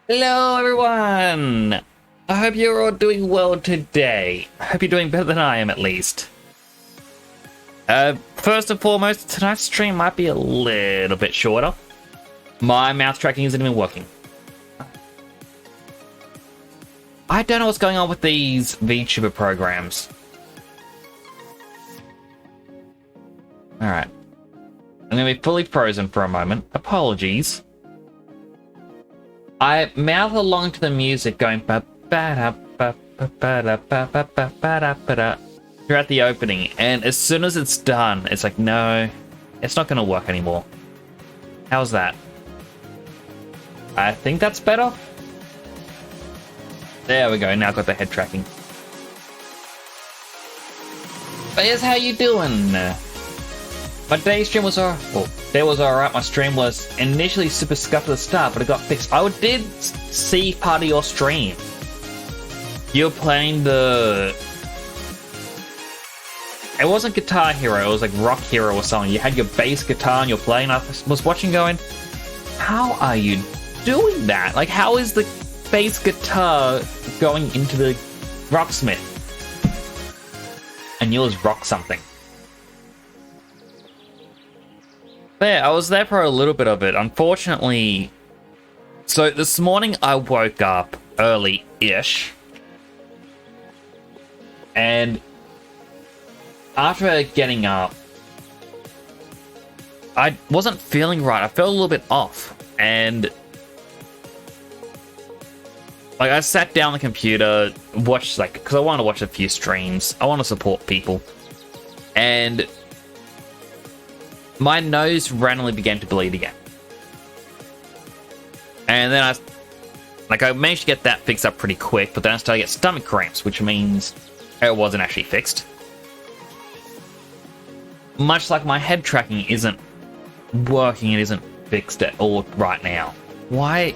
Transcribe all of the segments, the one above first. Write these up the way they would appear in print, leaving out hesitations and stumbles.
Hello, everyone! I hope you're all doing well today. I hope you're doing better than I am, at least. First and foremost, tonight's stream might be a little bit shorter. My mouse tracking isn't even working. I don't know what's going on with these VTuber programs. Alright. I'm gonna be fully frozen for a moment. Apologies. I mouth along to the music going throughout the opening, and as soon as it's done, it's like, no, it's not going to work anymore. How's that? I think that's better. There we go, now I've got the head tracking. But here's how you doing. My day's stream was alright. My stream was initially super scuffed at the start, but it got fixed. I did see part of your stream. You're playing the... It wasn't Guitar Hero, it was like Rock Hero or something. You had your bass guitar and you're playing. I was watching going, how are you doing that? Like, how is the bass guitar going into the Rocksmith? And yours rock something. But yeah, I was there for a little bit of it. Unfortunately, so this morning I woke up early-ish. And after getting up, I wasn't feeling right. I felt a little bit off. And like I sat down on the computer, watched because I want to watch a few streams. I want to support people. And my nose randomly began to bleed again. And then I managed to get that fixed up pretty quick, but then I started to get stomach cramps, which means it wasn't actually fixed. Much like my head tracking isn't working, it isn't fixed at all right now. Why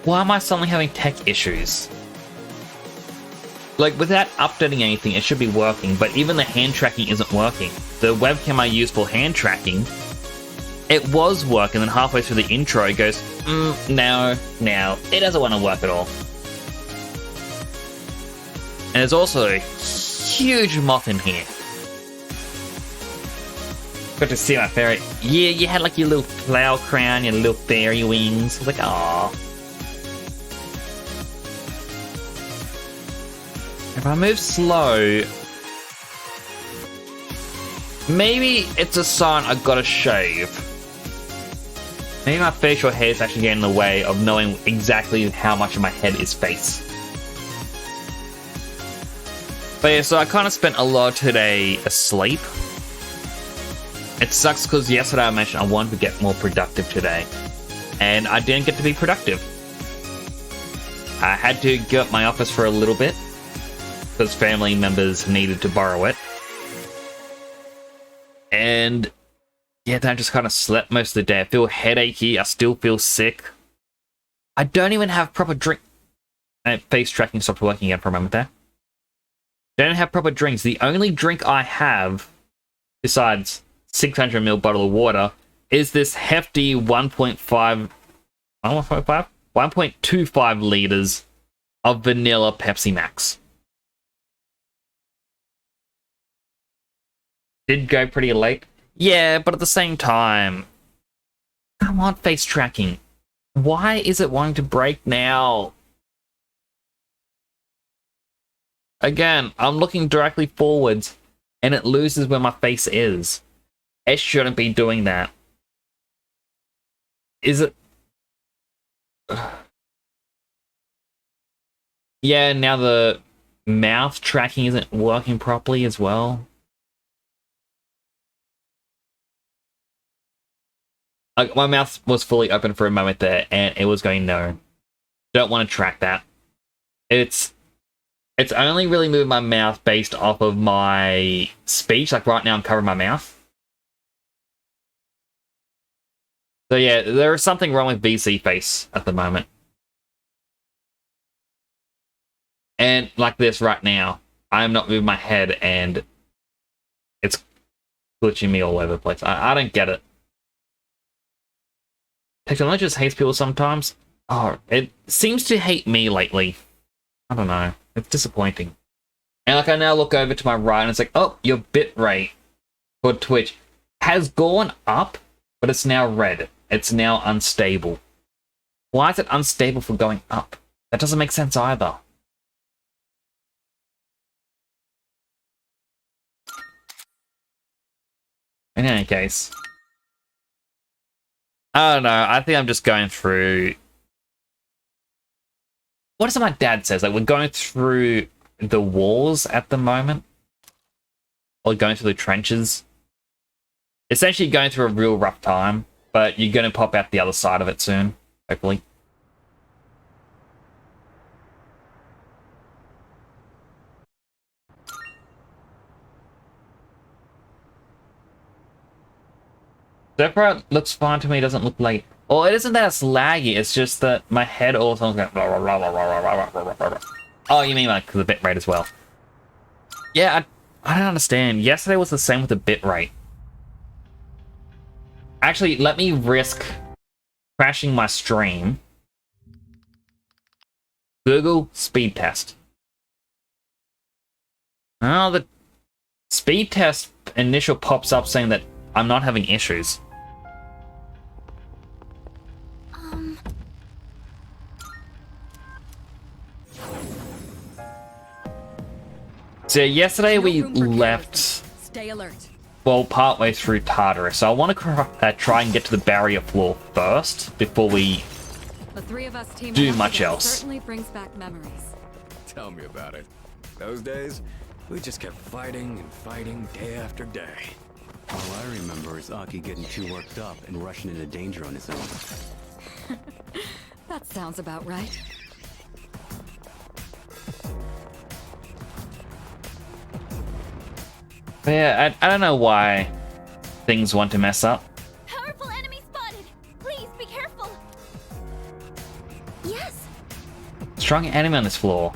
am I suddenly having tech issues? Like, without updating anything, it should be working, but even the hand tracking isn't working. The webcam I use for hand tracking, it was working, and then halfway through the intro, it goes, no, it doesn't want to work at all. And there's also a huge moth in here. Got to see my ferret. Yeah, you had like your little flower crown, your little fairy wings. I was like, aww. If I move slow, maybe it's a sign I gotta shave. Maybe my facial hair is actually getting in the way of knowing exactly how much of my head is face. But yeah, so I kind of spent a lot of today asleep. It sucks because yesterday I mentioned I wanted to get more productive today, and I didn't get to be productive. I had to go up my office for a little bit, because family members needed to borrow it. And yeah, then I just kind of slept most of the day. I feel headachy, I still feel sick. I don't even have proper drink. Face tracking stopped working again for a moment there. Don't have proper drinks. The only drink I have, besides 600ml bottle of water, is this hefty 1.25 liters of vanilla Pepsi Max. Did go pretty late. Yeah, but at the same time, come on, face tracking. Why is it wanting to break now? Again, I'm looking directly forwards, and it loses where my face is. It shouldn't be doing that. Is it? Yeah, now the mouth tracking isn't working properly as well. My mouth was fully open for a moment there, and it was going, no. Don't want to track that. It's only really moving my mouth based off of my speech. Like right now I'm covering my mouth. So yeah, there is something wrong with VC Face at the moment. And like this right now, I'm not moving my head and it's glitching me all over the place. I don't get it. Technology just hates people sometimes. Oh, it seems to hate me lately. I don't know. It's disappointing. And like I now look over to my right and it's like, oh, your bitrate for Twitch has gone up, but it's now red. It's now unstable. Why is it unstable for going up? That doesn't make sense either. In any case, I don't know. I think I'm just going through. What is it my dad says? Like, we're going through the walls at the moment, or going through the trenches. Essentially, going through a real rough time, but you're going to pop out the other side of it soon, hopefully. So far, it looks fine to me. It doesn't look like. Well, it isn't that it's laggy. It's just that my head all of a sudden goes. Blah, blah, blah, blah, blah, blah, blah, blah. Oh, you mean like the bitrate as well? Yeah, I don't understand. Yesterday was the same with the bitrate. Actually, let me risk crashing my stream. Google speed test. Oh, the speed test initial pops up saying that I'm not having issues. So yesterday we left. Stay alert. Well, partway through Tartarus, so I want to try and get to the barrier floor first before we The three of us teaming do up much together else. Certainly brings back memories. Tell me about it. Those days, we just kept fighting and fighting day after day. All I remember is Aki getting too worked up and rushing into danger on his own. That sounds about right. But yeah, I don't know why things want to mess up. Powerful enemy spotted! Please be careful! Yes! Strong enemy on this floor.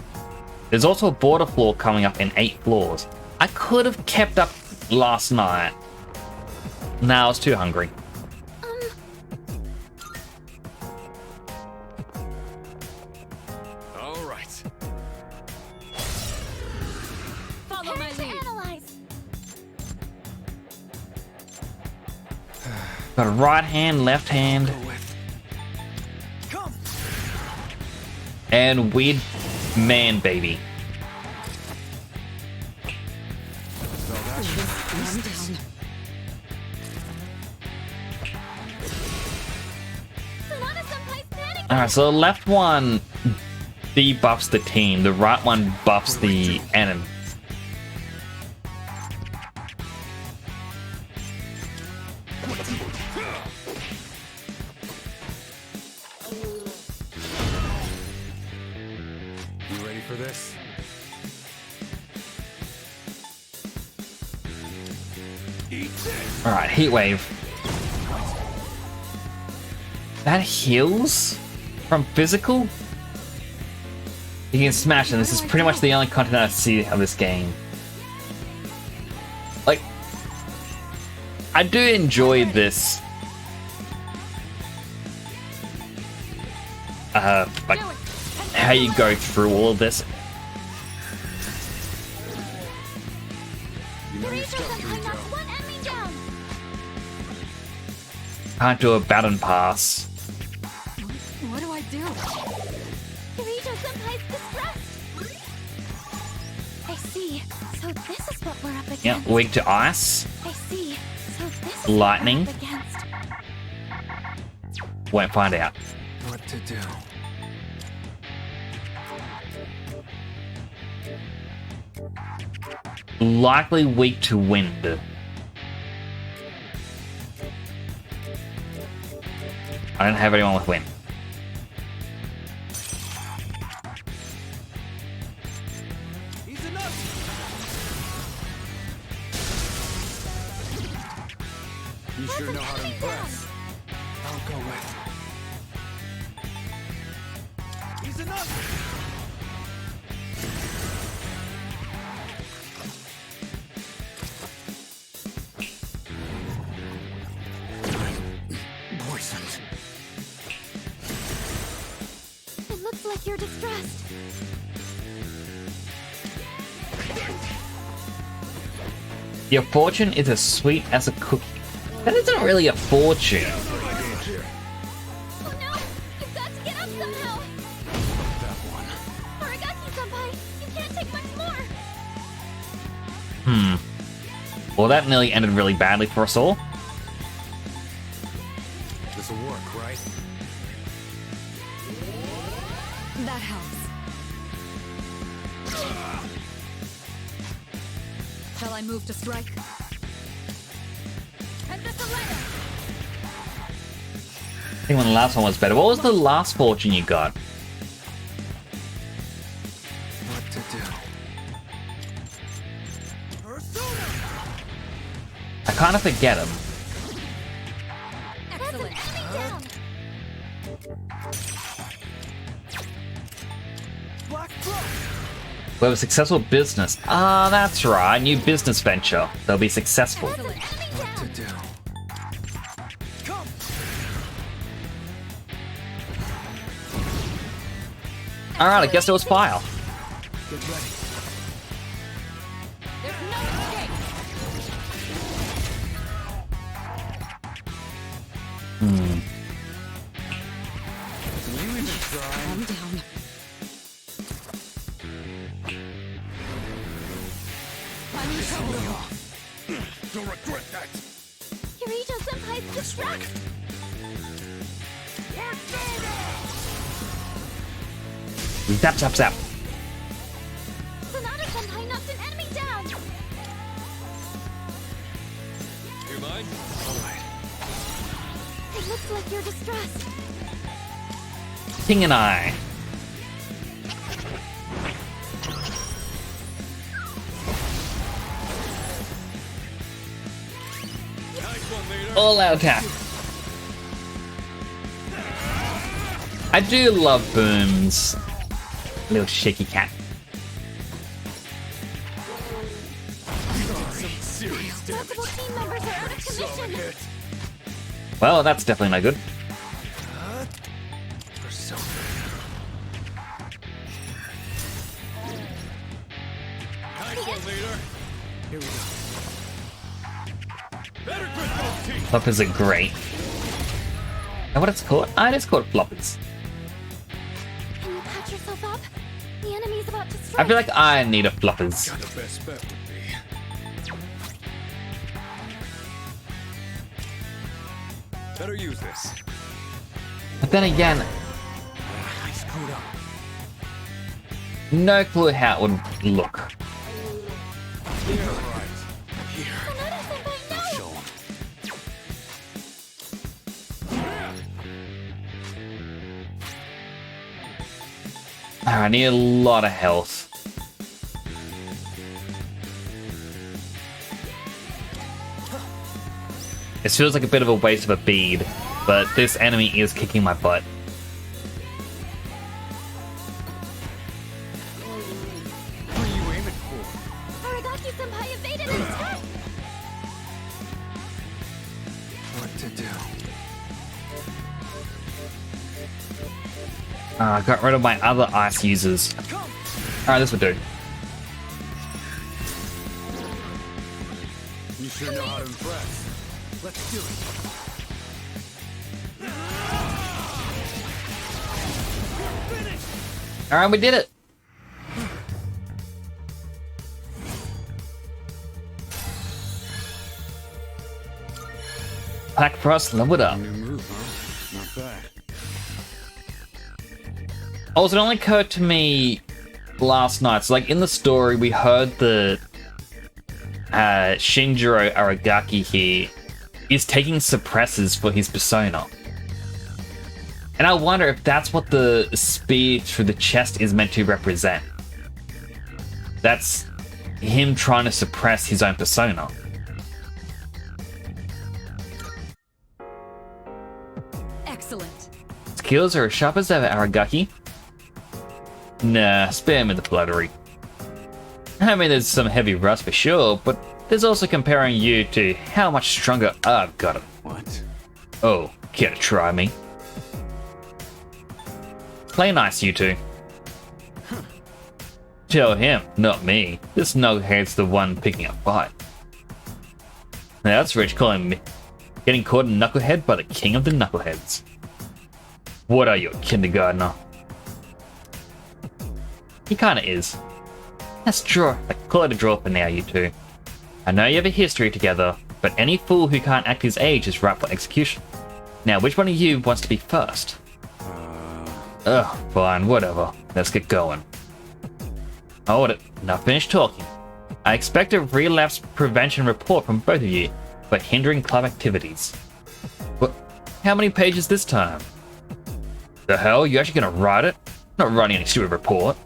There's also a border floor coming up in 8 floors. I could have kept up last night. Now I was too hungry. All right. Follow my Turn to lead. analyze! Got a right hand, left hand, Come. and weird man baby. So that's One down. Sonata-senpai's panicking! Alright, so the left one debuffs the team, the right one buffs the enemy. You ready for this? Eat this. Alright, heat wave. That heals from physical? You can smash, and this is pretty much the only content I see of this game. Like, I do enjoy this. Like, how you go through all of this. You know your stuff, Senpai knocks Kirito. one enemy down! Can't do a baton pass. What do I do? Kirito-senpai's distressed! I see. So this is what we're up against. Yeah, weak to ice. I see. So this is Lightning. what we're up against. Won't find out. What to do? Likely weak to wind. I don't have anyone with wind. He's enough. You sure know how to impress. I'll go with. He's enough. Poisoned. Your fortune is as sweet as a cookie. That isn't really a fortune. Oh no! You've got to get up somehow! That one. Aragaki-senpai, you can't take much more! Well, that nearly ended really badly for us all. This'll work, right? That helps. Shall I move to strike? And this a letter! I think when the last one was better. What was the last fortune you got? What to do? I kind of forget them. Excellent. Enemy down! We have a successful business. Ah, that's right. New business venture. They'll be successful. Enemy What down! to do? Alright, I guess it was fire. Get ready. There's no escape! Can you even try? Calm down. I'm in trouble. You'll regret that. Kirito-senpai's distressed! Zap, zap, zap. Sonata-senpai knocked an enemy down! You mind? All right. It looks like you're distressed. King and I. All out attack. I do love Booms. Little shaky cat. Multiple team members are out of commission! Well, that's definitely not good. Persona. Here we go. Floppers are great. And what it's called? Ah, it is called floppers. Can you patch yourself up? The enemy's about to I strike! feel like I need a floppers. The best bet would be. Better use this. But then again, I screwed up. no clue how it would look. Here, right. Here. Sonata-senpai, no! Show 'em. I need a lot of health. This feels like a bit of a waste of a bead, but this enemy is kicking my butt. What are you aiming for? Aragaki-senpai evaded an attack! What to do? I got rid of my other ice users. Alright, this will do. You sure know how to impress. Let's do it. Alright, we did it! Pack Frost leveled up. New move, huh? Not bad. Also, it only occurred to me last night. So, like, in the story, we heard that Shinjiro Aragaki here is taking suppressors for his persona. And I wonder if that's what the spear through the chest is meant to represent. That's him trying to suppress his own persona. Excellent. Skills are as sharp as ever, Aragaki. Nah, spare me the flattery. I mean, there's some heavy rust for sure, but there's also comparing you to how much stronger I've got it. What? Oh, care to try me? Play nice, you two. Tell him, not me. This nughead's the one picking a fight. That's Rich calling me. Getting caught in Knucklehead by the king of the Knuckleheads. What are you, a kindergartner? He kinda is. Let's draw. Call it a draw for now, you two. I know you have a history together, but any fool who can't act his age is ripe for execution. Now, which one of you wants to be first? Ugh, fine, whatever. Let's get going. Hold it. Now finish talking. I expect a relapse prevention report from both of you for hindering club activities. What? How many pages this time? The hell? You actually gonna write it? Not writing any stupid report.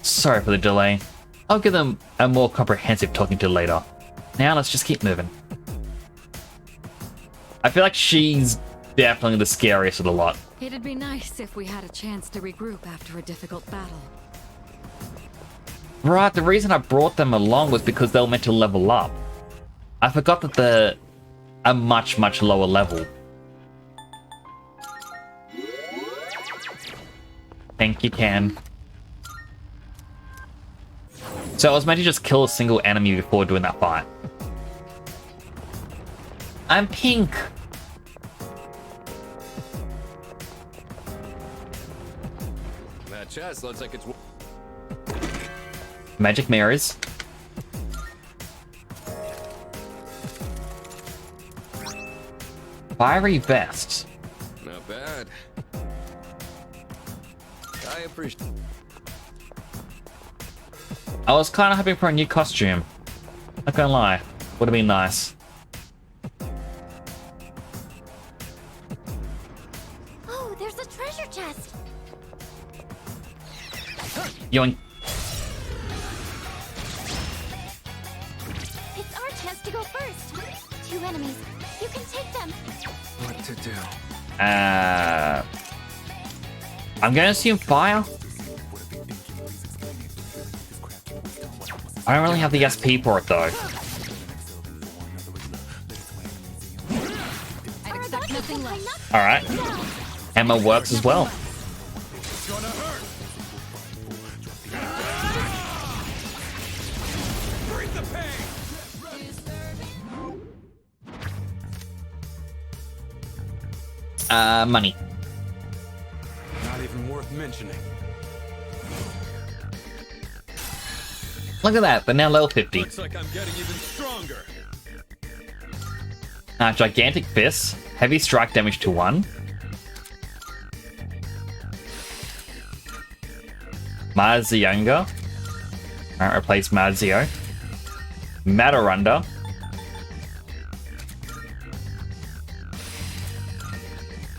Sorry for the delay. I'll give them a more comprehensive talking to later. Now let's just keep moving. I feel like she's definitely the scariest of the lot. It'd be nice if we had a chance to regroup after a difficult battle. Right, the reason I brought them along was because they were meant to level up. I forgot that they're a much, much lower level. Think you can. So I was meant to just kill a single enemy before doing that fight. I'm pink! That chest looks like it's... Magic mirrors. Fiery vest. Not bad. I appreciate... I was kind of hoping for a new costume. Not gonna lie, would have been nice. Oh, there's a treasure chest. Yoink. It's our chance to go first. 2 enemies. You can take them. What to do? I'm gonna assume fire. I don't really have the SP for it though. I'd expect nothing less. Alright. Emma works as well. Money. Not even worth mentioning. Look at that, they're now level 50. Looks like I'm getting even stronger. Gigantic fists, heavy strike damage to 1. Marzionga. Alright, replace Marzio. Matarunda.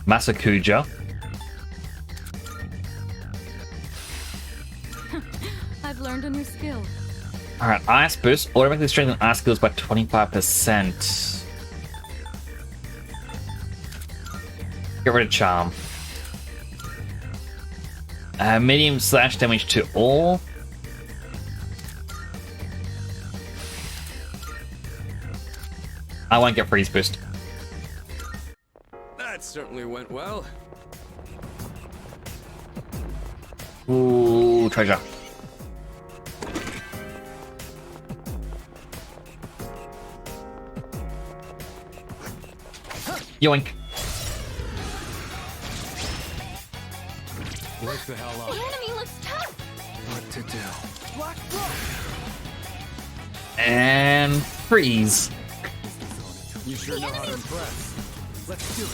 Masakuja. I've learned a new skill. Alright, Ice Boost. Automatically strengthen ice skills by 25%. Get rid of Charm. Medium slash damage to all. I won't get Freeze Boost. That certainly went well. Ooh, treasure. Yoink. Wake the hell The up. enemy looks tough. What to do? And freeze. You sure know how to impress. Let's do it.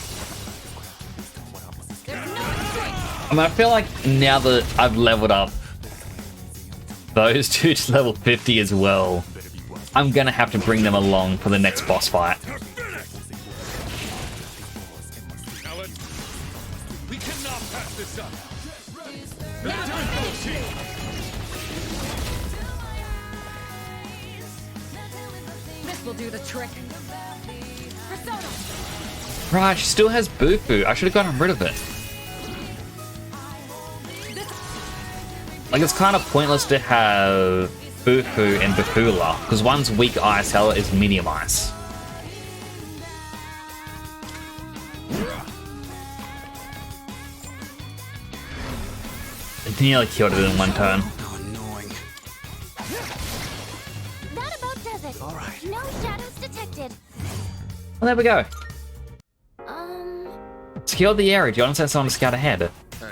There's no escape. I mean, I feel like now that I've leveled up those two to level 50 as well, I'm gonna have to bring them along for the next boss fight. We cannot pass this up. This will do the trick. Persona. Right, she still has Bufu. I should have gotten rid of it. Like, it's kind of pointless to have Bufu and Bufula, because one's weak ice, the other is medium ice. It nearly killed it in one turn. How annoying. That about does it. All right. No shadows detected. detected. Well, there we go. Um, Secure the area. Do you want to send someone to scout ahead? Hey,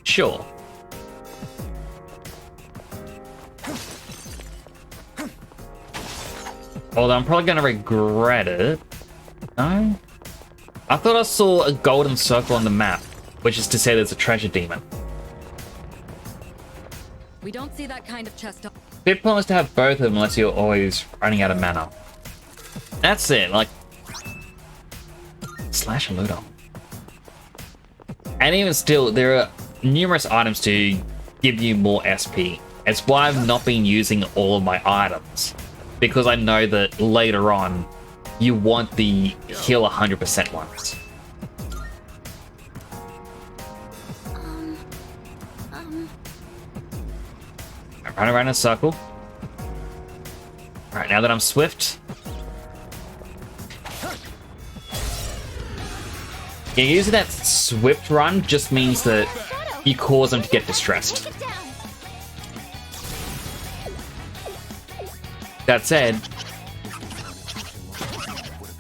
Sure. Although I'm probably going to regret it. No? I thought I saw a golden circle on the map, which is to say there's a treasure demon. We don't see that kind of chest. Bit pointless to have both of them unless you're always running out of mana. That's it, like... Slash and loot up. And even still, there are numerous items to give you more SP. It's why I've not been using all of my items. Because I know that later on, you want the heal 100% ones. I run around in a circle. Alright, now that I'm swift. Yeah, using that swift run just means that you cause them to get distressed. take it down. That said,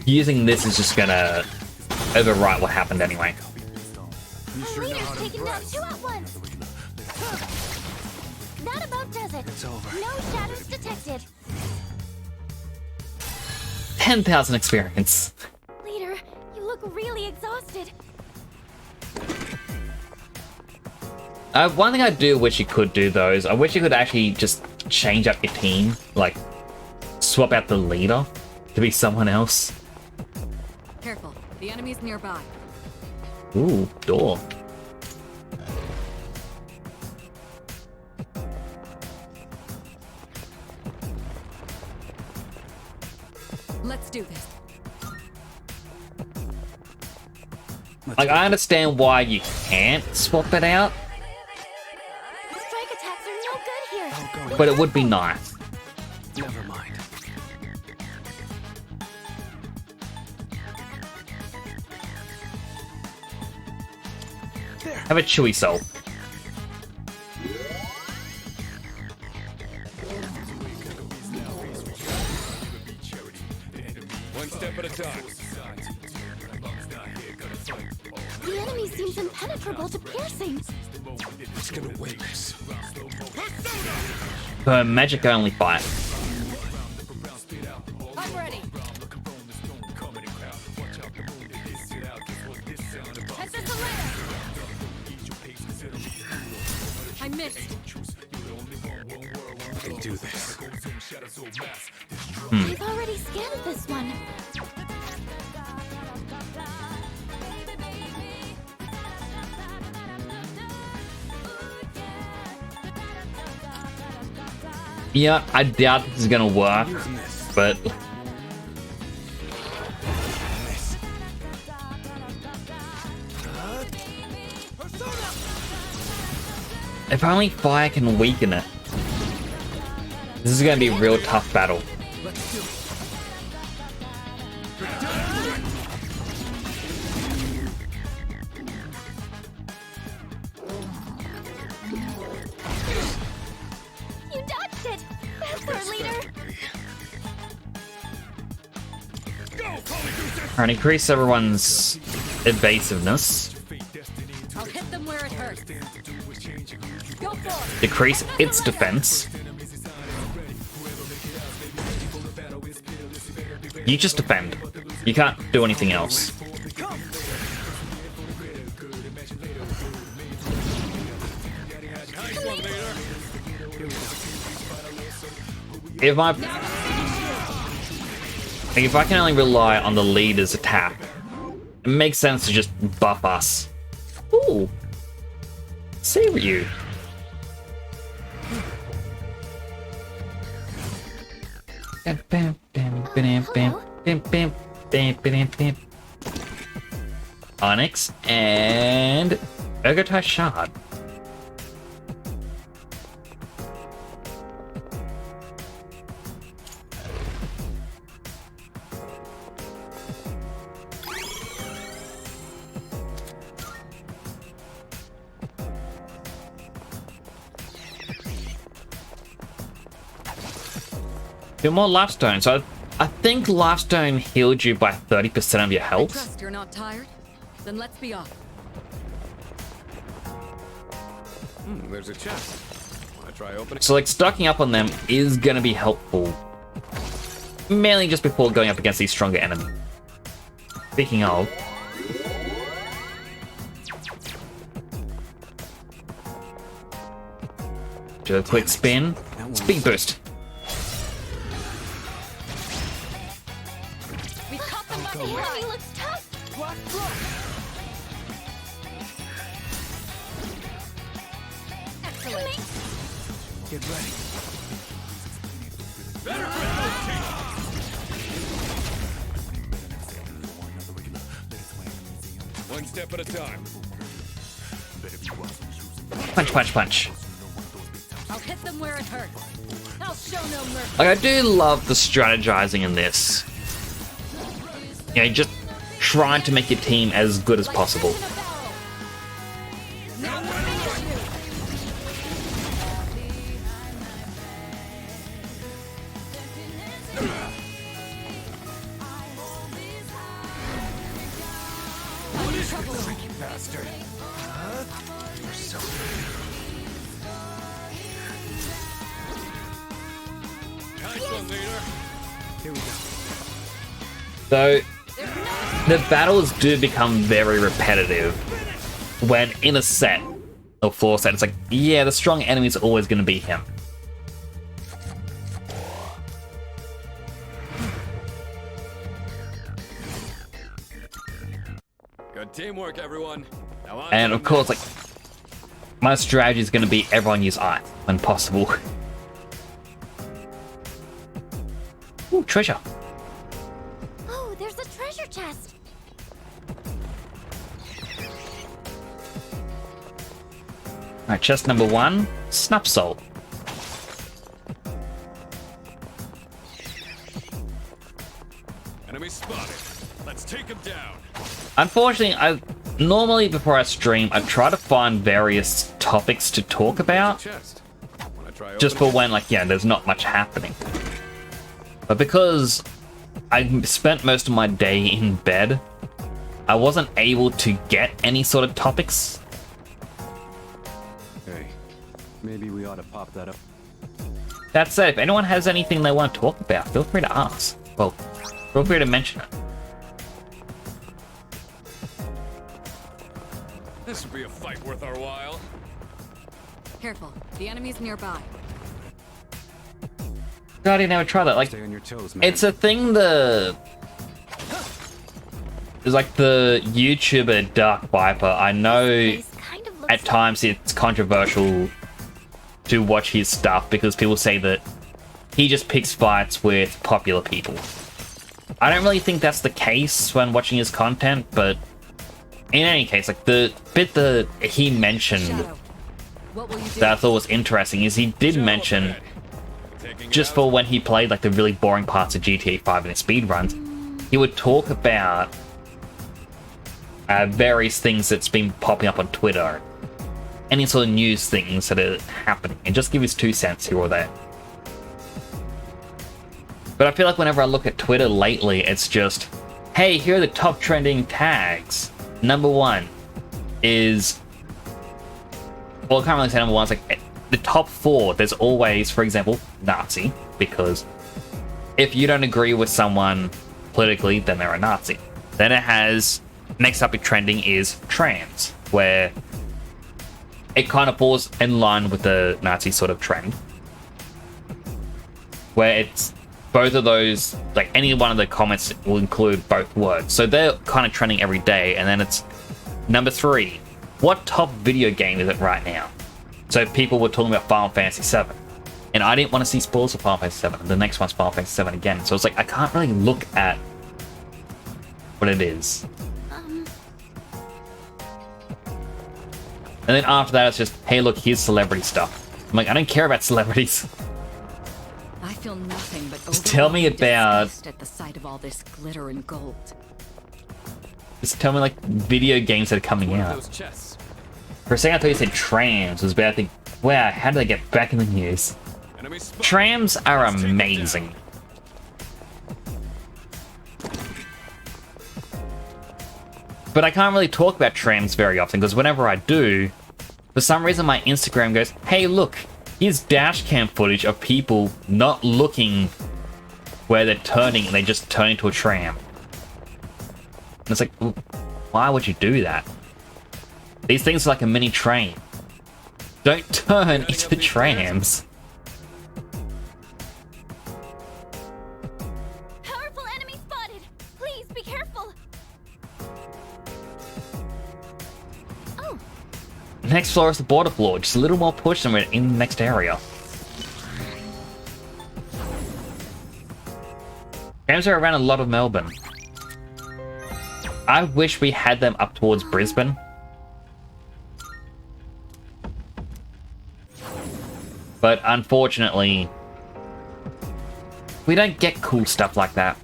using this is just gonna overwrite what happened anyway. The leader's taken down 2 at once. That about does it. it's over. No shadows detected. 10,000 experience. Leader, you look really exhausted. One thing I do wish you could do though is I wish you could actually just change up your team, like swap out the leader to be someone else. Careful, the enemy's nearby. Ooh, door. Let's do this. Like, I understand why you can't swap it out, Strike attacks are no good here. but it would be nice. Never mind. Have a chewy soul. One step at a time. The enemy seems impenetrable to piercing. It's gonna win this. Her magic only fight. I'm ready. This is the leader. I missed. I can do this. I've already scanned this one. Yeah, I doubt this is gonna work, but if only fire can weaken it. This is gonna be a real tough battle. You dodged it. That's our leader. Alright, increase everyone's evasiveness. I'll hit them where it hurts. Go for it. Decrease its defense. You just defend. You can't do anything else. If I can only rely on the leader's attack, it makes sense to just buff us. Ooh. Seiryu. Onyx and Ergotai Shard. Bit more life stone, so I think Lifestone healed you by 30% of your I health. trust you're not tired? Then let's be off. There's a chest. Wanna try opening? So like stocking up on them is gonna be helpful. Mainly just before going up against these stronger enemies. Speaking of, do a quick spin. Speed boost. We caught them by the enemy looks tough. Excellent. Get ready. One step at a time. Punch, punch, punch. I'll hit them where it hurts. I'll show no mercy. Like, I do love the strategizing in this. You know, just trying to make your team as good as possible. Fish in a barrel. Now we're finish you. Bastard. Nice one, leader. Here we go. So, the battles do become very repetitive when in a set or floor set. It's like, yeah, the strong enemy is always going to be him. Good teamwork, everyone. Now on And to of the course, like, next. my strategy is going to be everyone use ice when possible. Ooh, treasure. Oh, there's a treasure chest. Alright, chest number 1, Snuff Salt. Enemy spotted. Let's take him down. Unfortunately, normally before I stream, I try to find various topics to talk about, Chest. Wanna try just for opening? when, like, yeah, there's not much happening. But because I spent most of my day in bed, I wasn't able to get any sort of topics. Hey, maybe we ought to pop that up. That said, if anyone has anything they want to talk about, feel free to ask. Well, feel free to mention it. This would be a fight worth our while. Careful. The enemy's nearby. God, I never tried that. Like, Stay on your toes, man. it's a thing the... There's like the YouTuber Dark Viper. I know This kind of looks at times it's controversial to watch his stuff because people say that he just picks fights with popular people. I don't really think that's the case when watching his content, but in any case, like the bit that he mentioned Shadow. What will you do? that I thought was interesting is he did Show mention, up ahead. Taking it just out. for when he played like the really boring parts of GTA 5 in his speedruns, he would talk about various things that's been popping up on Twitter, any sort of news things that are happening, and just give his 2 cents here or there. But I feel like whenever I look at Twitter lately, it's just, hey, here are the top trending tags. Number 1 is, well, I can't really say number 1. It's like the top 4. There's always, for example, Nazi, because if you don't agree with someone politically, then they're a Nazi. Then it has, next up in trending is trans, where it kind of falls in line with the Nazi sort of trend, where it's both of those, like any one of the comments will include both words. So they're kind of trending every day. And then it's number 3. What top video game is it right now? So people were talking about Final Fantasy VII. And I didn't want to see spoilers for Final Fantasy VII. The next one's Final Fantasy VII again. So it's like, I can't really look at what it is. And then after that, it's just, hey, look, here's celebrity stuff. I'm like, I don't care about celebrities. I feel nothing but Just tell me overwhelming about- disgust at the sight of all this glitter and gold. Just tell me, like, video games that are coming One of out. those chests. For a second, I thought you said trams. Was about to think, wow, how did they get back in the news? Enemy spotted. Trams are Let's take 'em amazing. down. But I can't really talk about trams very often because whenever I do, for some reason my Instagram goes, hey look, here's dash cam footage of people not looking where they're turning and they just turn into a tram. And it's like, why would you do that? These things are like a mini train. Don't turn into trams. Powerful enemy spotted. Please be careful. Oh, Next floor is the border floor, just a little more push and we're in the next area. Games are around a lot of Melbourne. I wish we had them up towards Brisbane. But unfortunately, we don't get cool stuff like that.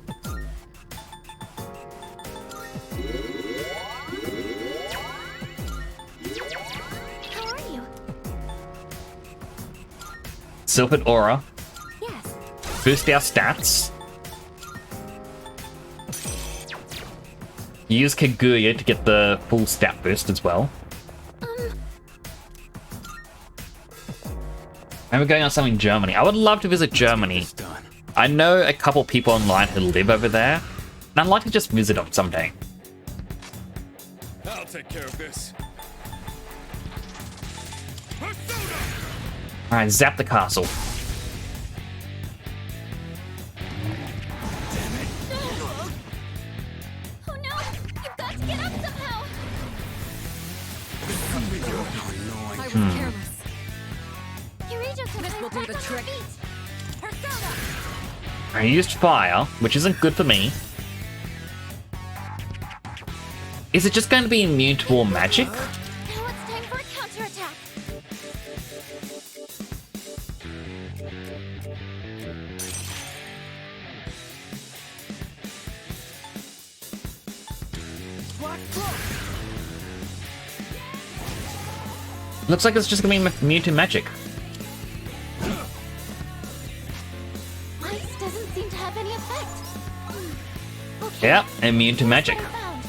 how are you? Sylphid Aura, Yes. boost our stats. Use Kaguya to get the full stat boost as well. And we're going on something in Germany. I would love to visit Germany. It's done. I know a couple people online who live over there, and I'd like to just visit them someday. I'll take care of this. Alright, zap the castle. Oh no! You've got to get up somehow. I was careless. Yurijo This will do the trick. Persona. I used fire, which isn't good for me. Is it just going to be immune to all magic? Now it's time for a counterattack. Looks like it's just going to be immune to magic. Ice doesn't seem to have any effect. Okay. Yeah, immune to magic. Found.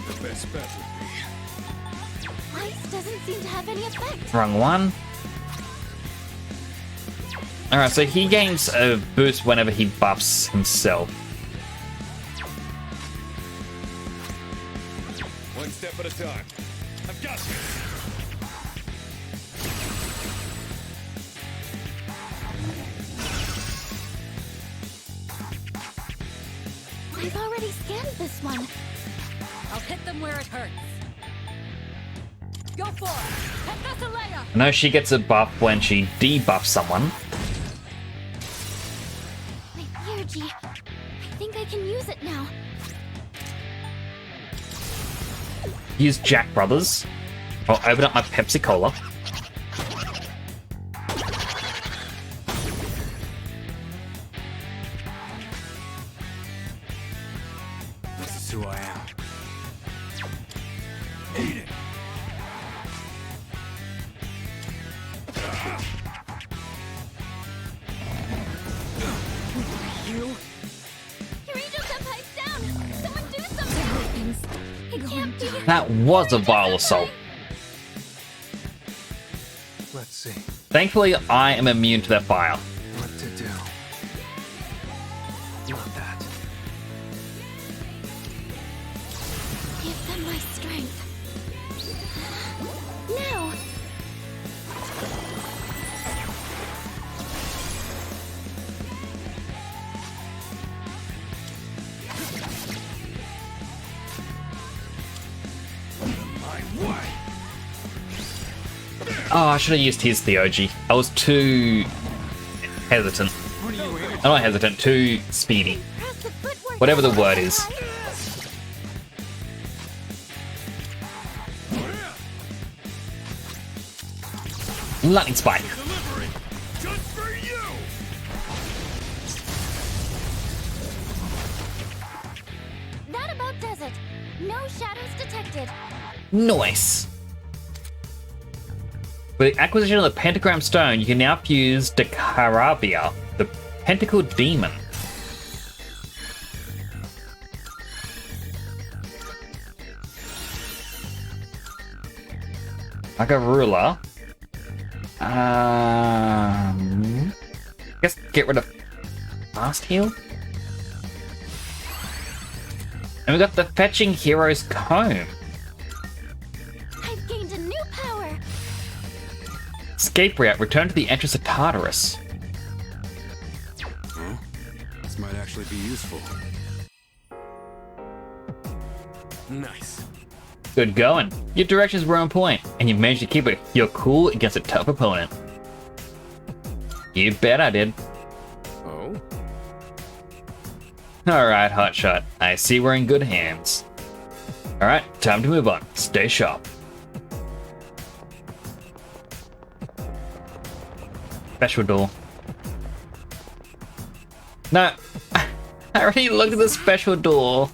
The best bet would be. Ice doesn't seem to have any effect. Wrong one. Alright, so he gains a boost whenever he buffs himself. One step at a time. I've got this. I've already scanned this one. I'll hit them where it hurts. Go for it! Penthesilea! I know she gets a buff when she debuffs someone. My Theurgy. I think I can use it now. Use Jack Brothers. I'll open up my Pepsi Cola. This is who I am. Eat it. You? Yurijo Senpai's down! Someone do something! It can't be. That was a vile assault. Let's see Thankfully, I am immune to that fire. what to do. Not that. Give them my strength. Now! Oh, I should have used his Theurgy. I was too hesitant. I'm not hesitant, too speedy. Press the footwork. Whatever the word is. Lightning Spike. Delivery. Just for you. That about does it. No shadows detected. Nice. With the acquisition of the Pentagram Stone, you can now fuse Dekarabia, the Pentacle Demon. Like a ruler. Guess get rid of fast heal. And we got the Fetching Hero's Comb. I've gained a new power. Escape route. Return to the entrance of Tartarus. Huh? This might actually be useful. Nice. Good going. Your directions were on point, and you managed to keep it your cool against a tough opponent. You bet I did. Oh? Alright, Hotshot. I see we're in good hands. Alright, time to move on. Stay sharp. Special door. No, I already looked at the special door.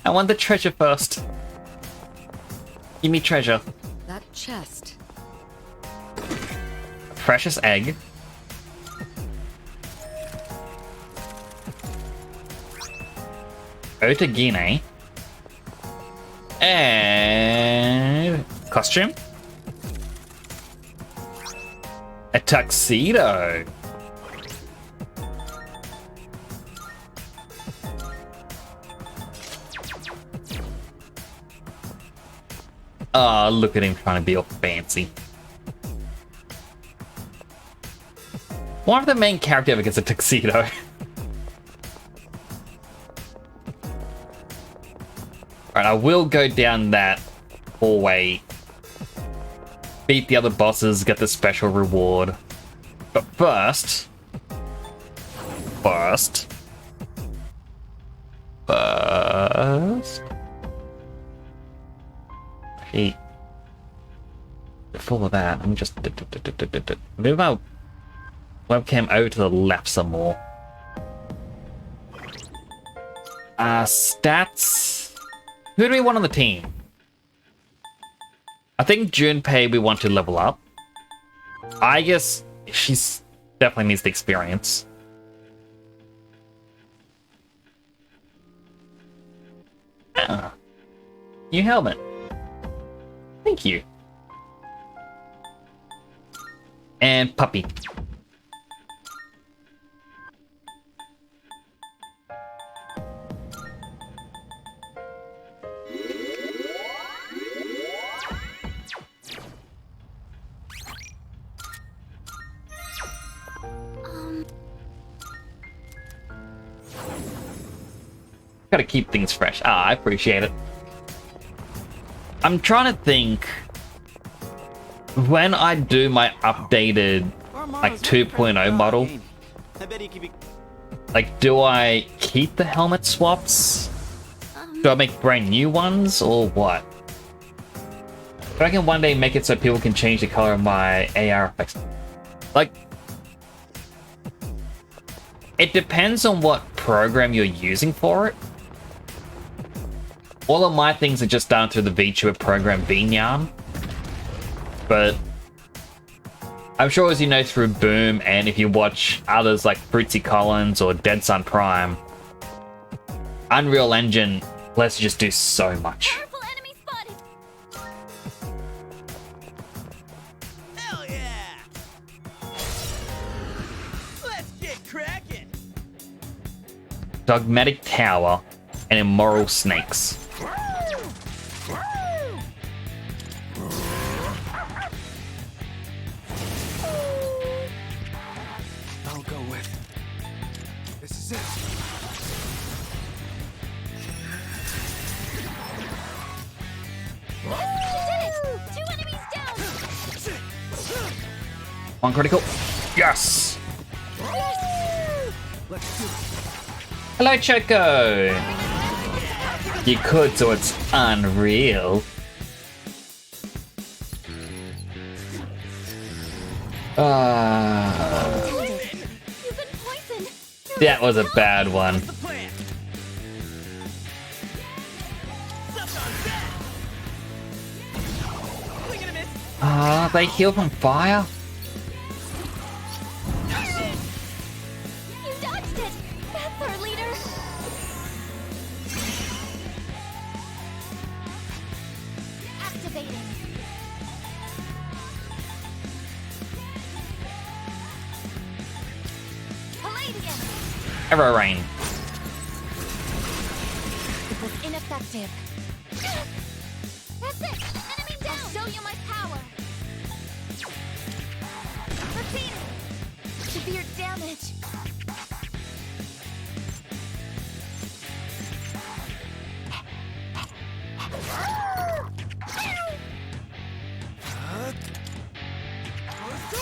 I want the treasure first. Give me treasure. That chest. Precious egg. Otagine. And costume. A tuxedo. Oh, look at him trying to be all fancy. One of the main character ever gets a tuxedo. Alright, I will go down that hallway. Beat the other bosses, get the special reward. But first... Hey. Before that, let me just move my webcam over to the left some more. Stats. Who do we want on the team? I think Junpei we want to level up. I guess she's definitely needs the experience. Ah. New helmet. Thank you. And puppy. Gotta keep things fresh. Ah, I appreciate it. I'm trying to think when I do my updated like 2.0 model, like do I keep the helmet swaps? Do I make brand new ones or what? But I can one day make it so people can change the color of my AR effects. Like, it depends on what program you're using for it. All of my things are just done through the VTuber program VNyan. But I'm sure, as you know, through Boom, and if you watch others like Fruitsy Collins or Dead Sun Prime, Unreal Engine lets you just do so much. Powerful enemy spotted. Hell yeah! Let's get cracking! Dogmatic Tower and Immoral Snakes. I'll go with. This is it. Yes, we did it! 2 enemies down! One critical. Yes! Yes! Let's do it. Hello, Choco! You could, so it's unreal. You've been poisoned! That was a bad one. The plan! Stuff on that! We gonna miss? They heal from fire? You dodged it! That's our leader! Activating! Radiant! Arrow Rain. It was ineffective. That's it! Enemy down! I'll show you my power! Repeating! Severe damage!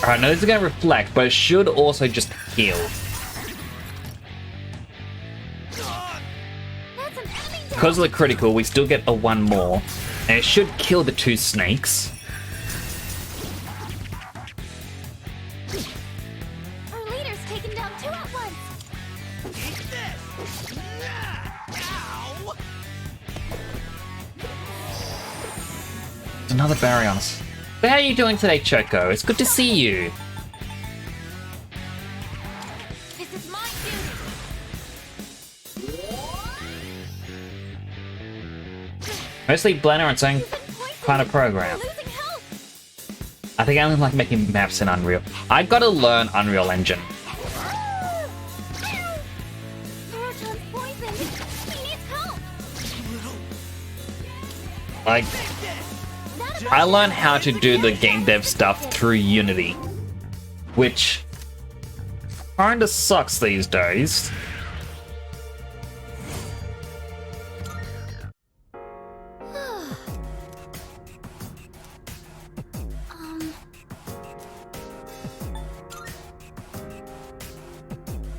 Alright, now this is gonna reflect, but it should also just heal. That's an enemy down! Because of the critical, we still get a one more. And it should kill the 2 snakes. Our leader's taken down 2 at once! Eat this! Ow! There's another barrier on us. So how are you doing today, Choco? It's good to see you. This is my duty! Mostly Blender on its own You've been poisoned. kind of program. We're losing health! I think I only like making maps in Unreal. I gotta learn Unreal Engine. Parachan's poisoned! He needs help! Like, That I learned how to do the game dev stuff through Unity, which kinda sucks these days.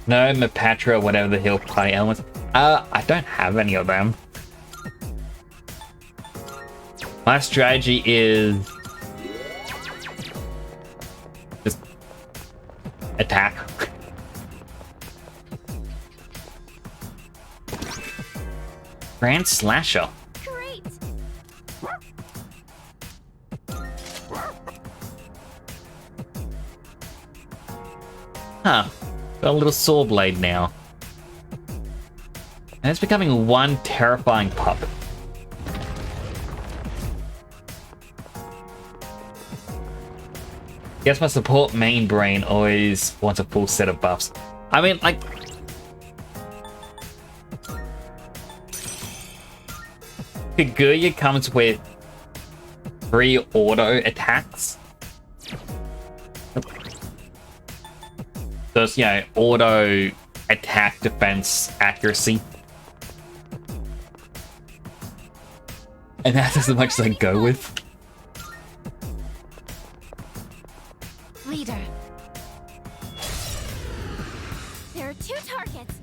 No, Mapatra, whatever the hill party elements. I don't have any of them. My strategy is just attack. Grand Slasher. Great! Huh. Got a little saw blade now. And it's becoming one terrifying pup. Guess my support main brain always wants a full set of buffs. I mean, like... Kaguya comes with 3 auto attacks. So it's, you know, auto attack, defense, accuracy. And that's as much as I go with. Leader. There are 2 targets.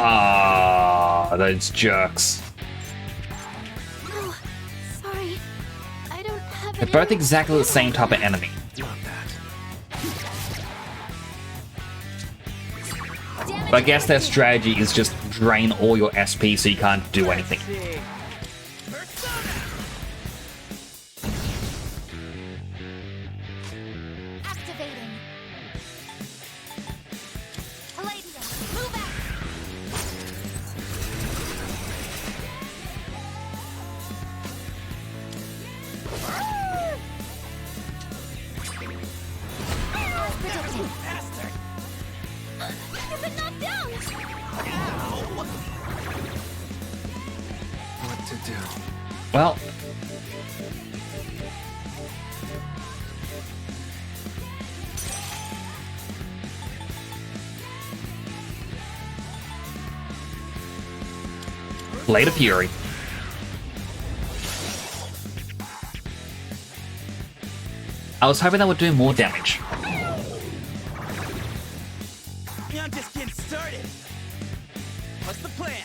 Ah, those jerks. Oh, sorry. I don't have They're it both in- exactly the same type of enemy. Damage But I guess their inflicted. strategy is just drain all your SP so you can't do anything. See. Persona! Activating. Palladium, move out. As predicted. Bastard! You've been knocked down. What to do? Well, Blade of Fury. I was hoping that would do more damage. I'm just getting started. What's the plan?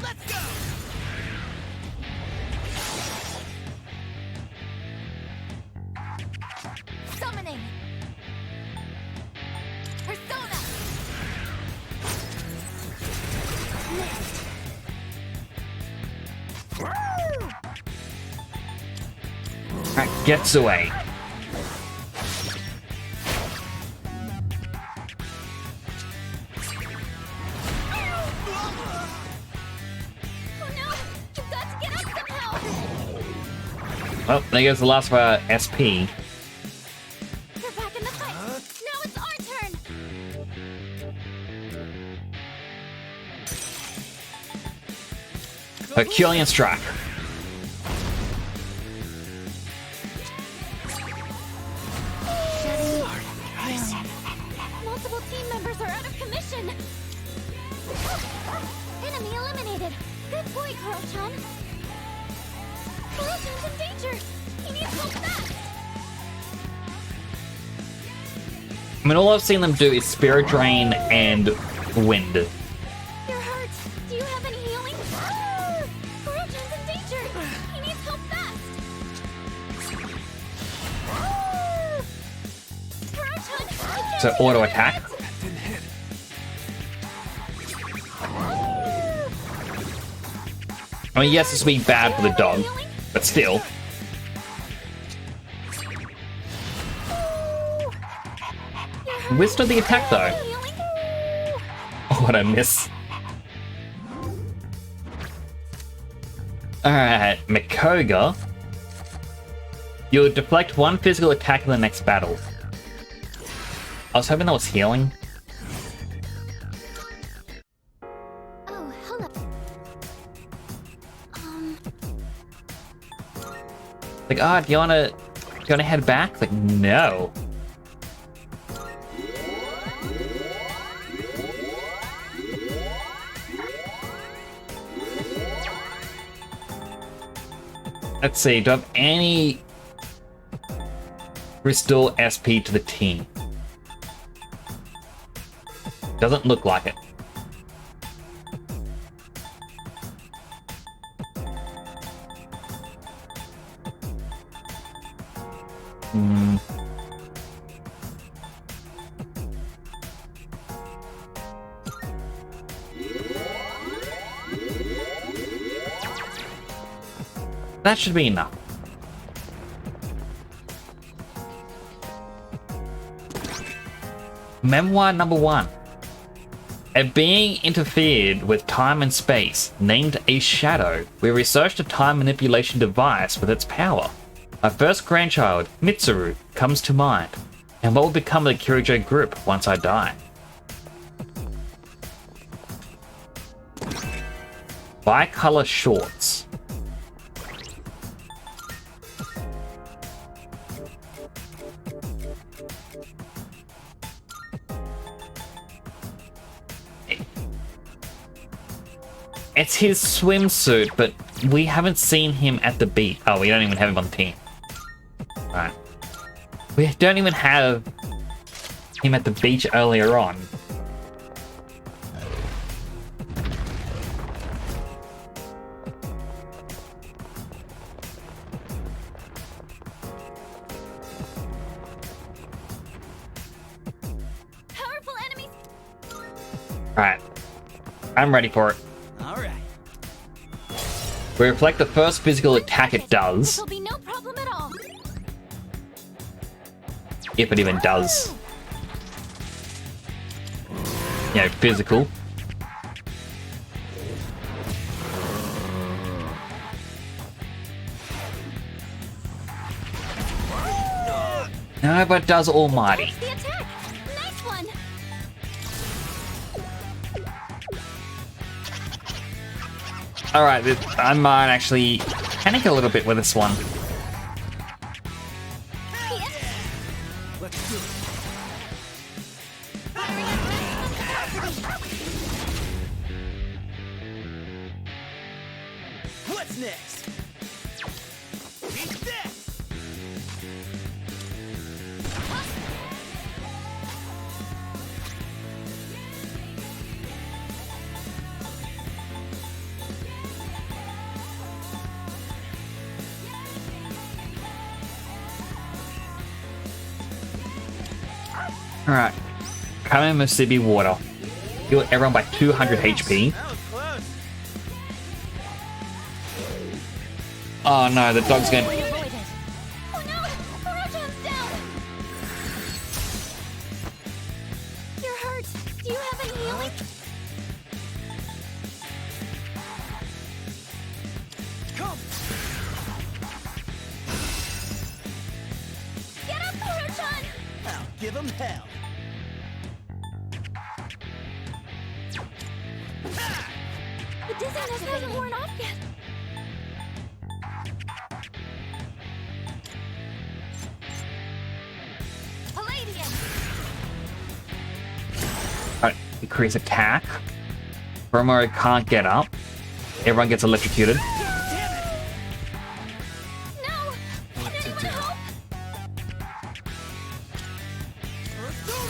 Let's go! Summoning. Persona. Missed. Alright, gets away. Well, there goes the last of our SP. You're back in the fight. Now it's our turn. Herculean Strike. Multiple team members are out of commission. Enemy eliminated. Good boy, Koro-chan. Koro-chan's in danger. He needs help fast. I mean, all I've seen them do is Spirit Drain and Wind. You're hurt. Do you have any healing? Koro-chan's in danger. He needs help fast. Koro-chan, you can't So do auto it. attack. Didn't hit. I mean, yes, this will be bad for the dog, but still. Withstood the attack though. Oh, what a miss. Alright, Makoga. You'll deflect one physical attack in the next battle. I was hoping that was healing. Oh, hello. Like, ah, do you wanna head back? Like, no. Let's see, do I have any restore SP to the team? Doesn't look like it. That should be enough. Memoir number 1. A being interfered with time and space, named a Shadow. We researched a time manipulation device with its power. Our first grandchild, Mitsuru, comes to mind. And what will become of the Kirijo group once I die? Bicolor shorts. It's his swimsuit, but we haven't seen him at the beach. Oh, we don't even have him on the team. Right. We don't even have him at the beach earlier on. Powerful enemies. Alright. I'm ready for it. All right. We reflect the first physical attack it does. This'll be no problem at all. If it even does. You know, physical. No, but it does Almighty. The attack. Nice one. Alright, I might actually panic a little bit with this one. Let's do it. What's next? Eat this. Alright. Kame Musubi Water. Heal everyone by 200 HP. That was close. Oh no, the dog's going. Avoided. Oh no! Koro-chan's down. You're hurt. Do you have any healing? Come. from hell. The dizziness hasn't worn off yet. Palladium! Alright, increase attack. Romo can't get up. Everyone gets electrocuted. No! Can anyone help?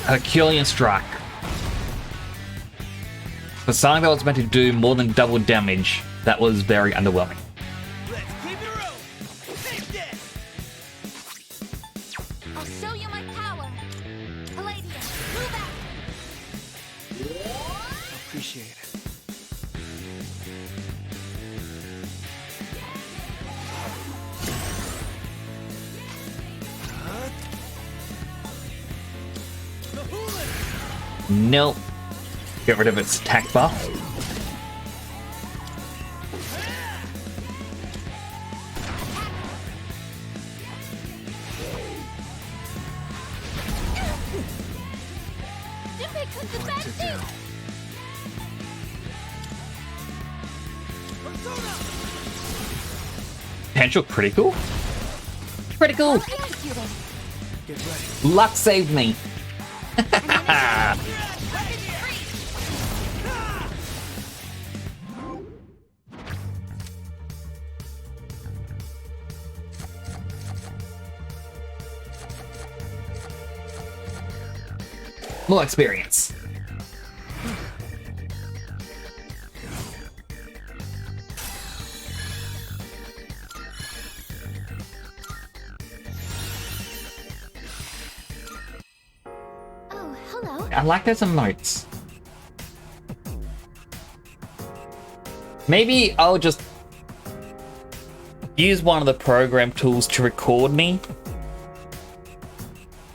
Herculean strike. For something that was meant to do more than double damage, that was very underwhelming. Let's keep it rolling. Take this. I'll show you my power. Palladium, move out. Appreciate it. The hooligan. Nope. Get rid of its attack buff. Junpei comes in bad shape. Potential critical? Critical! Executed. Get ready. Luck saved me. More experience. Oh, hello. I like those emotes. Maybe I'll just use one of the program tools to record me.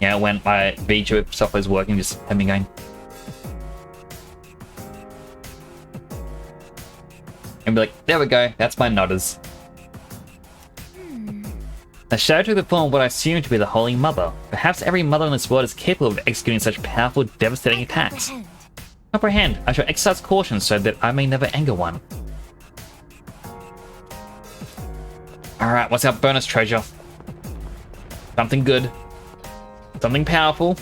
Yeah, when my VTuber software is working, just have me going. And be like, there we go, that's my nodders. The shadow took the form of what I assume to be the Holy Mother. Perhaps every mother in this world is capable of executing such powerful, devastating attacks. Comprehend. Comprehend, I shall exercise caution so that I may never anger one. Alright, what's our bonus treasure? Something good. Something powerful.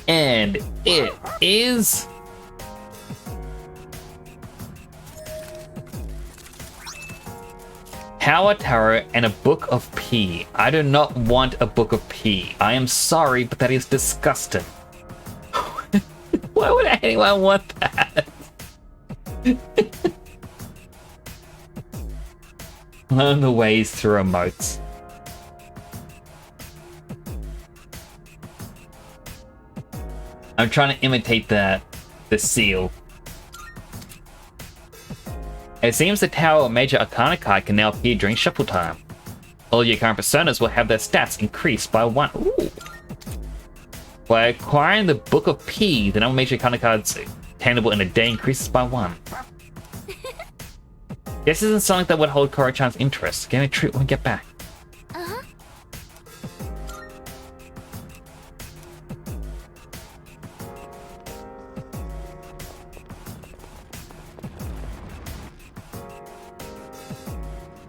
And it is... Power Tarot and a Book of Pee. I do not want a Book of Pee. I am sorry, but that is disgusting. Why would anyone want that? Learn the ways through emotes. I'm trying to imitate the seal. It seems the Tower Major Arcana card can now appear during shuffle time. All your current personas will have their stats increased by 1. Ooh. By acquiring the Book of P, the number of Major Arcana cards attainable in a day increases by 1. This isn't something that would hold Koro-chan's interest. Give me a treat when we get back. Uh-huh.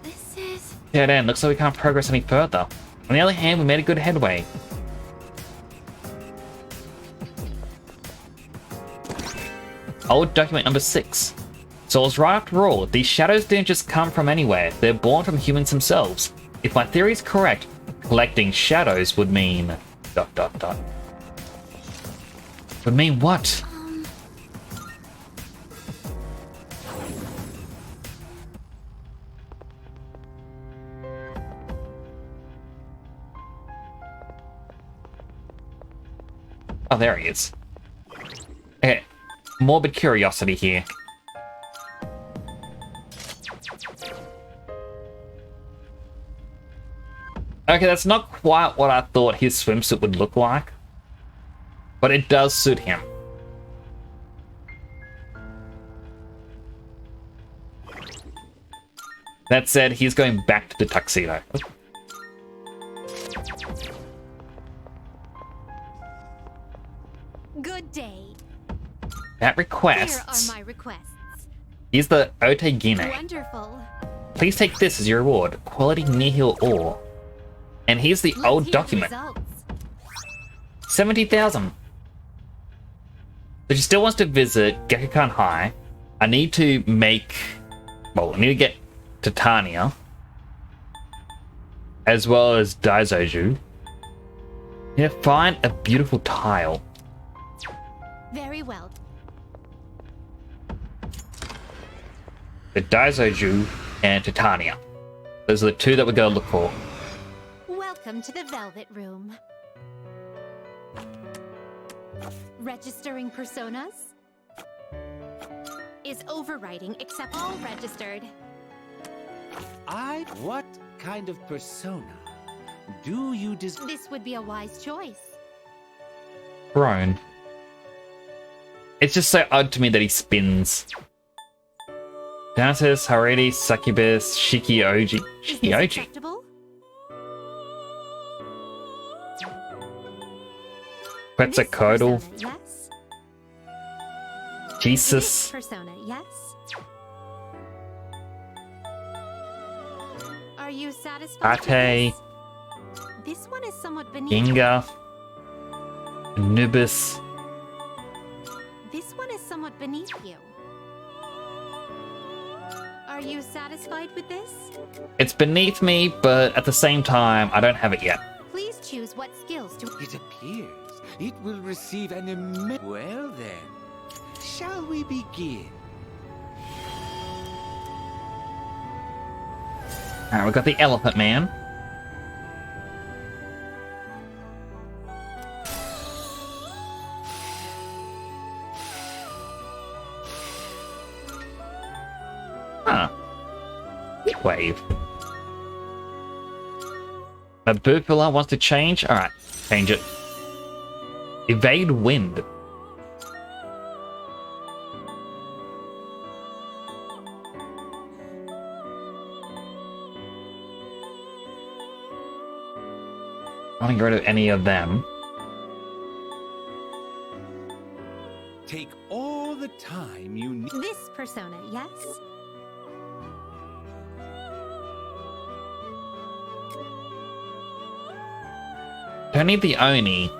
This is... Yeah, then, looks like we can't progress any further. On the other hand, we made a good headway. Old document number 6. So I was right after all, these shadows didn't just come from anywhere, they're born from humans themselves. If my theory is correct, collecting shadows would mean... ... Would mean what? Oh, there he is. Okay, morbid curiosity here. Okay, that's not quite what I thought his swimsuit would look like, but it does suit him. That said, he's going back to the tuxedo. At Here requests, are my requests. here's the Otegine. Wonderful. Please take this as your reward. Quality Nihil ore. And here's the Let's old hear the document. results. 70,000. So she still wants to visit Gekkoukan High. I need to make... Well, I need to get Titania. As well as Daizoju. Yeah, find a beautiful tile. Very well. The Daizoju and Titania. Those are the two that we're going to look for. Welcome to the Velvet Room. Registering personas? Is overwriting accept all registered? What kind of persona do you This would be a wise choice. Throne. It's just so odd to me that he spins. Thanatos, Haredi, Succubus, Shiki-Oji. Is this Shiki-Oji? acceptable? Quetzalcoatl, This persona, yes. Jesus, This persona, yes. Are you satisfied? with Ate, this? This one is somewhat beneath. Ginga, Anubis. This one is somewhat beneath you. Are you satisfied with this? It's beneath me, but at the same time, I don't have it yet. Please choose what skills to. It appears it will receive an immense... Well then, shall we begin? Alright, we've got the Elephant Man. Huh. Wave. Mabufula wants to change? Alright, change it. Evade wind. I don't get rid of any of them. Take all the time you need. This persona, yes. Don't need the Oni.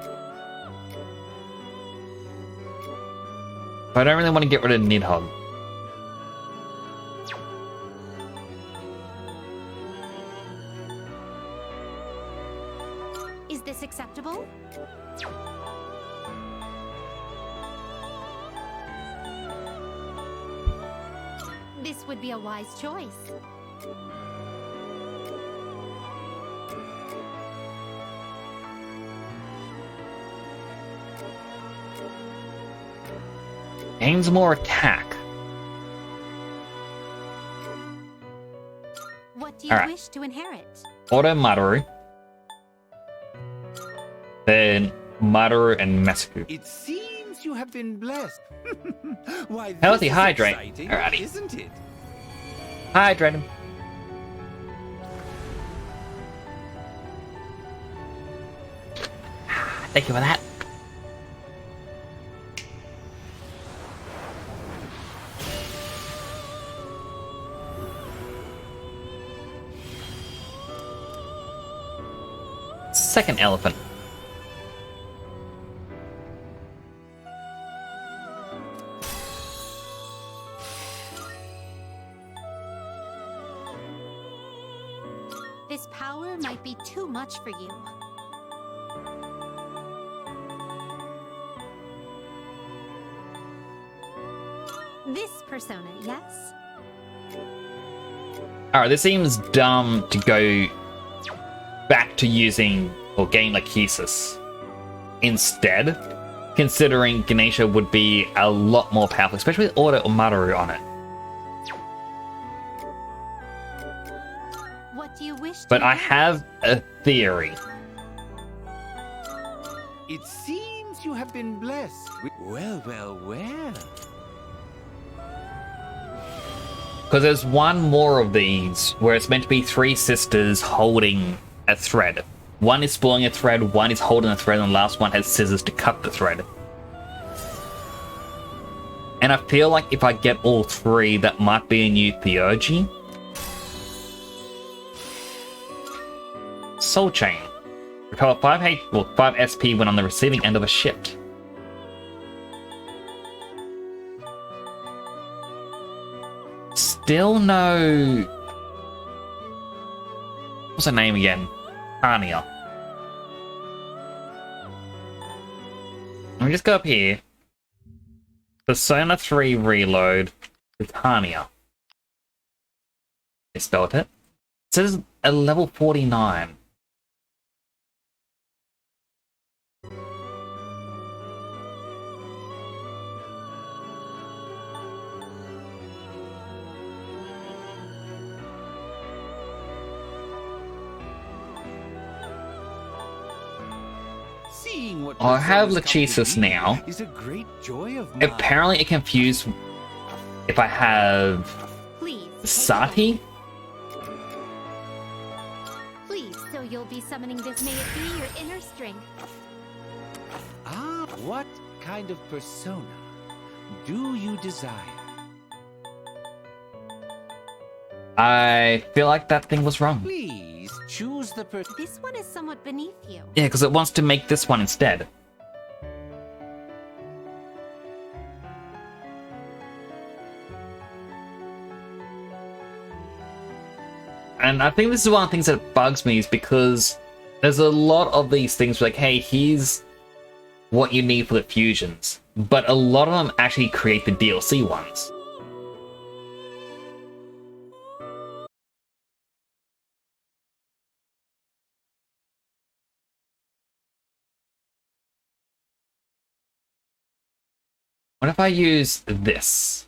But I don't really want to get rid of Nidhogg. Is this acceptable? This would be a wise choice. Gains more attack. What do you Alright. wish to inherit? Auto Maru. Then Maru and Masaku. It seems you have been blessed. Why, this Healthy is hydrate. exciting, Alrighty. isn't it? Hydrate him. Thank you for that. Second elephant. This power might be too much for you. This persona, yes? Alright, this seems dumb to go back to using or gain Lachesis instead, considering Ganesha would be a lot more powerful, especially with Auto Maru on it. What do you wish to But I inherit? have a theory. It seems you have been blessed. Well, well, well. Because there's one more of these where it's meant to be three sisters holding a thread. One is spooling a thread, one is holding a thread, and the last one has scissors to cut the thread. And I feel like if I get all three, that might be a new Theurgy. Soul Chain. Recover 5 SP when on the receiving end of a shift. Still no... What's her name again? Tanya. Let me just go up here. Persona 3 Reload with Tanya. I spelled it. It says a level 49. Seeing what I have personas come to Lachesis be now. is a great joy of mine. Apparently it confused if I have Please. take a Sati. look. Please, so you'll be summoning this. May it be your inner strength. Ah, what kind of persona do you desire? I feel like that thing was wrong. Please choose the person. This one is somewhat beneath you. Yeah, because it wants to make this one instead. And I think this is one of the things that bugs me is because there's a lot of these things like, hey, here's what you need for the fusions. But a lot of them actually create the DLC ones. What if I use this?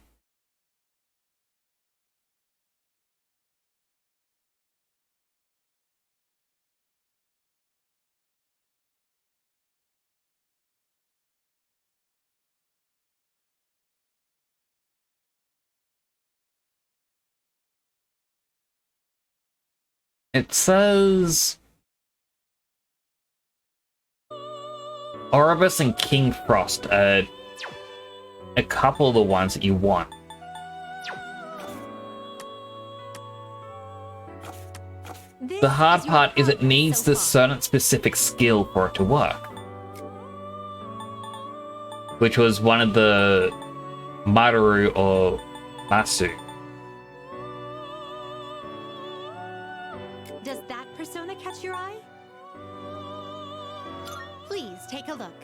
It says Oribus and King Frost are a couple of the ones that you want. This The hard is your part is it progress needs so the far. certain specific skill for it to work. Which was one of the Maru or Masu. Does that persona catch your eye? Please take a look.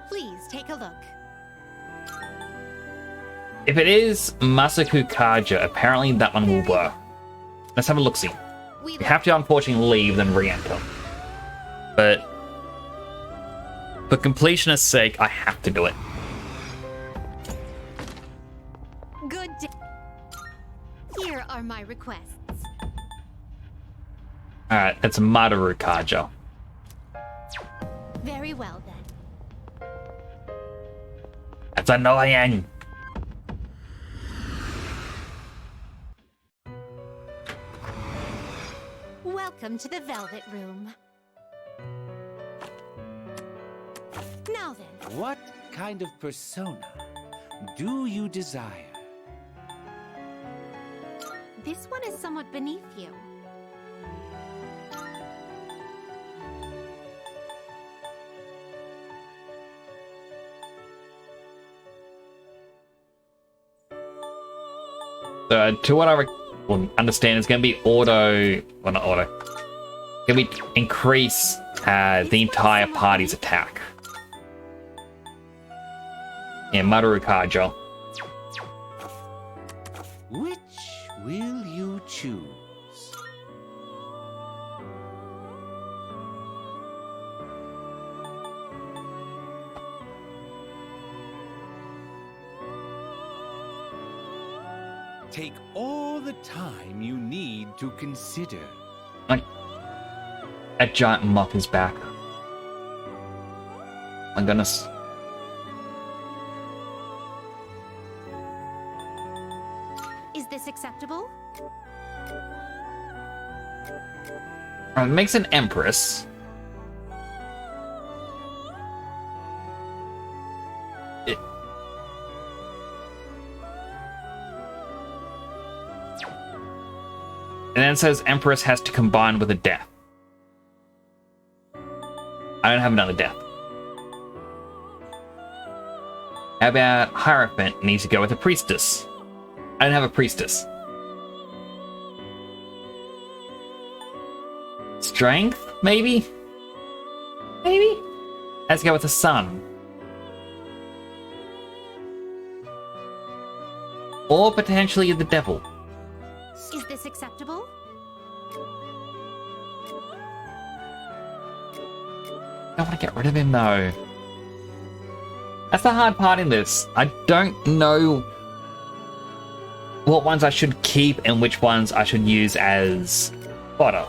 Please take a look. If it is Masaku Kaja, apparently that one will work. Let's have a look-see. We You have to unfortunately leave, then re-enter. But for completionist's sake, I have to do it. Good day. Here are my requests. Alright, that's Maru Kaja. Very well then. That's annoying. Welcome to the Velvet Room. Now then, What kind of persona do you desire? this one is somewhat beneath you. To what I understand, it's going to be auto... Well, not auto. It's going to be increase the entire party's attack. Yeah, Maru Kaja. Which will you choose? Take all the time you need to consider. Like, a giant moth is back. My goodness. Is this acceptable? It makes an empress. And then it says Empress has to combine with a death. I don't have another death. How about Hierophant needs to go with a priestess? I don't have a priestess. Strength, maybe? Maybe? Let's go with the sun. Or potentially the devil. Is this acceptable? I want to get rid of him though. That's the hard part in this. I don't know what ones I should keep and which ones I should use as fodder.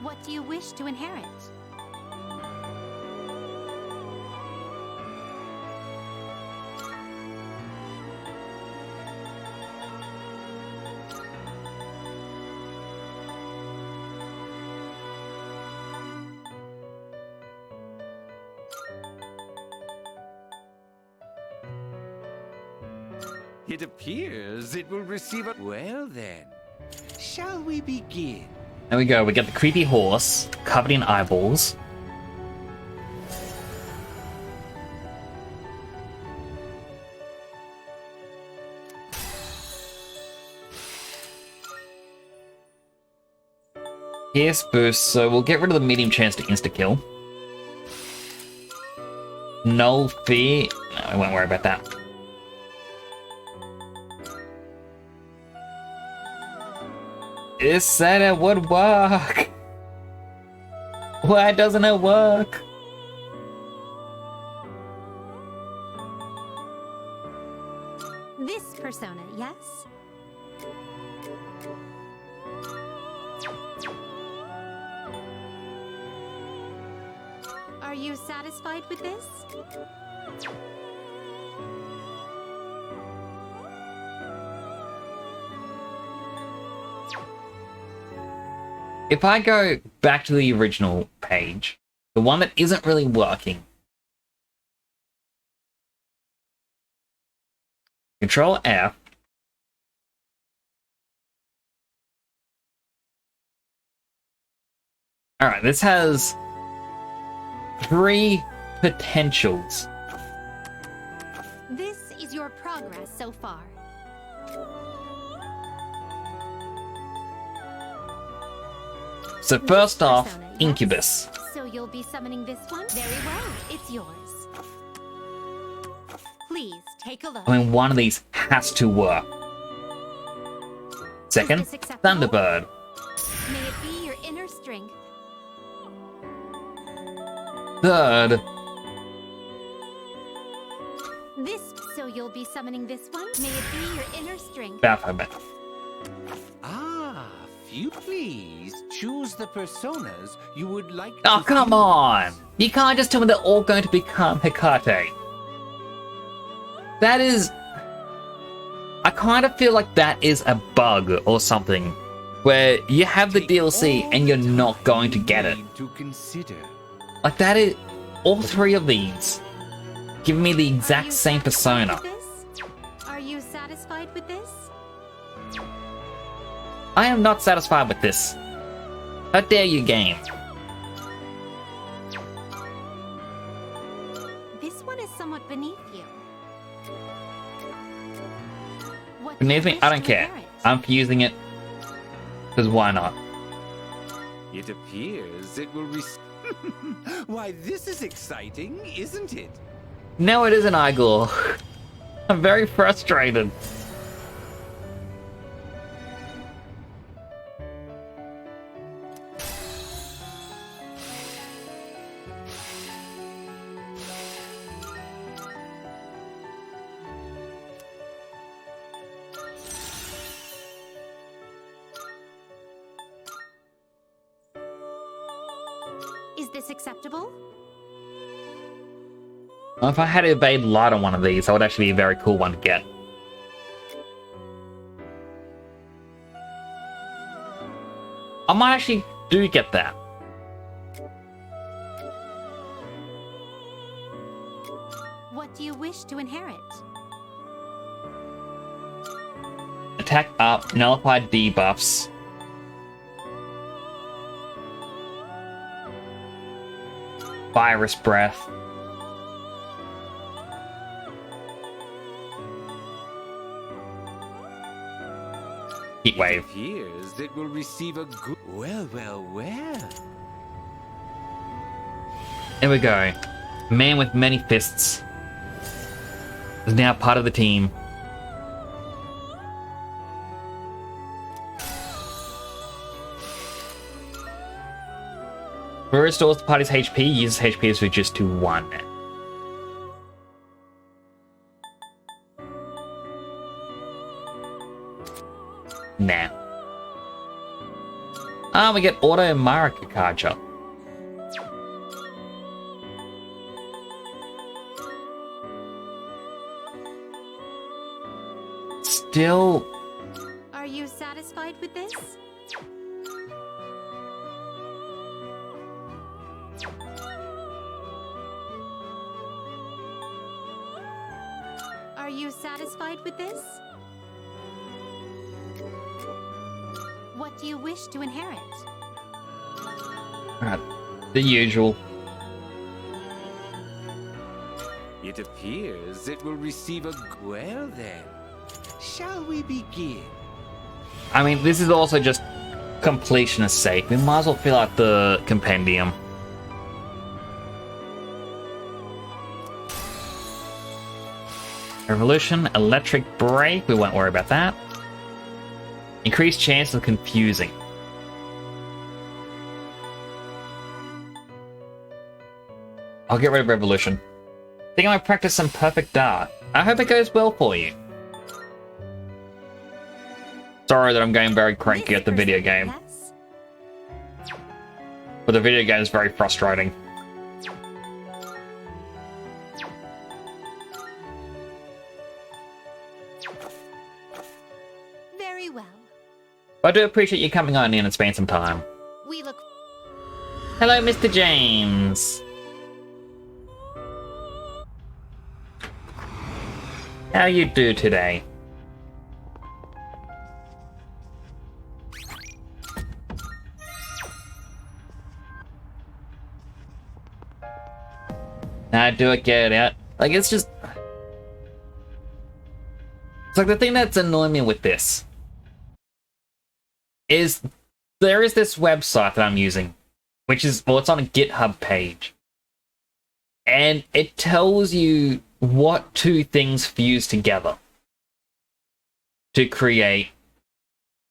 What do you wish to inherit? It appears it will receive a... Well then, shall we begin? There we go, we get the creepy horse covered in eyeballs. Pierce boost, so we'll get rid of the medium chance to insta-kill. Null fear. No, I won't worry about that. It said it would work. Why doesn't it work? This persona, yes? Are you satisfied with this? If I go back to the original page, the one that isn't really working. Control F. Alright, this has 3 potentials. This is your progress so far. So first off, Persona, yes? Incubus. So you'll be summoning this one? Very well, it's yours. Please take a look. I mean, one of these has to work. Second, Is this acceptable? Thunderbird. May it be your inner strength. Third, This, so you'll be summoning this one? May it be your inner strength. Baphomet. Ah, few please choose the personas you would like Oh, to come fuse. on! You can't just tell me they're all going to become Hecate. That is... I kind of feel like that is a bug or something. Where you have the Take DLC all and you're the not time going to you get it. need to consider. Like that is... All 3 of these give me the Are exact you same satisfied persona. with this? Are you satisfied with this? I am not satisfied with this. How dare you, game? This one is somewhat beneath you. What Beneath do me? you I wish don't to care. inherit? I'm fusing it. Because why not? It appears it will receive... Why, this is exciting, isn't it? No, it isn't, Igor. I'm very frustrated. Is this acceptable? Well, if I had Evade Light on one of these, that would actually be a very cool one to get. I might actually do get that. What do you wish to inherit? Attack up, nullify debuffs. Virus Breath. Heat Wave. It appears it will receive a good... Well, well, well. There we go. Man with many fists is now part of the team. Restores the party's HP, uses HP is reduced to 1. Nah. We get Auto Marikaja. Still... Are you satisfied with this? Are you satisfied with this? What do you wish to inherit? the usual. It appears it will receive a... Well then, shall we begin? I mean, this is also just completionist sake. We might as well fill out the compendium. Revolution, Electric Break, we won't worry about that. Increased chance of confusing. I'll get rid of Revolution. Think I might practice some Perfect Dark. I hope it goes well for you. Sorry that I'm getting very cranky at the video game. Yes. But the video game is very frustrating. Very well. But I do appreciate you coming on in and spending some time. We look. Hello, Mr. James. How you do today? I do it, get it out. Like, it's just... It's like the thing that's annoying me with this is there is this website that I'm using, which is, well, it's on a GitHub page. And it tells you what two things fuse together to create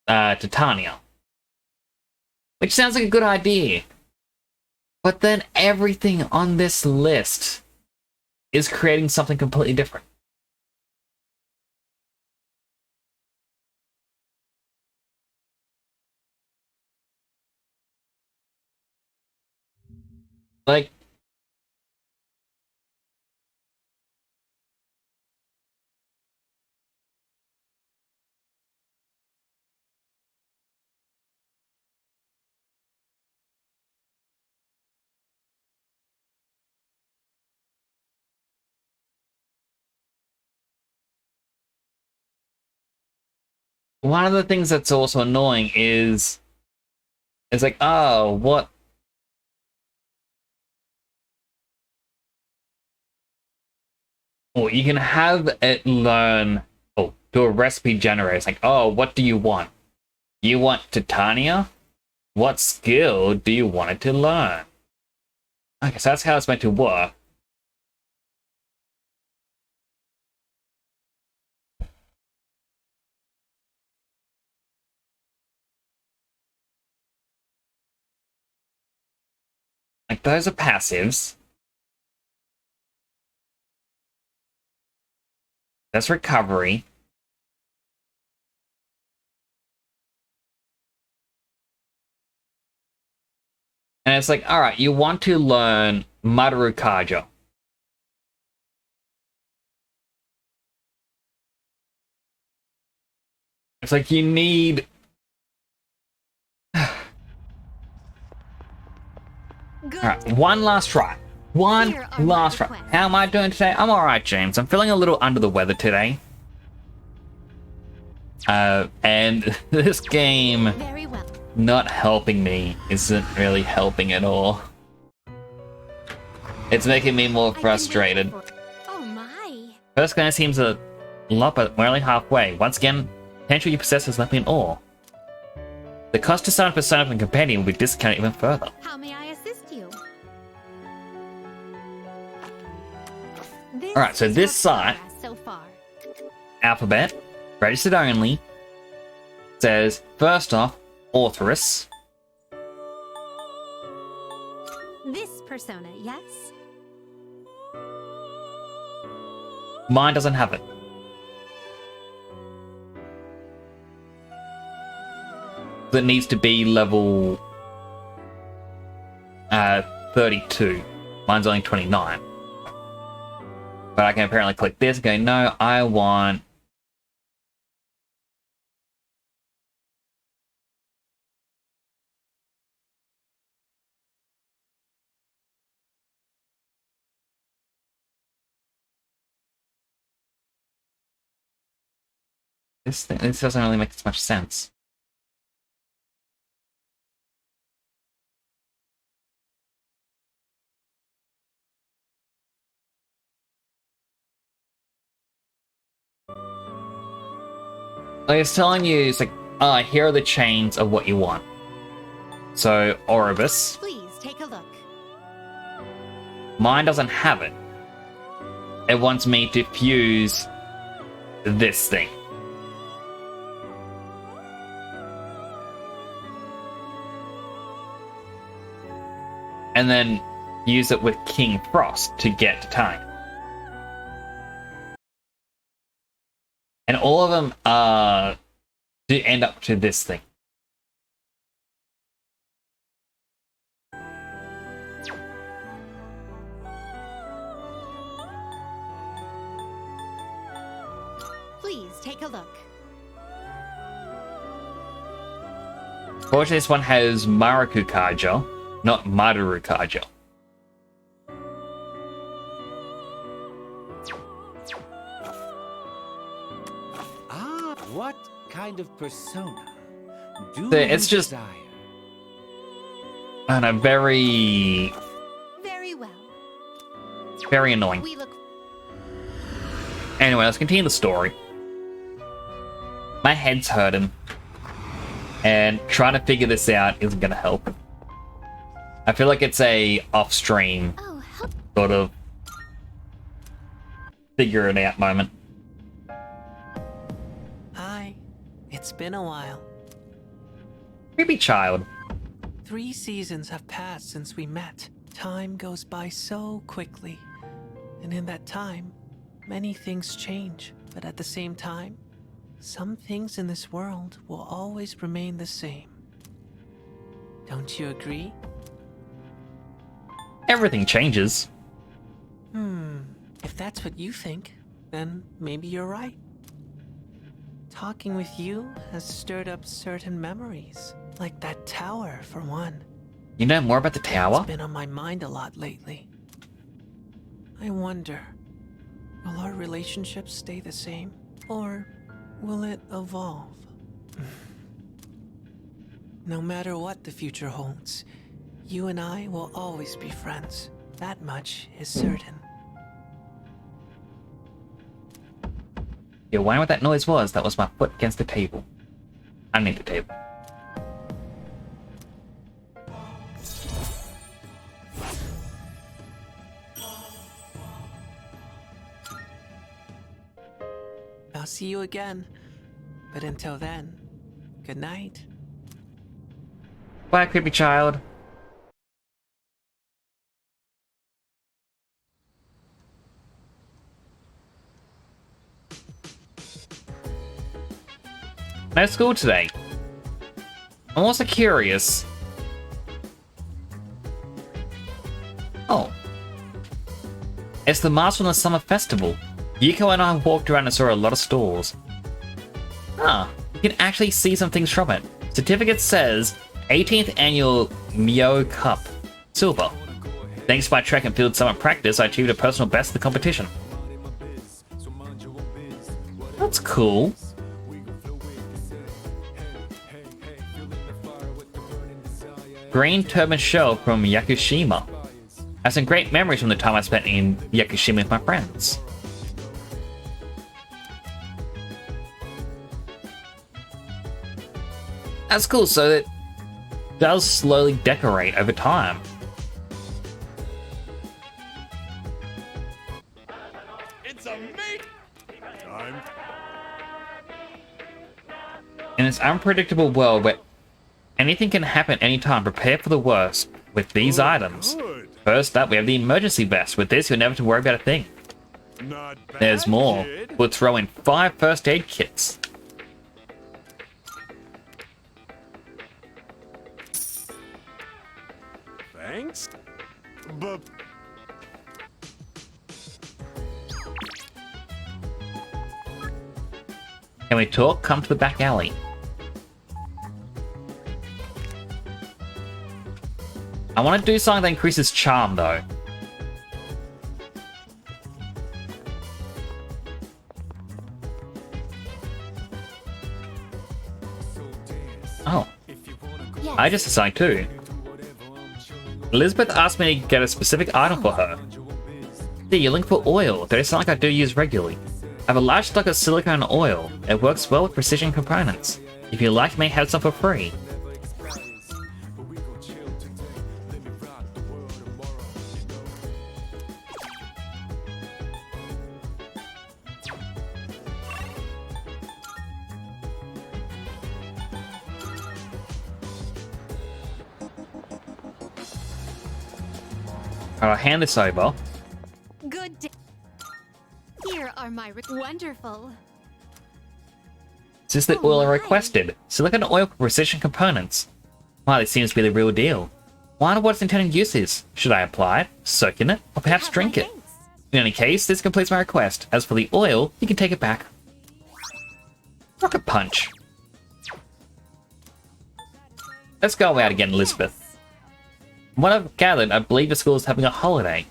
Titania. Which sounds like a good idea. But then everything on this list is creating something completely different. Like, one of the things that's also annoying is it's like, oh, what? Well, you can have it learn, oh, do a recipe generator. It's like, oh, what do you want? You want Titania? What skill do you want it to learn? Okay, so that's how it's meant to work. Like, those are passives. That's recovery. And it's like, alright, you want to learn Madoru Kaja. It's like you need... Good. Alright, one last try. One Here are my last try. requests. How am I doing today? I'm alright, James. I'm feeling a little under the weather today. And this game Very well. not helping me isn't really helping at all. It's making me more I've been frustrated. waiting for- Oh my. First guy seems a lot, but we're only halfway. Once again, potential you possess has left me in awe. The cost to sign up Persona and Companion will be discounted even further. How may I assist you? This Alright, so is this your site- progress so far. Alphabet, registered only, says, first off, authoress. This persona, yes? Mine doesn't have it. That needs to be level 32. Mine's only 29. But I can apparently click this and go, no, I want... This doesn't really make as much sense. Like it's telling you, it's like, here are the chains of what you want. So, Oribus. Please take a look. Mine doesn't have it. It wants me to fuse this thing. And then use it with King Frost to get to time. And all of them do end up to this thing. Please take a look. Fortunately, this one has Maruku Kaijo, not Madoru Kaijo. Ah, what kind of persona do It's you just- desire? And a very, Very well. very annoying. We look. Anyway, let's continue the story. My head's hurting. And trying to figure this out isn't going to help. I feel like it's a off-stream Oh, help. sort of figure it out moment. Hi. It's been a while. Creepy child. 3 seasons have passed since we met. Time goes by so quickly. And in that time, many things change. But at the same time, some things in this world will always remain the same. Don't you agree? Everything changes. If that's what you think, then maybe you're right. Talking with you has stirred up certain memories, like that tower, for one. You know more about the tower? It's been on my mind a lot lately. I wonder, will our relationship stay the same, or will it evolve? No matter what the future holds, you and I will always be friends. That much is certain. You're wondering what that noise was? That was my foot against the table. Underneath the table. I'll see you again. But until then, good night. Bye, creepy child. No school today. I'm also curious. Oh. It's the Master Summer Festival. Yuko and I walked around and saw a lot of stores. Ah, you can actually see some things from it. Certificate says 18th Annual Mio Cup, Silver. Thanks to my track and field summer practice, I achieved a personal best in the competition. That's cool. Green Turban Shell from Yakushima. I have some great memories from the time I spent in Yakushima with my friends. That's cool, so it does slowly decorate over time. It's a mate. Time. In this unpredictable world where anything can happen anytime, prepare for the worst with these items. Good. First up, we have the emergency vest. With this, you'll never have to worry about a thing. Not bad. There's more. Kid. We'll throw in 5 first aid kits. Thanks. But Can we talk? Come to the back alley. I want to do something that increases charm, though. Oh, Yes. I just decided too. Elizabeth asked me to get a specific item for her. See, you link for oil. That is something I do use regularly. I have a large stock of silicone oil. It works well with precision components. If you like, may have some for free. I'll hand this over. Good day. Here are my wonderful. This is the oil I requested. Silicone oil for precision components. Wow, this seems to be the real deal. I wonder what its intended use is. Should I apply it, soak in it, or perhaps drink it? In any case, this completes my request. As for the oil, you can take it back. Rocket Punch. Let's go out again, Elizabeth. From what I've gathered, I believe the school is having a holiday.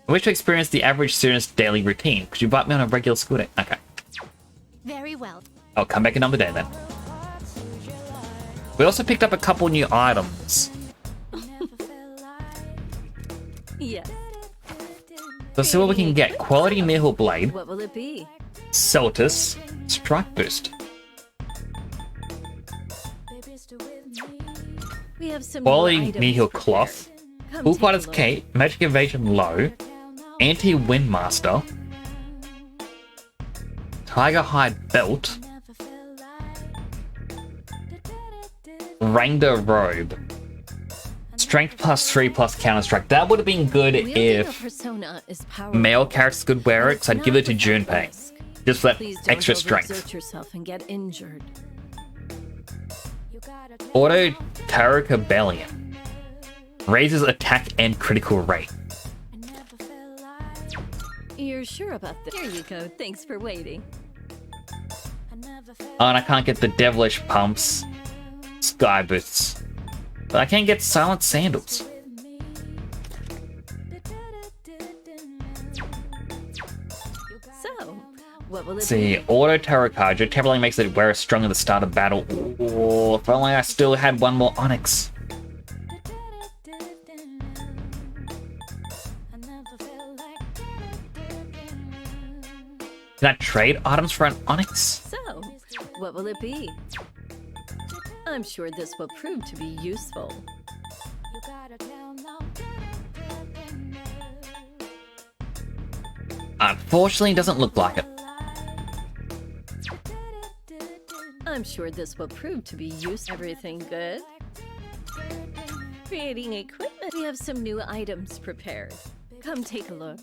I wish to experience the average student's daily routine. Could you invite me on a regular school day? Okay. Very well. I'll come back another day then. We also picked up a couple new items. Yes. Let's see what we can get. Quality Nihil Blade, What will it be? Celtus, Strike Boost. We have some Quality new items Nihil prepared. Cloth, Come Full take a Fighter's look. Cape, Magic Invasion Low, Anti-Windmaster, Tiger Hide Belt, Rangda Robe, Strength +3 plus Counter Strike. That would have been good Wielding a if persona is powerful. male characters could wear it, It's so I'd give it to not without Junpei. risk. Just for that Please don't extra strength. overexert yourself and get injured. Auto Terracabellion. Raises attack and critical rate. You're sure about this? Here you go. Thanks for waiting. Oh, and I can't get the Devilish Pumps, Sky Boosts. But I can get Silent Sandals. So, what will it Let's see, be? Auto Terracarja. Temporarily makes it wear strong at the start of battle. Oh, if only I still had one more Onyx. Can I trade items for an Onyx? So, what will it be? I'm sure this will prove to be useful. Unfortunately, it doesn't look like it. I'm sure this will prove to be useful. Everything good? Creating equipment. We have some new items prepared. Come take a look.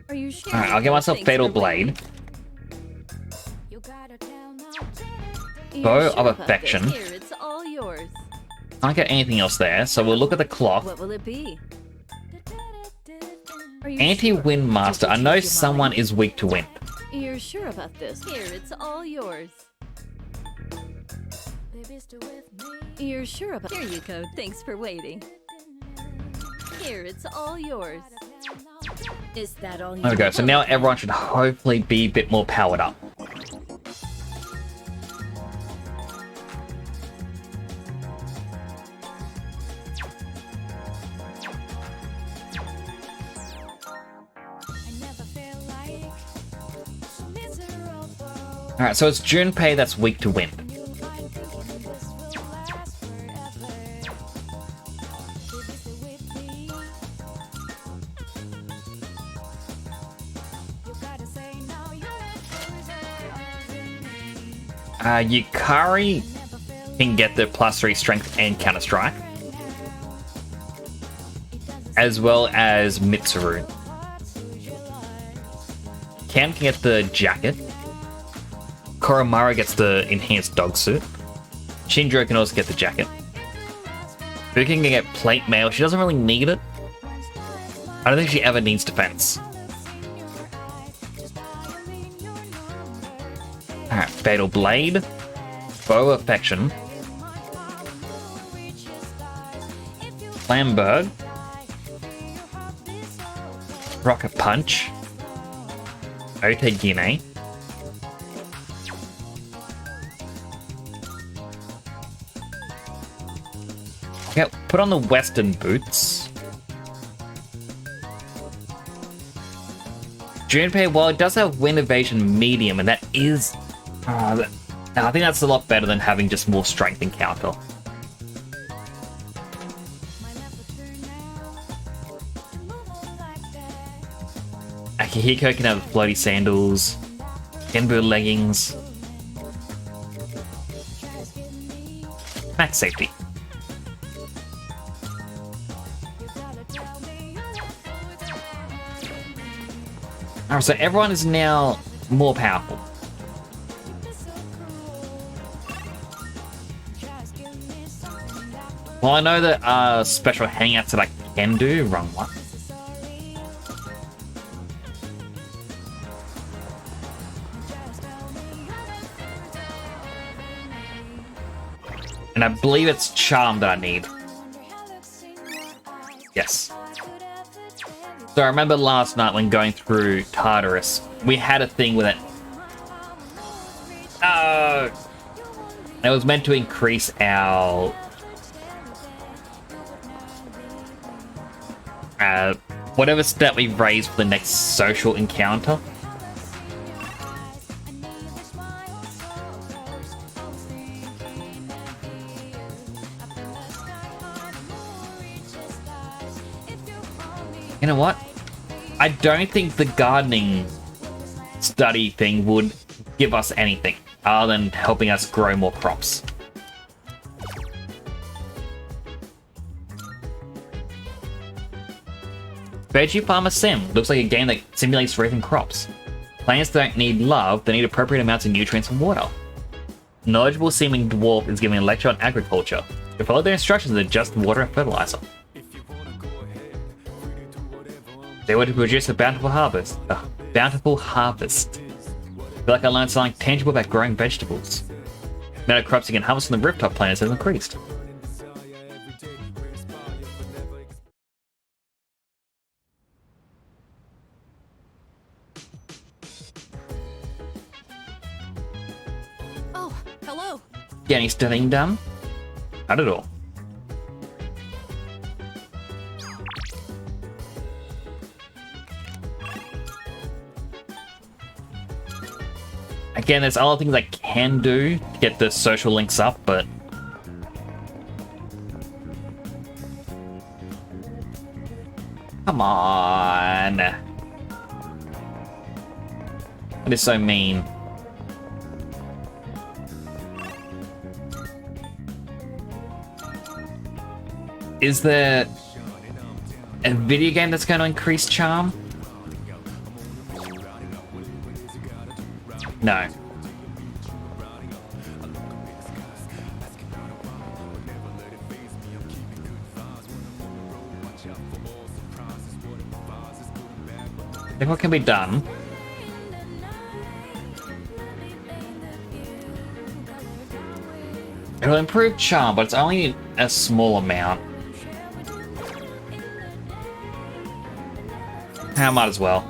Are you sure? Alright, I'll get myself Thanks Fatal for waiting. Blade. You're Bow sure of about this? Affection. Here, it's all yours. Can't get anything else there, so we'll look at the cloth. What will it be? Are you Anti-Wind sure? Master. I Did you know change your someone mind? is weak to wind. You're sure about this? Here, it's all yours. You're sure about? Here you go. Thanks for waiting. Here, it's all yours. Is that all you? There we go. So now everyone should hopefully be a bit more powered up. Alright, so it's Junpei that's weak to wind. Yukari can get the +3 strength and counter strike, as well as Mitsuru. Ken can get the jacket. Koromaru gets the enhanced dog suit. Shinjiro can also get the jacket. Fukin can get plate mail. She doesn't really need it. I don't think she ever needs defense. Alright, Fatal Blade. Bow Affection. Flamberg. Rocket Punch. Otegine. Okay, put on the Western boots. Junpei, while it does have Wind Evasion medium, and that is... I think that's a lot better than having just more strength and counter. Akihiko can have floaty sandals, Kenbu leggings, max safety. Alright, so everyone is now more powerful. Well, I know that special hangouts that I can do, wrong one. And I believe it's Charm that I need. Yes. So I remember last night when going through Tartarus, we had a thing with it. It was meant to increase our... whatever stat we raise for the next social encounter. You know what? I don't think the gardening study thing would give us anything other than helping us grow more crops. Veggie Farmer Sim looks like a game that simulates raising crops. Plants don't need love, they need appropriate amounts of nutrients and water. Knowledgeable seeming dwarf is giving a lecture on agriculture. To follow their instructions and adjust water and fertilizer. They were to produce a bountiful harvest. I feel like I learned something tangible about growing vegetables. The amount of crops you can harvest on the rooftop planters has increased. Oh, hello. Get any studying done? Not at all. Again, there's other things I can do to get the social links up, but... Come on! That is so mean. Is there a video game that's going to increase charm? No. I think what can be done. It'll improve charm, but it's only a small amount. I might as well.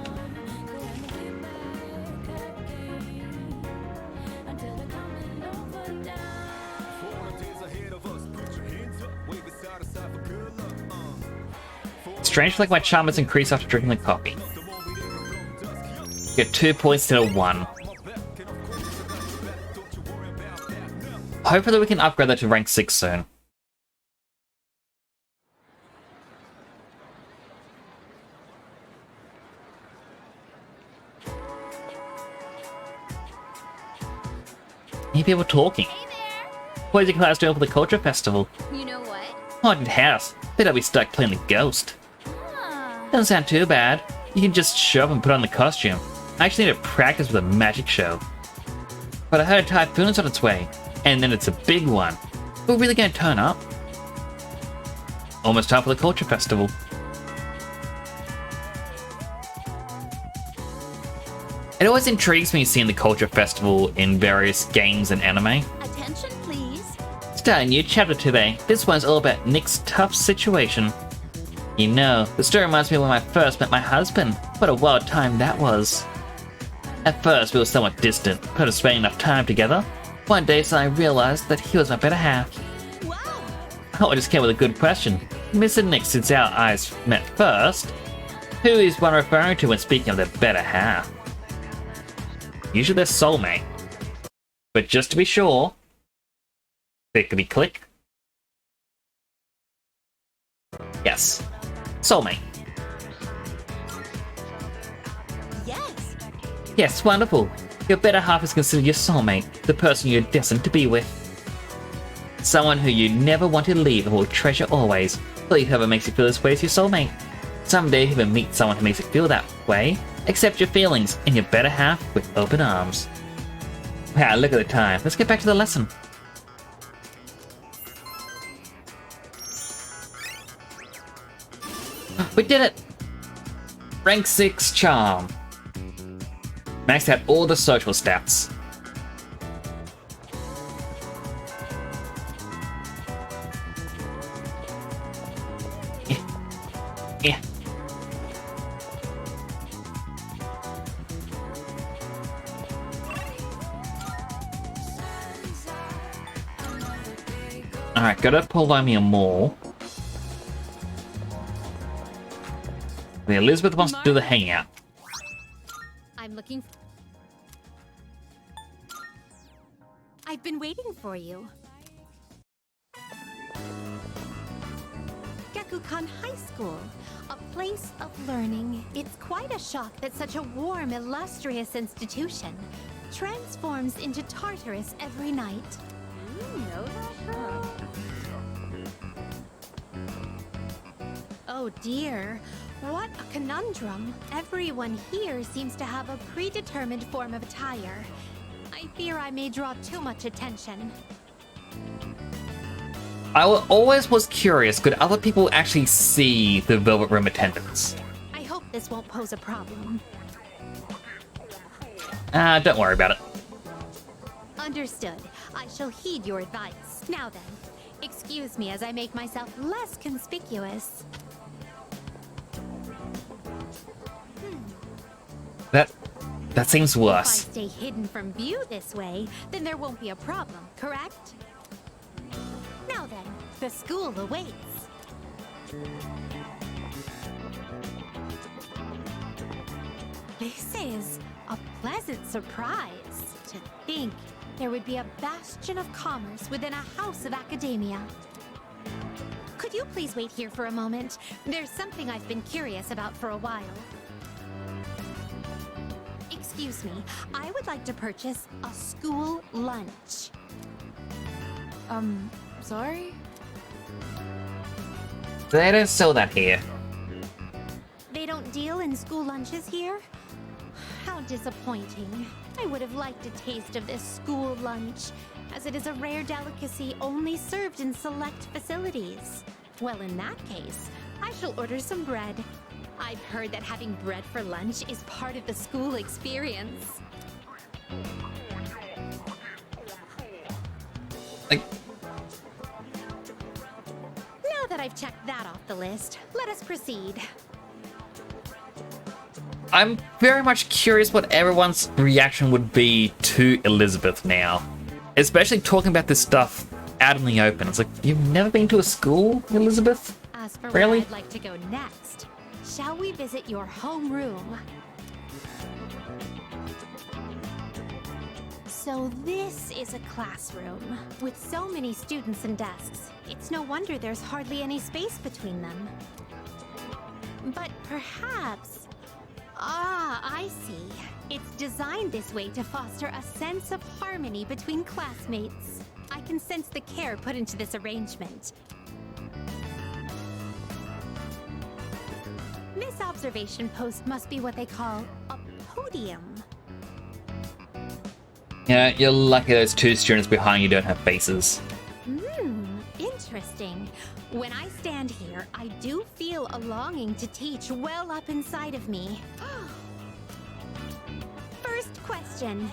Strange, like my charm has increased after drinking the coffee. Get 2 points instead of 1. Hopefully we can upgrade that to rank 6 soon. Hear people talking. What is your class doing for the culture festival? You know what? Haunted house. Bet I'll be stuck playing the ghost. Ah. Doesn't sound too bad. You can just show up and put on the costume. I actually need to practice with a magic show. But I heard a typhoon is on its way, and then it's a big one. We're really gonna turn up? Almost time for the culture festival. It always intrigues me seeing the culture festival in various games and anime. Attention, please. Start a new chapter today. This one's all about Nick's tough situation. You know, the story reminds me of when I first met my husband. What a wild time that was. At first, we were somewhat distant, but spending enough time together. One day, so I realized that he was my better half. Wow. Oh, I just came with a good question. Mr. Nick, since our eyes met first, who is one referring to when speaking of their better half? Usually their soulmate. But just to be sure, clickety-click. Yes, soulmate. Yes. Yes, wonderful. Your better half is considered your soulmate, the person you're destined to be with. Someone who you never want to leave and will treasure always. Believe whoever makes you feel this way is your soulmate. Someday you'll even meet someone who makes you feel that way. Accept your feelings and your better half with open arms. Wow, look at the time. Let's get back to the lesson. We did it! Rank 6 charm. Maxed out all the social stats. Yeah. Alright, go to Polomia Mall. The Elizabeth wants to do the hangout. I'm looking. I've been waiting for you. Gakukan High School, a place of learning. It's quite a shock that such a warm, illustrious institution transforms into Tartarus every night. You know that, girl? Oh dear, what a conundrum. Everyone here seems to have a predetermined form of attire. I fear I may draw too much attention. Always was curious, could other people actually see the Velvet Room attendants? I hope this won't pose a problem. Don't worry about it. Understood. I shall heed your advice. Now then, excuse me as I make myself less conspicuous. That seems If I worse. stay hidden from view this way, then there won't be a problem, correct? Now then, the school awaits. This is a pleasant surprise. To think there would be a bastion of commerce within a house of academia. Could you please wait here for a moment? There's something I've been curious about for a while. Excuse me, I would like to purchase a school lunch. Sorry? They don't sell that here. They don't deal in school lunches here? How disappointing. I would have liked a taste of this school lunch, as it is a rare delicacy only served in select facilities. Well, in that case, I shall order some bread. I've heard that having bread for lunch is part of the school experience. Like, I've checked that off the list, let us proceed. I'm very much curious what everyone's reaction would be to Elizabeth now. Especially talking about this stuff out in the open. It's like, you've never been to a school, Elizabeth? As for Really? where I'd like to go next, shall we visit your homeroom? So this is a classroom. With so many students and desks, it's no wonder there's hardly any space between them. But perhaps... Ah, I see. It's designed this way to foster a sense of harmony between classmates. I can sense the care put into this arrangement. This observation post must be what they call a podium. Yeah, you're lucky those two students behind you don't have faces. Interesting. When I stand here, I do feel a longing to teach well up inside of me. First question.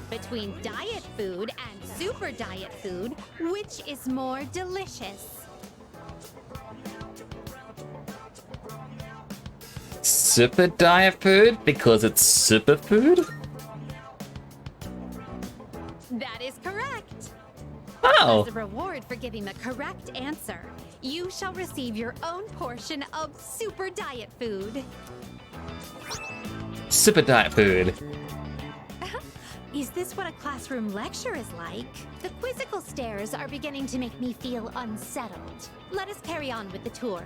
Between diet food and super diet food, which is more delicious? Super diet food? Because it's superfood? That is correct. Oh! As a reward for giving the correct answer, you shall receive your own portion of super diet food. Super diet food. Is this what a classroom lecture is like? The quizzical stares are beginning to make me feel unsettled. Let us carry on with the tour.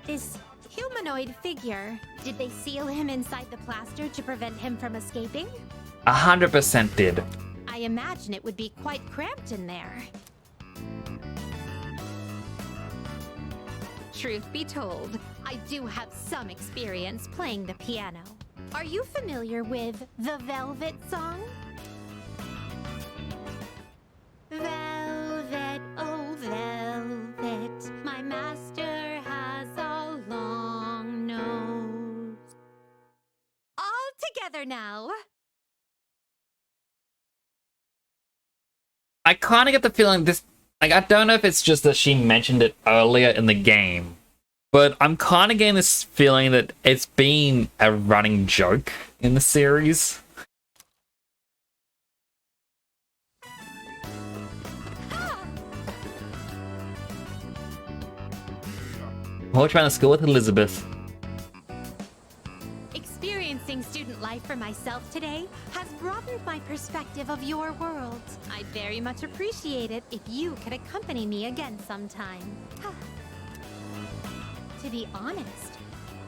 This humanoid figure, did they seal him inside the plaster to prevent him from escaping? 100% did. I imagine it would be quite cramped in there. Truth be told, I do have some experience playing the piano. Are you familiar with the Velvet song? Velvet, oh velvet, my master has a long nose. All together now. I kind of get the feeling this... Like, I don't know if it's just that she mentioned it earlier in the game, but I'm kind of getting this feeling that it's been a running joke in the series. Watch around the school with Elizabeth. Experiencing student life for myself today has broadened my perspective of your world. I'd very much appreciate it if you could accompany me again sometime. To be honest,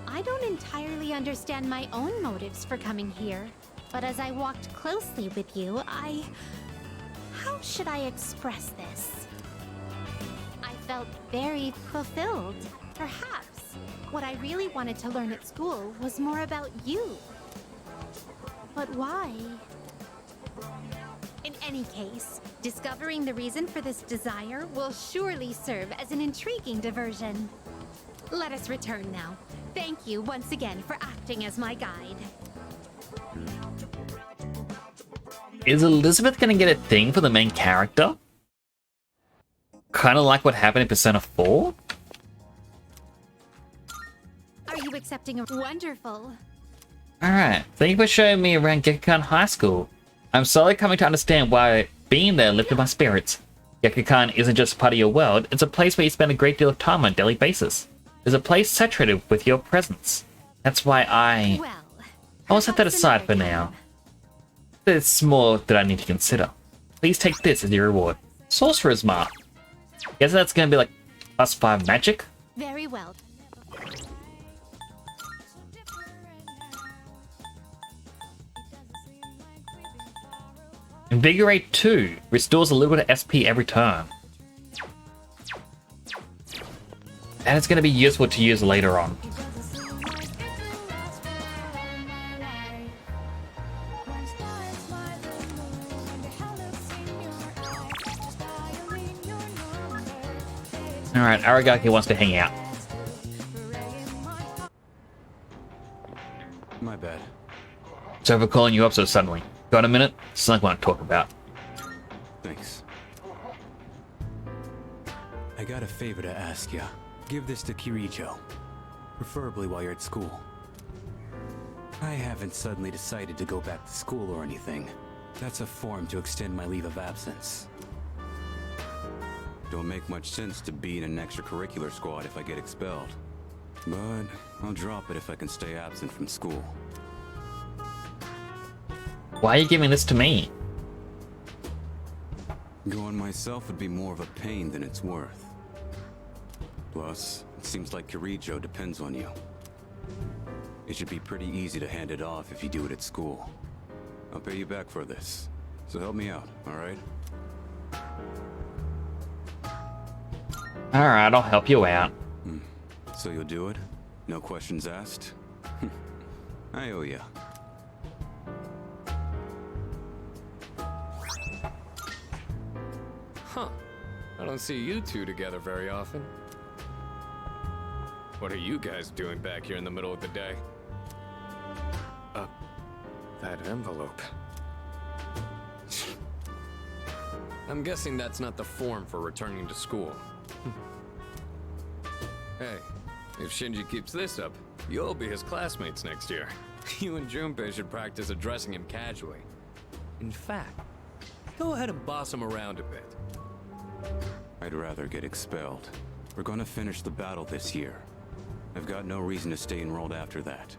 I don't entirely understand my own motives for coming here. But as I walked closely with you, how should I express this? I felt very fulfilled. Perhaps what I really wanted to learn at school was more about you. But why? In any case, discovering the reason for this desire will surely serve as an intriguing diversion. Let us return now. Thank you once again for acting as my guide. Is Elizabeth gonna get a thing for the main character? Kind of like what happened in Persona 4? Are you accepting a wonderful? Alright, thank you for showing me around Gekikan High School. I'm slowly coming to understand why being there lifted my spirits. Gekikan isn't just a part of your world, it's a place where you spend a great deal of time on a daily basis. There's a place saturated with your presence. That's why I'll set that aside for now. There's more that I need to consider. Please take this as your reward. Sorcerer's Mark. Guess that's gonna be like +5 magic? Very well. Invigorate 2 restores a little bit of SP every turn. And it's going to be useful to use later on. Alright, Aragaki wants to hang out. My bad. So for calling you up so suddenly. Got a minute? Something I want to talk about. Thanks. I got a favor to ask ya. Give this to Kirijo. Preferably while you're at school. I haven't suddenly decided to go back to school or anything. That's a form to extend my leave of absence. Don't make much sense to be in an extracurricular squad if I get expelled. But I'll drop it if I can stay absent from school. Why are you giving this to me? Going myself would be more of a pain than it's worth. Plus, it seems like Kirijo depends on you. It should be pretty easy to hand it off if you do it at school. I'll pay you back for this. So help me out, alright? Alright, I'll help you out. So you'll do it? No questions asked? I owe ya. Huh. I don't see you two together very often. What are you guys doing back here in the middle of the day? That envelope. I'm guessing that's not the form for returning to school. Hey, if Shinji keeps this up, you'll be his classmates next year. You and Junpei should practice addressing him casually. In fact, go ahead and boss him around a bit. I'd rather get expelled. We're gonna finish the battle this year. I've got no reason to stay enrolled after that.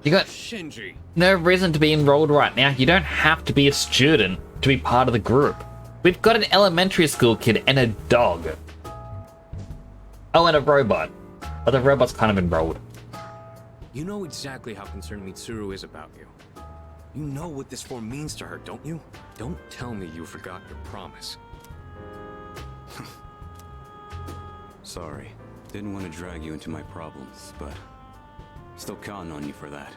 You got Shinji! no reason to be enrolled right now. You don't have to be a student to be part of the group. We've got an elementary school kid and a dog. Oh, and a robot. But the robot's kind of enrolled. You know exactly how concerned Mitsuru is about you. You know what this form means to her, don't you? Don't tell me you forgot your promise. Sorry. Didn't want to drag you into my problems, but still counting on you for that.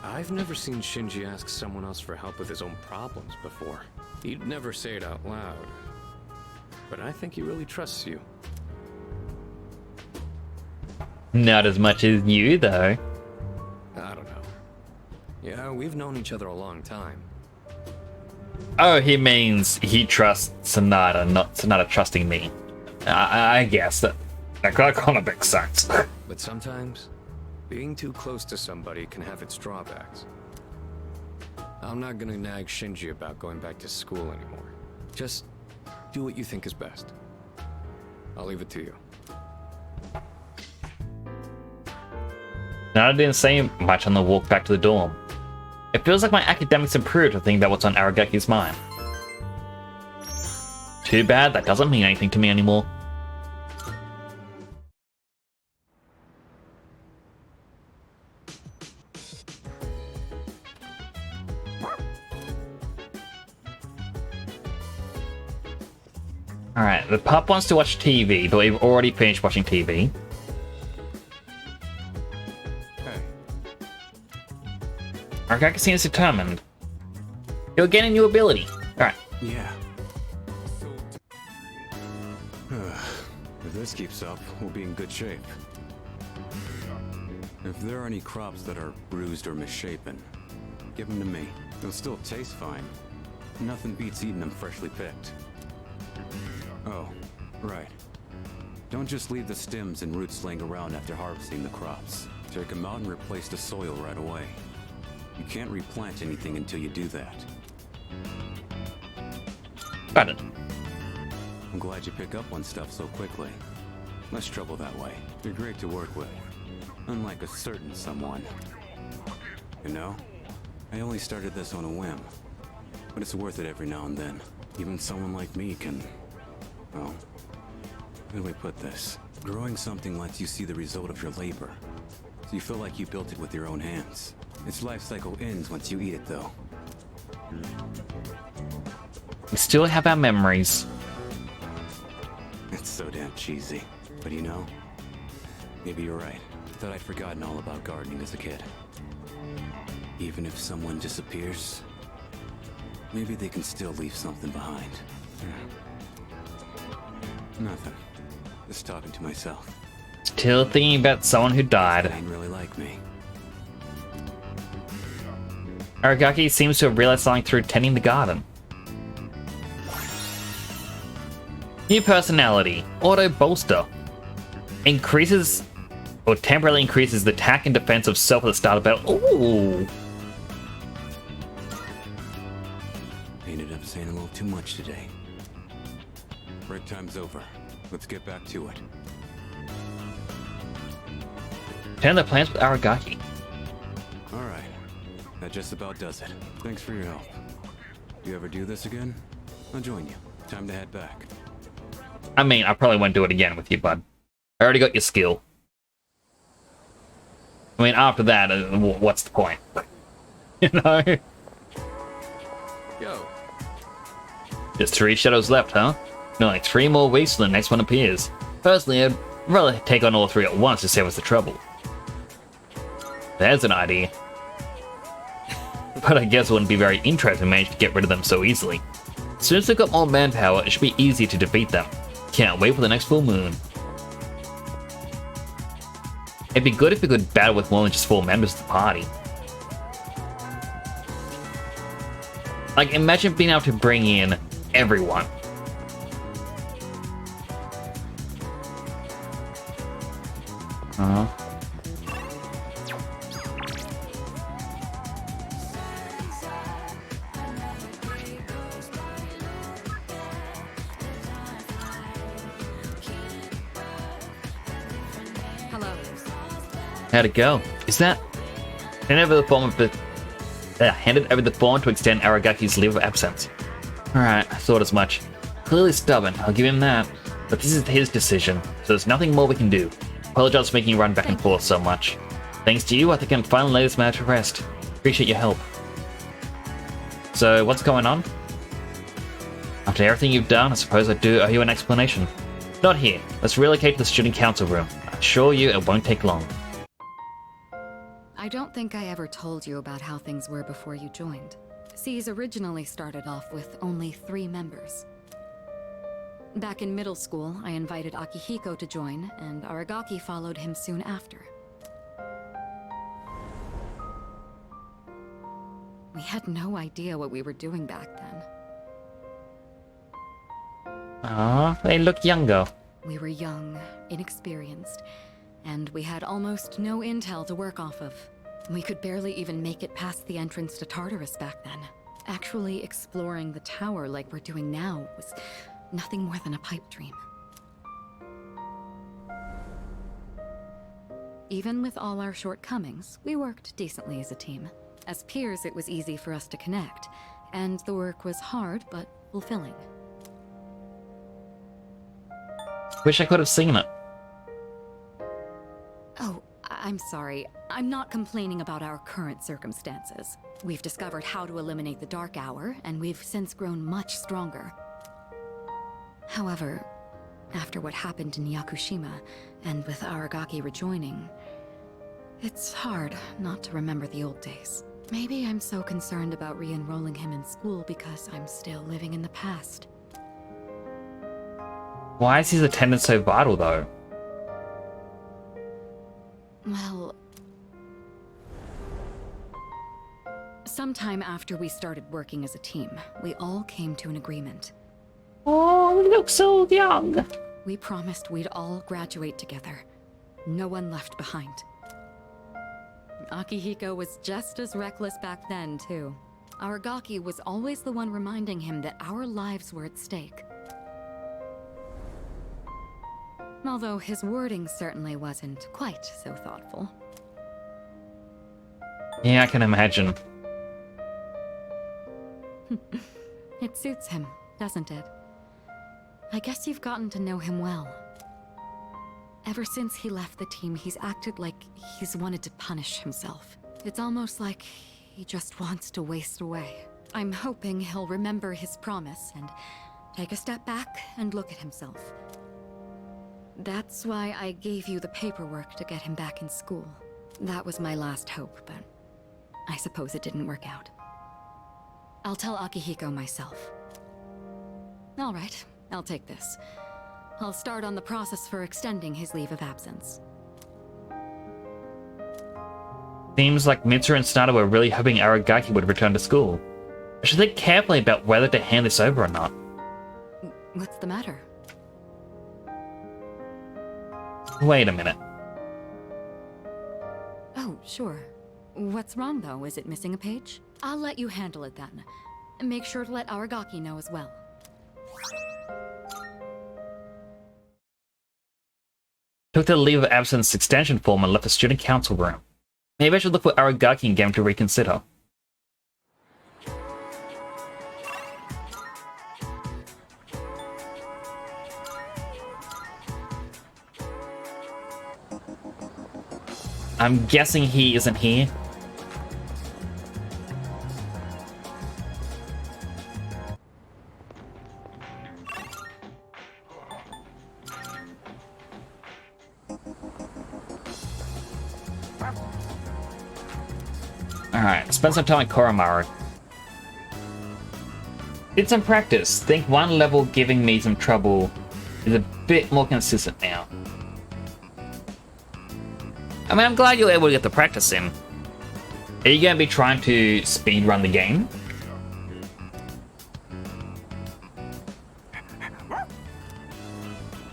I've never seen Shinji ask someone else for help with his own problems before. He'd never say it out loud. But I think he really trusts you. Not as much as you, though. I don't know. Yeah, we've known each other a long time. Oh, he means he trusts Sonata, not Sonata trusting me. I guess that kind of makes sense. But sometimes, being too close to somebody can have its drawbacks. I'm not gonna nag Shinji about going back to school anymore. Just do what you think is best. I'll leave it to you. Sonata didn't say much on the walk back to the dorm. It feels like my academics improved to think that what's on Aragaki's mind. Too bad, that doesn't mean anything to me anymore. Alright, the pup wants to watch TV, but we've already finished watching TV. Aragaki seems determined. He'll gain a new ability. Alright. Yeah. If this keeps up, we'll be in good shape. If there are any crops that are bruised or misshapen, give them to me. They'll still taste fine. Nothing beats eating them freshly picked. Oh, right. Don't just leave the stems and roots laying around after harvesting the crops. Take them out and replace the soil right away. You can't replant anything until you do that. Got it. I'm glad you pick up on stuff so quickly. Less trouble that way. You're great to work with. Unlike a certain someone. You know, I only started this on a whim. But it's worth it every now and then. Even someone like me can... well... how do we put this? Growing something lets you see the result of your labor. So you feel like you built it with your own hands. Its life cycle ends once you eat it, though. We still have our memories. It's so damn cheesy. But you know, maybe you're right. I thought I'd forgotten all about gardening as a kid. Even if someone disappears, maybe they can still leave something behind. Nothing. Just talking to myself. Still thinking about someone who died. They ain't really like me. Aragaki seems to have realized something through tending the garden. New personality, Auto Bolster. Increases or temporarily increases the attack and defense of self at the start of battle. Ooh. Ended up saying a little too much today. Break time's over. Let's get back to it. Turn the plans with Aragaki. Alright. That just about does it. Thanks for your help. You ever do this again? I'll join you. Time to head back. I mean, I probably won't do it again with you, bud. I already got your skill. I mean, after that, what's the point? You know? Yo. Just 3 shadows left, huh? No, like 3 more weeks till the next one appears. Personally, I'd rather take on all 3 at once to save us the trouble. There's an idea. But I guess it wouldn't be very interesting to manage to get rid of them so easily. As soon as they've got more manpower, it should be easier to defeat them. Can't wait for the next full moon. It'd be good if we could battle with more than just 4 members of the party. Like, imagine being able to bring in everyone. Hello. How'd it go? Is that... Handed over the form of the... handed over the form to extend Aragaki's leave of absence. Alright, I thought as much. Clearly stubborn, I'll give him that. But this is his decision, so there's nothing more we can do. Apologize for making you run back and forth so much. Thanks to you, I think I can finally lay this matter to rest. Appreciate your help. So, what's going on? After everything you've done, I suppose I do owe you an explanation. Not here. Let's relocate to the student council room. I assure you it won't take long. I don't think I ever told you about how things were before you joined. SEAS originally started off with only 3 members. Back in middle school, I invited Akihiko to join, and Aragaki followed him soon after. We had no idea what we were doing back then. Ah, they look younger. We were young, inexperienced, and we had almost no intel to work off of. We could barely even make it past the entrance to Tartarus back then. Actually exploring the tower like we're doing now was nothing more than a pipe dream. Even with all our shortcomings, we worked decently as a team. As peers, it was easy for us to connect, and the work was hard but fulfilling. Wish I could have seen it. Oh, I'm sorry. I'm not complaining about our current circumstances. We've discovered how to eliminate the Dark Hour, and we've since grown much stronger. However, after what happened in Yakushima, and with Aragaki rejoining, it's hard not to remember the old days. Maybe I'm so concerned about re-enrolling him in school because I'm still living in the past. Why is his attendance so vital, though? Well, sometime after we started working as a team, we all came to an agreement. Oh, we look so young. We promised we'd all graduate together. No one left behind. Akihiko was just as reckless back then, too. Aragaki was always the one reminding him that our lives were at stake. Although his wording certainly wasn't quite so thoughtful. Yeah, I can imagine. It suits him, doesn't it? I guess you've gotten to know him well. Ever since he left the team, he's acted like he's wanted to punish himself. It's almost like he just wants to waste away. I'm hoping he'll remember his promise and take a step back and look at himself. That's why I gave you the paperwork to get him back in school. That was my last hope, but I suppose it didn't work out. I'll tell Akihiko myself. All right, I'll take this. I'll start on the process for extending his leave of absence. Seems like Mitsuru and Tsunade were really hoping Aragaki would return to school. I should think carefully about whether to hand this over or not. What's the matter? Wait a minute. Oh, sure. What's wrong, though? Is it missing a page? I'll let you handle it then. Make sure to let Aragaki know as well. Took the leave of absence extension form and left the student council room. Maybe I should look for Aragaki and get him to reconsider. I'm guessing he isn't here. Alright, spend some time with Koromaru. Did some practice. Think one level giving me some trouble is a bit more consistent now. I mean, I'm glad you're able to get the practice in. Are you going to be trying to speedrun the game?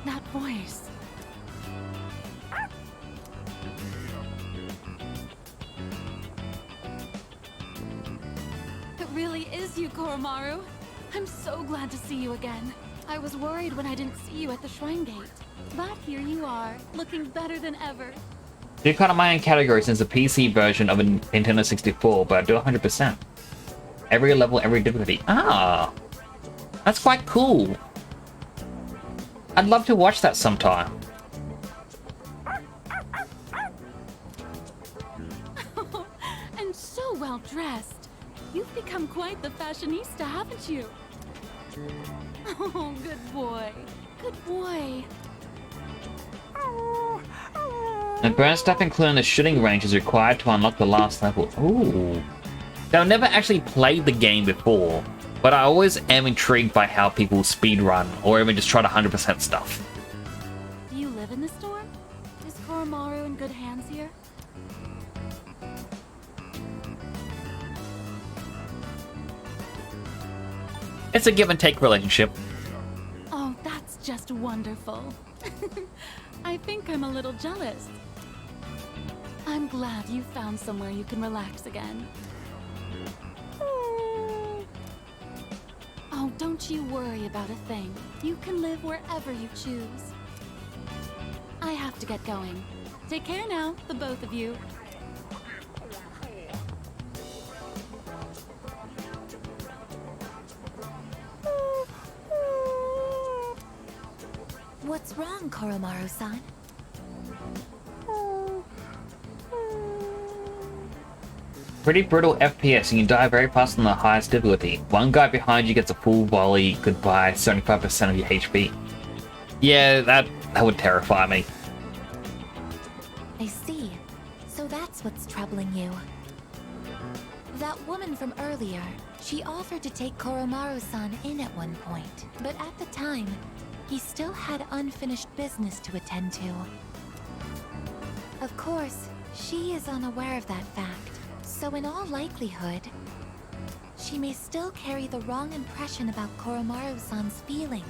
That voice. It really is you, Koromaru. I'm so glad to see you again. I was worried when I didn't see you at the Shrine Gate. But here you are, looking better than ever. Do kind of my own category since the PC version of a Nintendo 64, but I do 100%. Every level, every difficulty. Ah! That's quite cool. I'd love to watch that sometime. And so well dressed. You've become quite the fashionista, haven't you? Oh, good boy. Good boy. And burn stuff including the shooting range is required to unlock the last level. Ooh. Now, I've never actually played the game before, but I always am intrigued by how people speedrun or even just try to 100% stuff. Do you live in the store? Is Koromaru in good hands here? It's a give and take relationship. Oh, that's just wonderful. I think I'm a little jealous. I'm glad you found somewhere you can relax again. Oh, don't you worry about a thing. You can live wherever you choose. I have to get going. Take care now, the both of you. What's wrong, Koromaru-san? Pretty brutal FPS and you die very fast on the highest difficulty. One guy behind you gets a full volley, goodbye, 75% of your HP. Yeah, that would terrify me. I see. So that's what's troubling you. That woman from earlier, she offered to take Koromaru-san in at one point, but at the time, he still had unfinished business to attend to. Of course, she is unaware of that fact, so in all likelihood, she may still carry the wrong impression about Koromaru-san's feelings.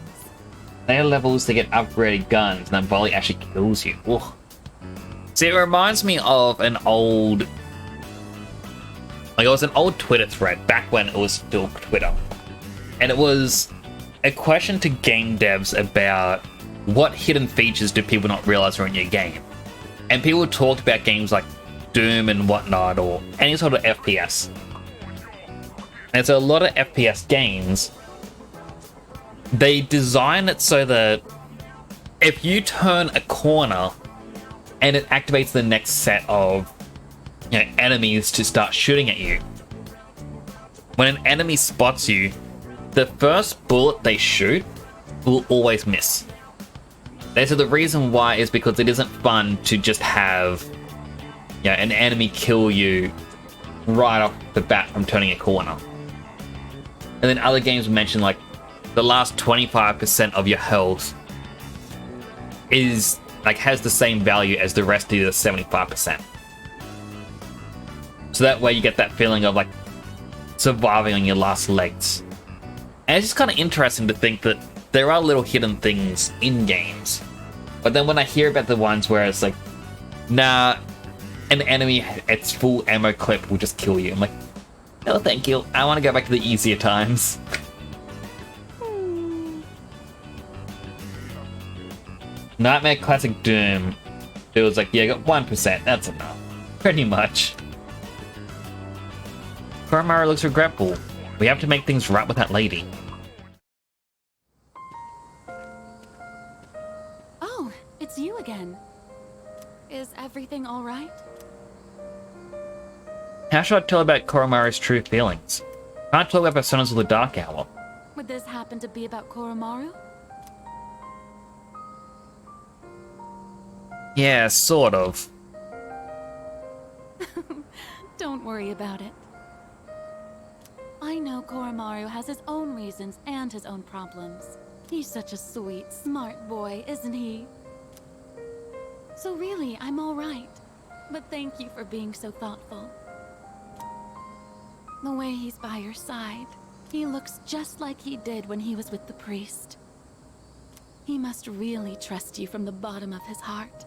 Later levels to get upgraded guns, and that volley actually kills you. Ugh. See, it reminds me of an old... Like, it was an old Twitter thread back when it was still Twitter. And it was a question to game devs about what hidden features do people not realize are in your game. And people talked about games like Doom and whatnot, or any sort of FPS. And so a lot of FPS games, they design it so that if you turn a corner and it activates the next set of enemies to start shooting at you, when an enemy spots you, the first bullet they shoot will always miss. So the reason why is because it isn't fun to just have an enemy kill you right off the bat from turning a corner. And then other games mention like the last 25% of your health is like has the same value as the rest of the 75%. So that way you get that feeling of like surviving on your last legs. And it's just kind of interesting to think that there are little hidden things in games. But then when I hear about the ones where it's like, nah, an enemy, its full ammo clip will just kill you. I'm like, no thank you, I want to go back to the easier times. Nightmare Classic Doom. It was like, yeah, I got 1%, that's enough. Pretty much. Koromaru looks regretful. We have to make things right with that lady. Oh, it's you again. Is everything all right? How should I tell about Koromaru's true feelings? Can't talk about Personas of the Dark Hour. Would this happen to be about Koromaru? Yeah, sort of. Don't worry about it. I know Koromaru has his own reasons and his own problems. He's such a sweet, smart boy, isn't he? So really, I'm all right. But thank you for being so thoughtful. The way he's by your side, he looks just like he did when he was with the priest. He must really trust you from the bottom of his heart.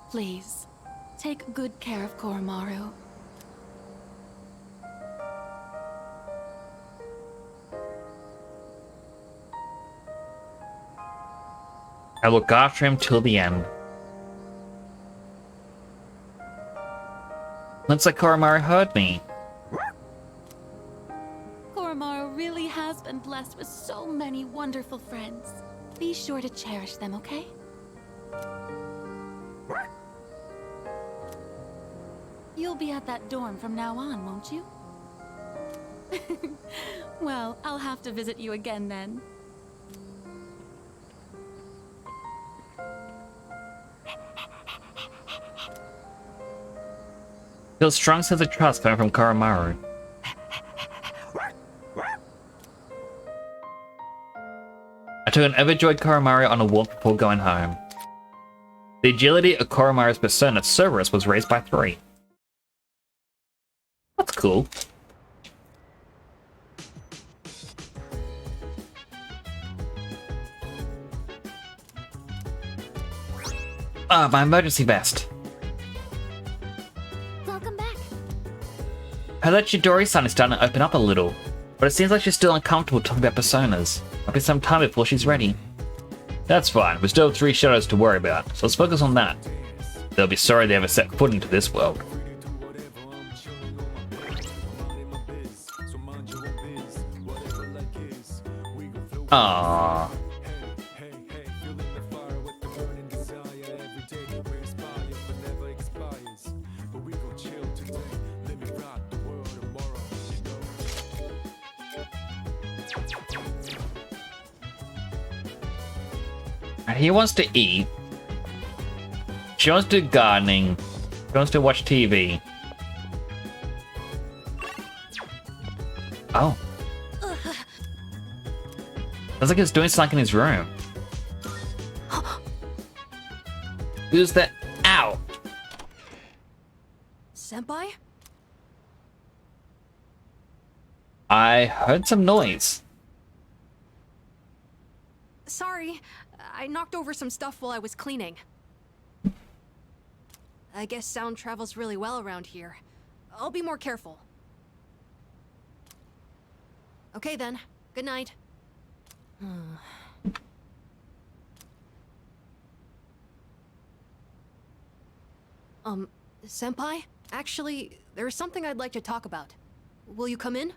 Please, take good care of Koromaru. I look after him till the end. Looks like Koromaru heard me. Koromaru really has been blessed with so many wonderful friends. Be sure to cherish them, okay? You'll be at that dorm from now on, won't you? Well, I'll have to visit you again then. Feels strong sense of trust coming from Koromaru. I took an overjoyed Koromaru on a walk before going home. The agility of Koromaru's persona, Cerberus, was raised by 3. That's cool. Ah, my emergency vest. Welcome back. Her Chidori-san is starting to open up a little, but it seems like she's still uncomfortable talking about personas. Might be some time before she's ready. That's fine, we still have 3 shadows to worry about, so let's focus on that. They'll be sorry they ever set foot into this world. Aww. He wants to eat. She wants to do gardening. She wants to watch TV. Oh. Sounds like he's doing something in his room. Who's that? Ow! Senpai? I heard some noise. Sorry, I knocked over some stuff while I was cleaning. I guess sound travels really well around here. I'll be more careful. Okay then, good night. Senpai? Actually, there's something I'd like to talk about. Will you come in?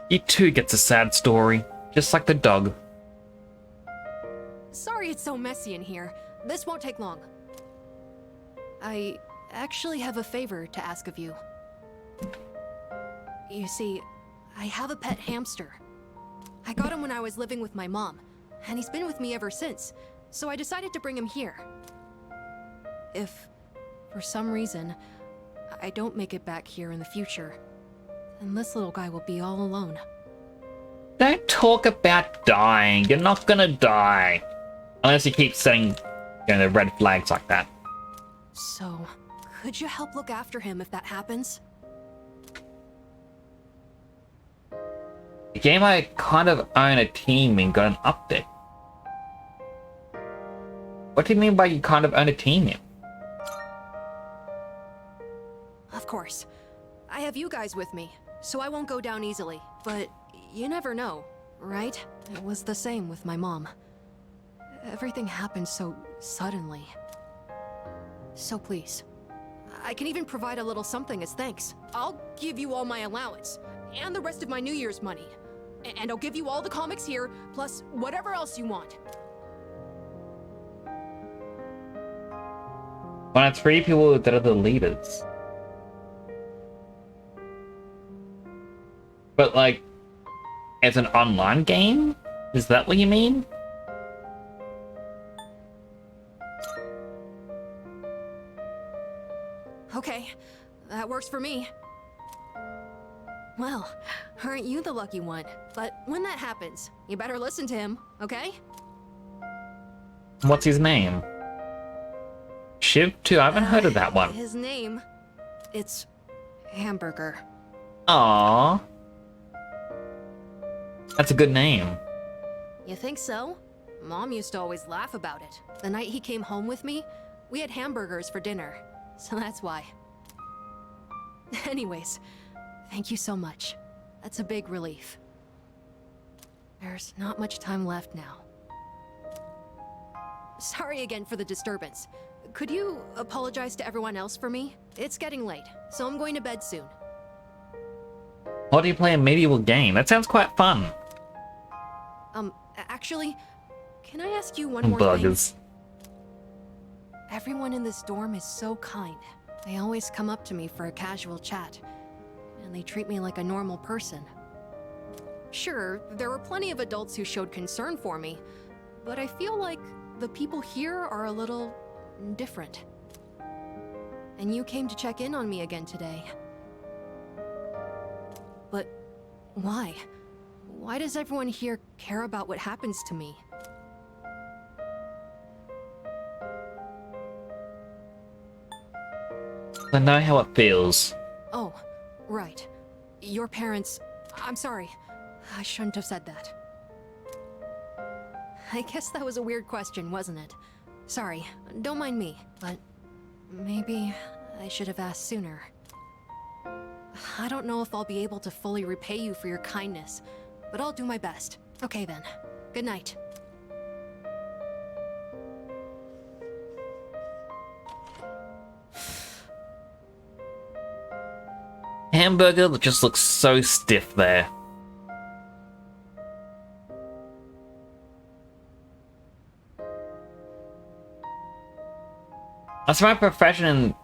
He too gets a sad story, just like the dog. Sorry it's so messy in here. This won't take long. I actually have a favor to ask of you. You see, I have a pet hamster. I got him when I was living with my mom, and he's been with me ever since, so I decided to bring him here. If, for some reason, I don't make it back here in the future, then this little guy will be all alone. Don't talk about dying. You're not gonna die. Unless you keep setting You know, the red flags like that. So, could you help look after him if that happens? The game I kind of own a team in got an update. What do you mean by you kind of own a team in? Of course. I have you guys with me, so I won't go down easily. But you never know, right? It was the same with my mom. Everything happened so suddenly. So please, I can even provide a little something as thanks. I'll give you all my allowance, and the rest of my New Year's money. And I'll give you all the comics here, plus whatever else you want. One of 3 people that are the leaders. But like, it's an online game? Is that what you mean? Okay, that works for me. Well, aren't you the lucky one? But when that happens, you better listen to him, okay? What's his name? Shiv 2? I haven't heard of that one. His name, it's Hamburger. Aww. That's a good name. You think so? Mom used to always laugh about it. The night he came home with me, we had hamburgers for dinner. So that's why. Anyways, thank you so much. That's a big relief. There's not much time left now. Sorry again for the disturbance. Could you apologize to everyone else for me? It's getting late, so I'm going to bed soon. Why do you play a medieval game? That sounds quite fun. Actually, can I ask you one more Buggers. thing? Everyone in this dorm is so kind. They always come up to me for a casual chat, and they treat me like a normal person. Sure, there were plenty of adults who showed concern for me, but I feel like the people here are a little different. And you came to check in on me again today. But why? Why does everyone here care about what happens to me? I know how it feels. Oh, right. Your parents... I'm sorry. I shouldn't have said that. I guess that was a weird question, wasn't it? Sorry, don't mind me, but maybe I should have asked sooner. I don't know if I'll be able to fully repay you for your kindness, but I'll do my best. Okay then. Good night. Hamburger just looks so stiff there. That's my profession.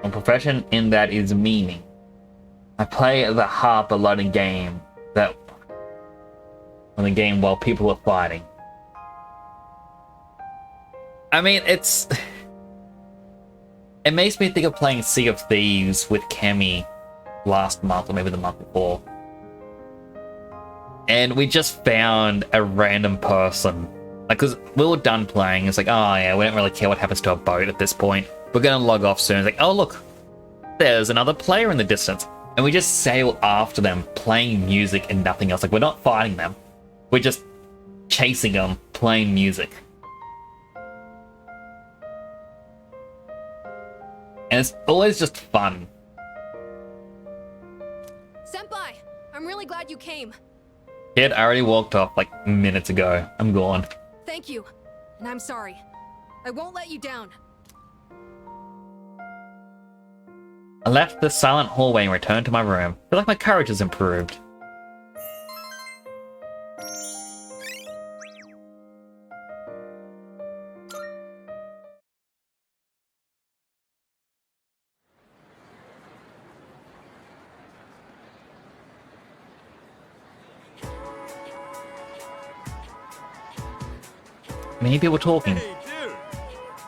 My profession in that is meaning. I play the harp a lot in game that on the game while people are fighting. I mean, it makes me think of playing Sea of Thieves with Kemi last month or maybe the month before. And we just found a random person. Like, because we were done playing, it's like, oh yeah, we don't really care what happens to our boat at this point. We're gonna log off soon. It's like, oh look, there's another player in the distance. And we just sail after them, playing music and nothing else. Like, we're not fighting them. We're just chasing them, playing music. And it's always just fun. Senpai, I'm really glad you came. Kid, I already walked off like minutes ago. I'm gone. Thank you. And I'm sorry. I won't let you down. I left the silent hallway and returned to my room. I feel like my courage has improved. Many people talking.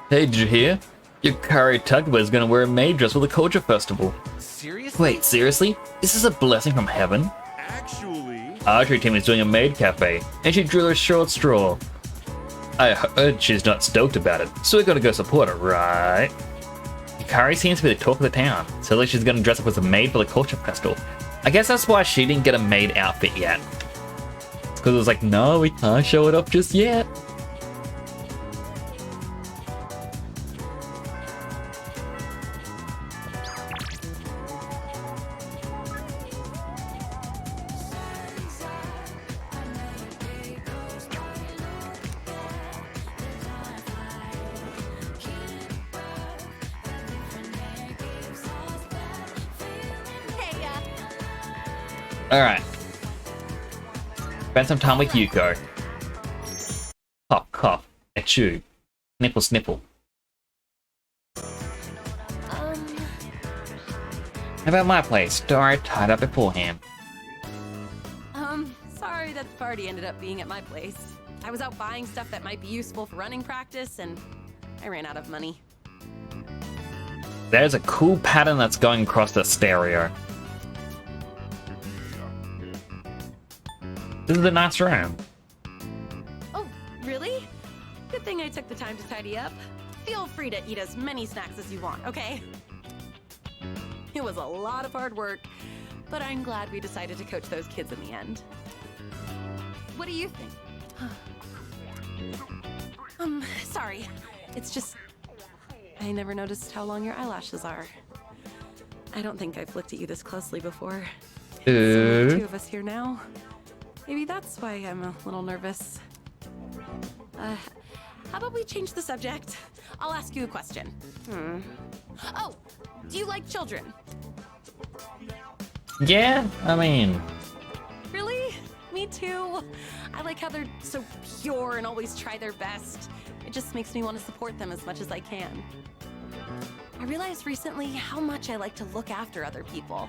Hey, did you hear? Yukari Tugba is gonna wear a maid dress for the culture festival. Seriously? Wait, seriously? This is a blessing from heaven? Actually... Archery team is doing a maid cafe, and she drew a short straw. I heard she's not stoked about it, so we gotta go support her, right? Hikari seems to be the talk of the town, so at least she's gonna dress up as a maid for the culture festival. I guess that's why she didn't get a maid outfit yet. Because it was like, no, we can't show it off just yet. Alright. Spend some time with Yuko. Cough, cough. Achoo. Nipple, snipple. How about my place? Door tied up beforehand. Sorry that the party ended up being at my place. I was out buying stuff that might be useful for running practice, and I ran out of money. There's a cool pattern that's going across the stereo. This is a nice room. Oh, really? Good thing I took the time to tidy up. Feel free to eat as many snacks as you want, okay? It was a lot of hard work, but I'm glad we decided to coach those kids in the end. What do you think? Sorry. It's just... I never noticed how long your eyelashes are. I don't think I've looked at you this closely before. So the two of us here now. Maybe that's why I'm a little nervous. How about we change the subject? I'll ask you a question. Oh, do you like children? Yeah, I mean... Really? Me too. I like how they're so pure and always try their best. It just makes me want to support them as much as I can. I realized recently how much I like to look after other people.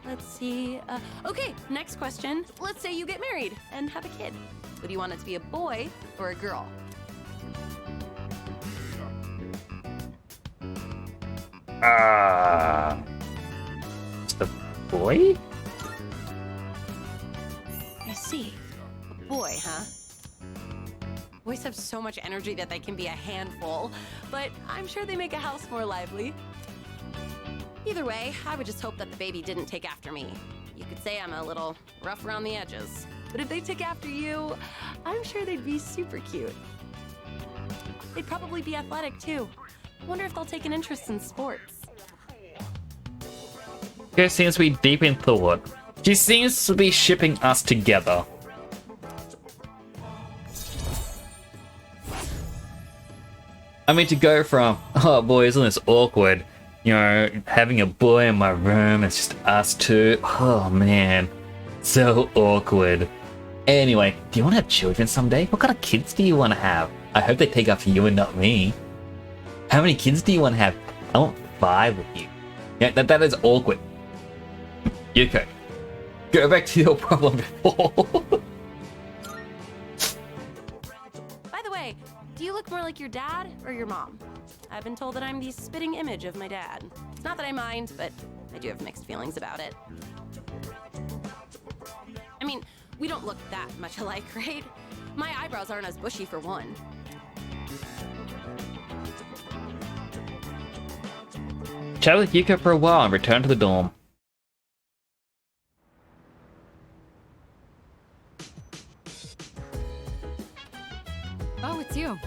Let's see. Okay, next question. Let's say you get married and have a kid. Would you want it to be a boy or a girl? It's the boy? I see. A boy, huh? Boys have so much energy that they can be a handful, but I'm sure they make a house more lively. Either way, I would just hope that the baby didn't take after me. You could say I'm a little rough around the edges, but if they took after you, I'm sure they'd be super cute. They'd probably be athletic too. Wonder if they'll take an interest in sports. She seems to be deep in thought. She seems to be shipping us together. I mean, to go from, oh boy, isn't this awkward? You know, having a boy in my room, it's just us two. Oh man, so awkward. Anyway, do you want to have children someday? What kind of kids do you want to have? I hope they take after you and not me. How many kids do you want to have? I want 5 with you. Yeah, that is awkward. Yuko, go back to your problem before. By the way, do you look more like your dad or your mom? I've been told that I'm the spitting image of my dad. It's not that I mind, but I do have mixed feelings about it. I mean, we don't look that much alike, right? My eyebrows aren't as bushy for one. Chat with Yuko for a while and return to the dorm. Oh, it's you.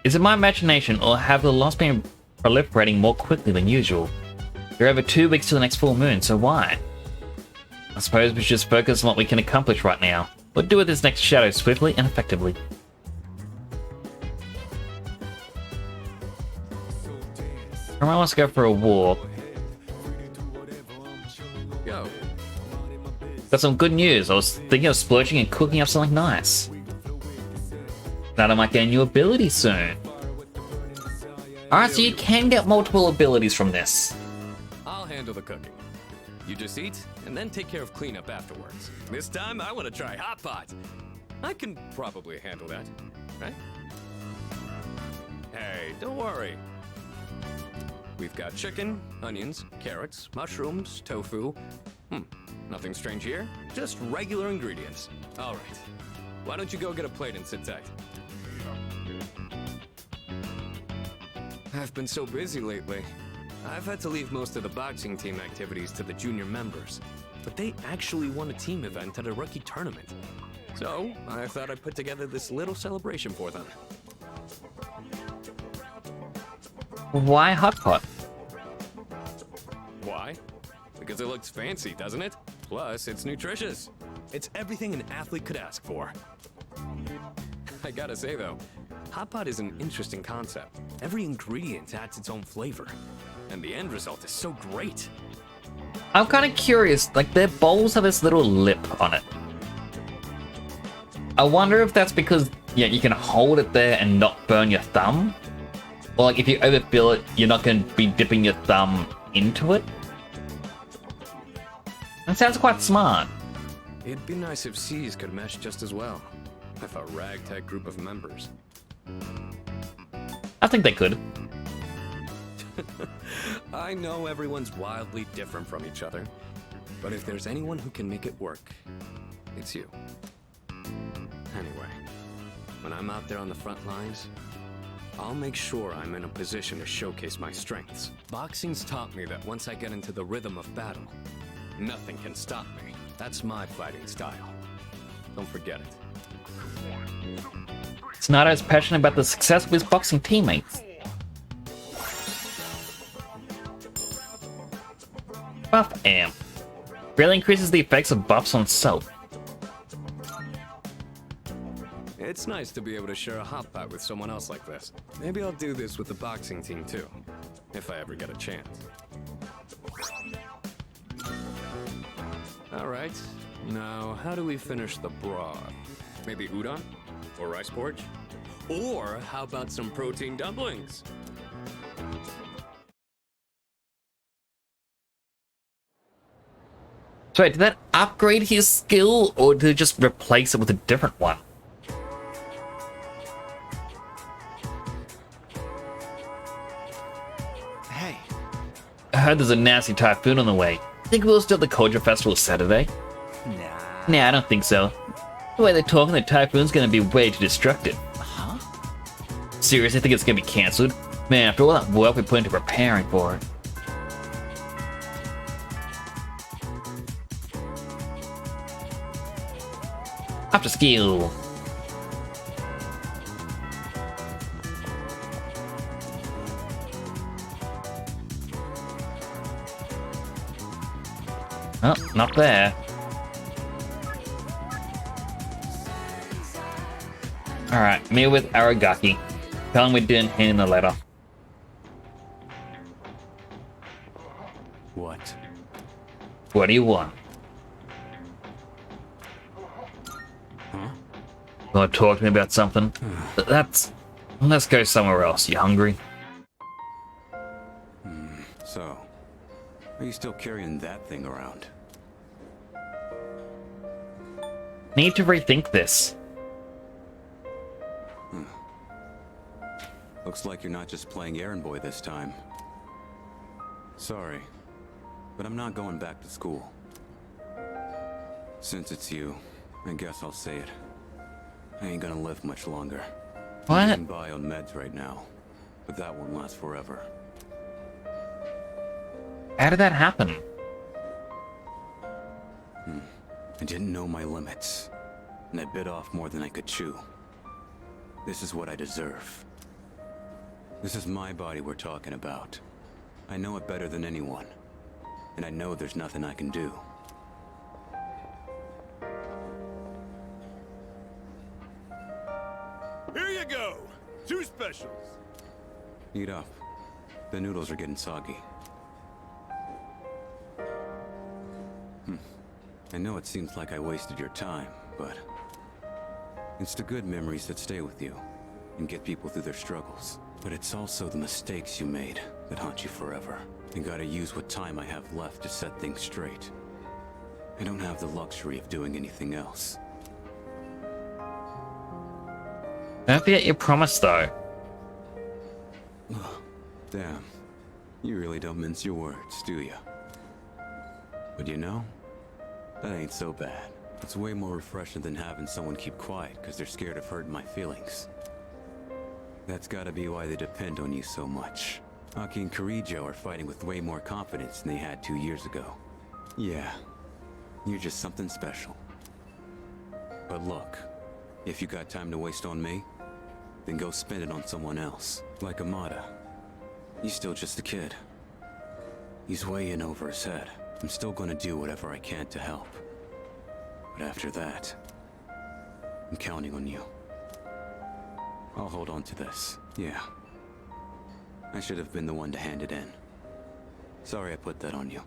Is it my imagination, or have the loss been proliferating more quickly than usual? You're over 2 weeks to the next full moon, so why? I suppose we should just focus on what we can accomplish right now. We'll do with this next shadow swiftly and effectively. I might want to go for a walk. Yo. Got some good news. I was thinking of splurging and cooking up something nice. That I might get a new ability soon. Alright, so you can get multiple abilities from this. I'll handle the cooking. You just eat, and then take care of cleanup afterwards. This time, I want to try Hot Pot. I can probably handle that, right? Hey, don't worry. We've got chicken, onions, carrots, mushrooms, tofu. Nothing strange here, just regular ingredients. All right. Why don't you go get a plate and sit tight? I've been so busy lately. I've had to leave most of the boxing team activities to the junior members. But they actually won a team event at a rookie tournament. So, I thought I'd put together this little celebration for them. Why hot pot? Why? Because it looks fancy, doesn't it? Plus, it's nutritious. It's everything an athlete could ask for. I gotta say though, hot pot is an interesting concept. Every ingredient adds its own flavor. And the end result is so great. I'm kind of curious, like their bowls have this little lip on it. I wonder if that's because you can hold it there and not burn your thumb? Or like if you overfill it, you're not going to be dipping your thumb into it? That sounds quite smart. It'd be nice if C's could mesh just as well. With a ragtag group of members. I think they could. I know everyone's wildly different from each other. But if there's anyone who can make it work, it's you. Anyway, when I'm out there on the front lines, I'll make sure I'm in a position to showcase my strengths. Boxing's taught me that once I get into the rhythm of battle, nothing can stop me. That's my fighting style. Don't forget it. Tsunade is passionate about the success of his boxing teammates. Buff Amp. Really increases the effects of buffs on self. It's nice to be able to share a hot pot with someone else like this. Maybe I'll do this with the boxing team too, if I ever get a chance. Alright, now how do we finish the broth? Maybe udon? Or rice porridge? Or how about some protein dumplings? So wait, did that upgrade his skill, or did it just replace it with a different one? Hey. I heard there's a nasty typhoon on the way. Think we'll still at the Kojo Festival Saturday? Nah, I don't think so. The way they're talking, the typhoon's gonna be way too destructive. Huh? Seriously, I think it's gonna be cancelled? Man, after all that work we put into preparing for it. After skill. Oh, not there. Alright, meet with Aragaki. Tell him we didn't hand in the letter. What? What do you want? Huh? Want to talk to me about something? Let's go somewhere else. You hungry? So, are you still carrying that thing around? Need to rethink this. Looks like you're not just playing errand boy this time. Sorry, but I'm not going back to school. Since it's you, I guess I'll say it. I ain't gonna live much longer. What? I'm getting by on meds right now, but that won't last forever. How did that happen? I didn't know my limits, and I bit off more than I could chew. This is what I deserve. This is my body we're talking about. I know it better than anyone, and I know there's nothing I can do. Here you go! 2 specials! Eat up. The noodles are getting soggy. I know it seems like I wasted your time, but it's the good memories that stay with you and get people through their struggles. But it's also the mistakes you made that haunt you forever. I gotta use what time I have left to set things straight. I don't have the luxury of doing anything else. Don't forget your promise, though. Damn. You really don't mince your words, do you? But you know, that ain't so bad. It's way more refreshing than having someone keep quiet because they're scared of hurting my feelings. That's gotta be why they depend on you so much. Aki and Kirijo are fighting with way more confidence than they had 2 years ago. Yeah, you're just something special. But look, if you got time to waste on me, then go spend it on someone else. Like Amada. He's still just a kid. He's way in over his head. I'm still gonna do whatever I can to help. But after that, I'm counting on you. I'll hold on to this, yeah. I should have been the one to hand it in. Sorry I put that on you.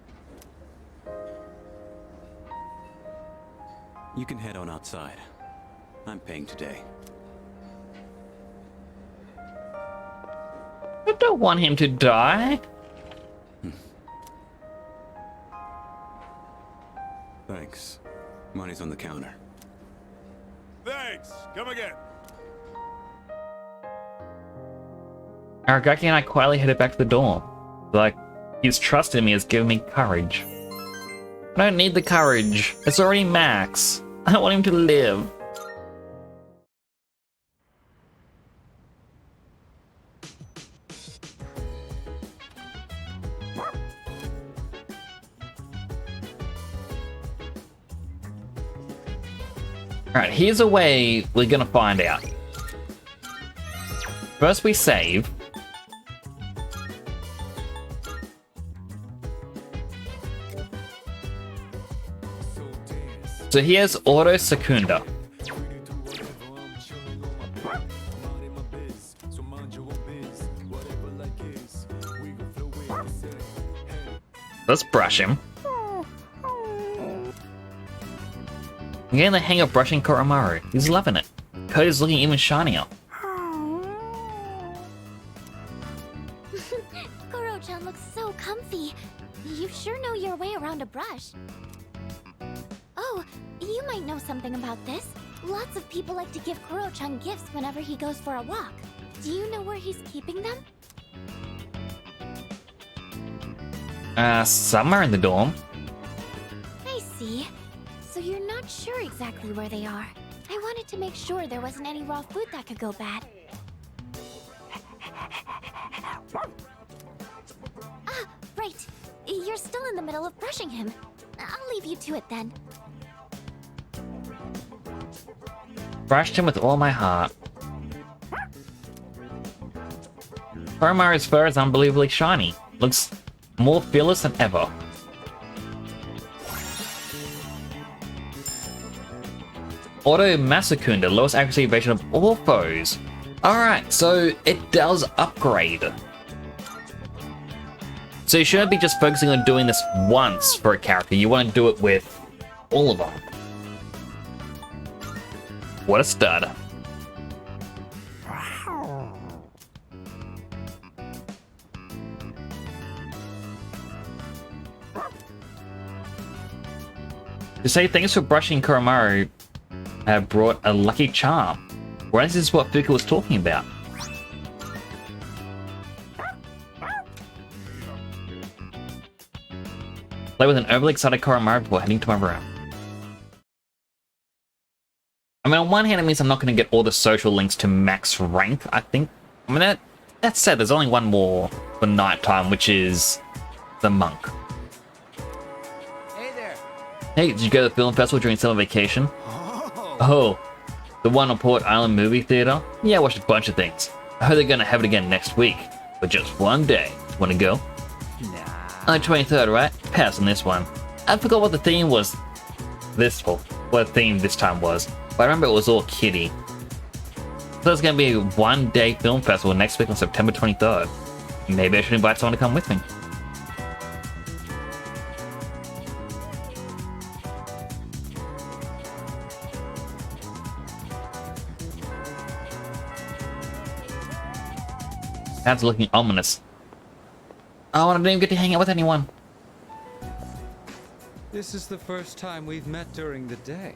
You can head on outside. I'm paying today. I don't want him to die. Thanks. Money's on the counter. Thanks. Come again. Aragaki and I quietly headed back to the dorm. Like, his trust in me has given me courage. I don't need the courage. It's already Max. I want him to live. Alright, here's a way we're gonna find out. First we save. So here's Auto Secunda. Let's brush him. I'm getting the hang of brushing Koromaru. He's loving it. Coat is looking even shinier. Kuro-chan looks so comfy. You sure know your way around a brush. Oh, you might know something about this. Lots of people like to give Kuro-chan gifts whenever he goes for a walk. Do you know where he's keeping them? Somewhere in the dorm. I see. So you're not sure exactly where they are. I wanted to make sure there wasn't any raw food that could go bad. Ah, right. You're still in the middle of brushing him. I'll leave you to it then. Brushed him with all my heart. Koromaru's fur is unbelievably shiny. Looks more fearless than ever. Auto Masakunda, lowest accuracy evasion of all foes. Alright, so it does upgrade. So you shouldn't be just focusing on doing this once for a character, you want to do it with all of them. What a stud. To say thanks for brushing Koromaru, have brought a lucky charm. Well, this is what Fuka was talking about. Play with an overly excited Koromaru before heading to my room. I mean, on one hand, it means I'm not going to get all the social links to max rank, I think. I mean, that said, there's only one more for nighttime, which is the monk. Hey there. Hey, did you go to the film festival during summer vacation? Oh, the one on Port Island Movie Theater? Yeah, I watched a bunch of things. I heard they're gonna have it again next week, but just one day. Wanna go? Nah. On the 23rd, right? Pass on this one. I forgot what the theme was. What the theme this time was, but I remember it was all kiddie. So there's gonna be a one-day film festival next week on September 23rd. Maybe I should invite someone to come with me. That's looking ominous. Oh, I didn't even get to hang out with anyone. This is the first time we've met during the day.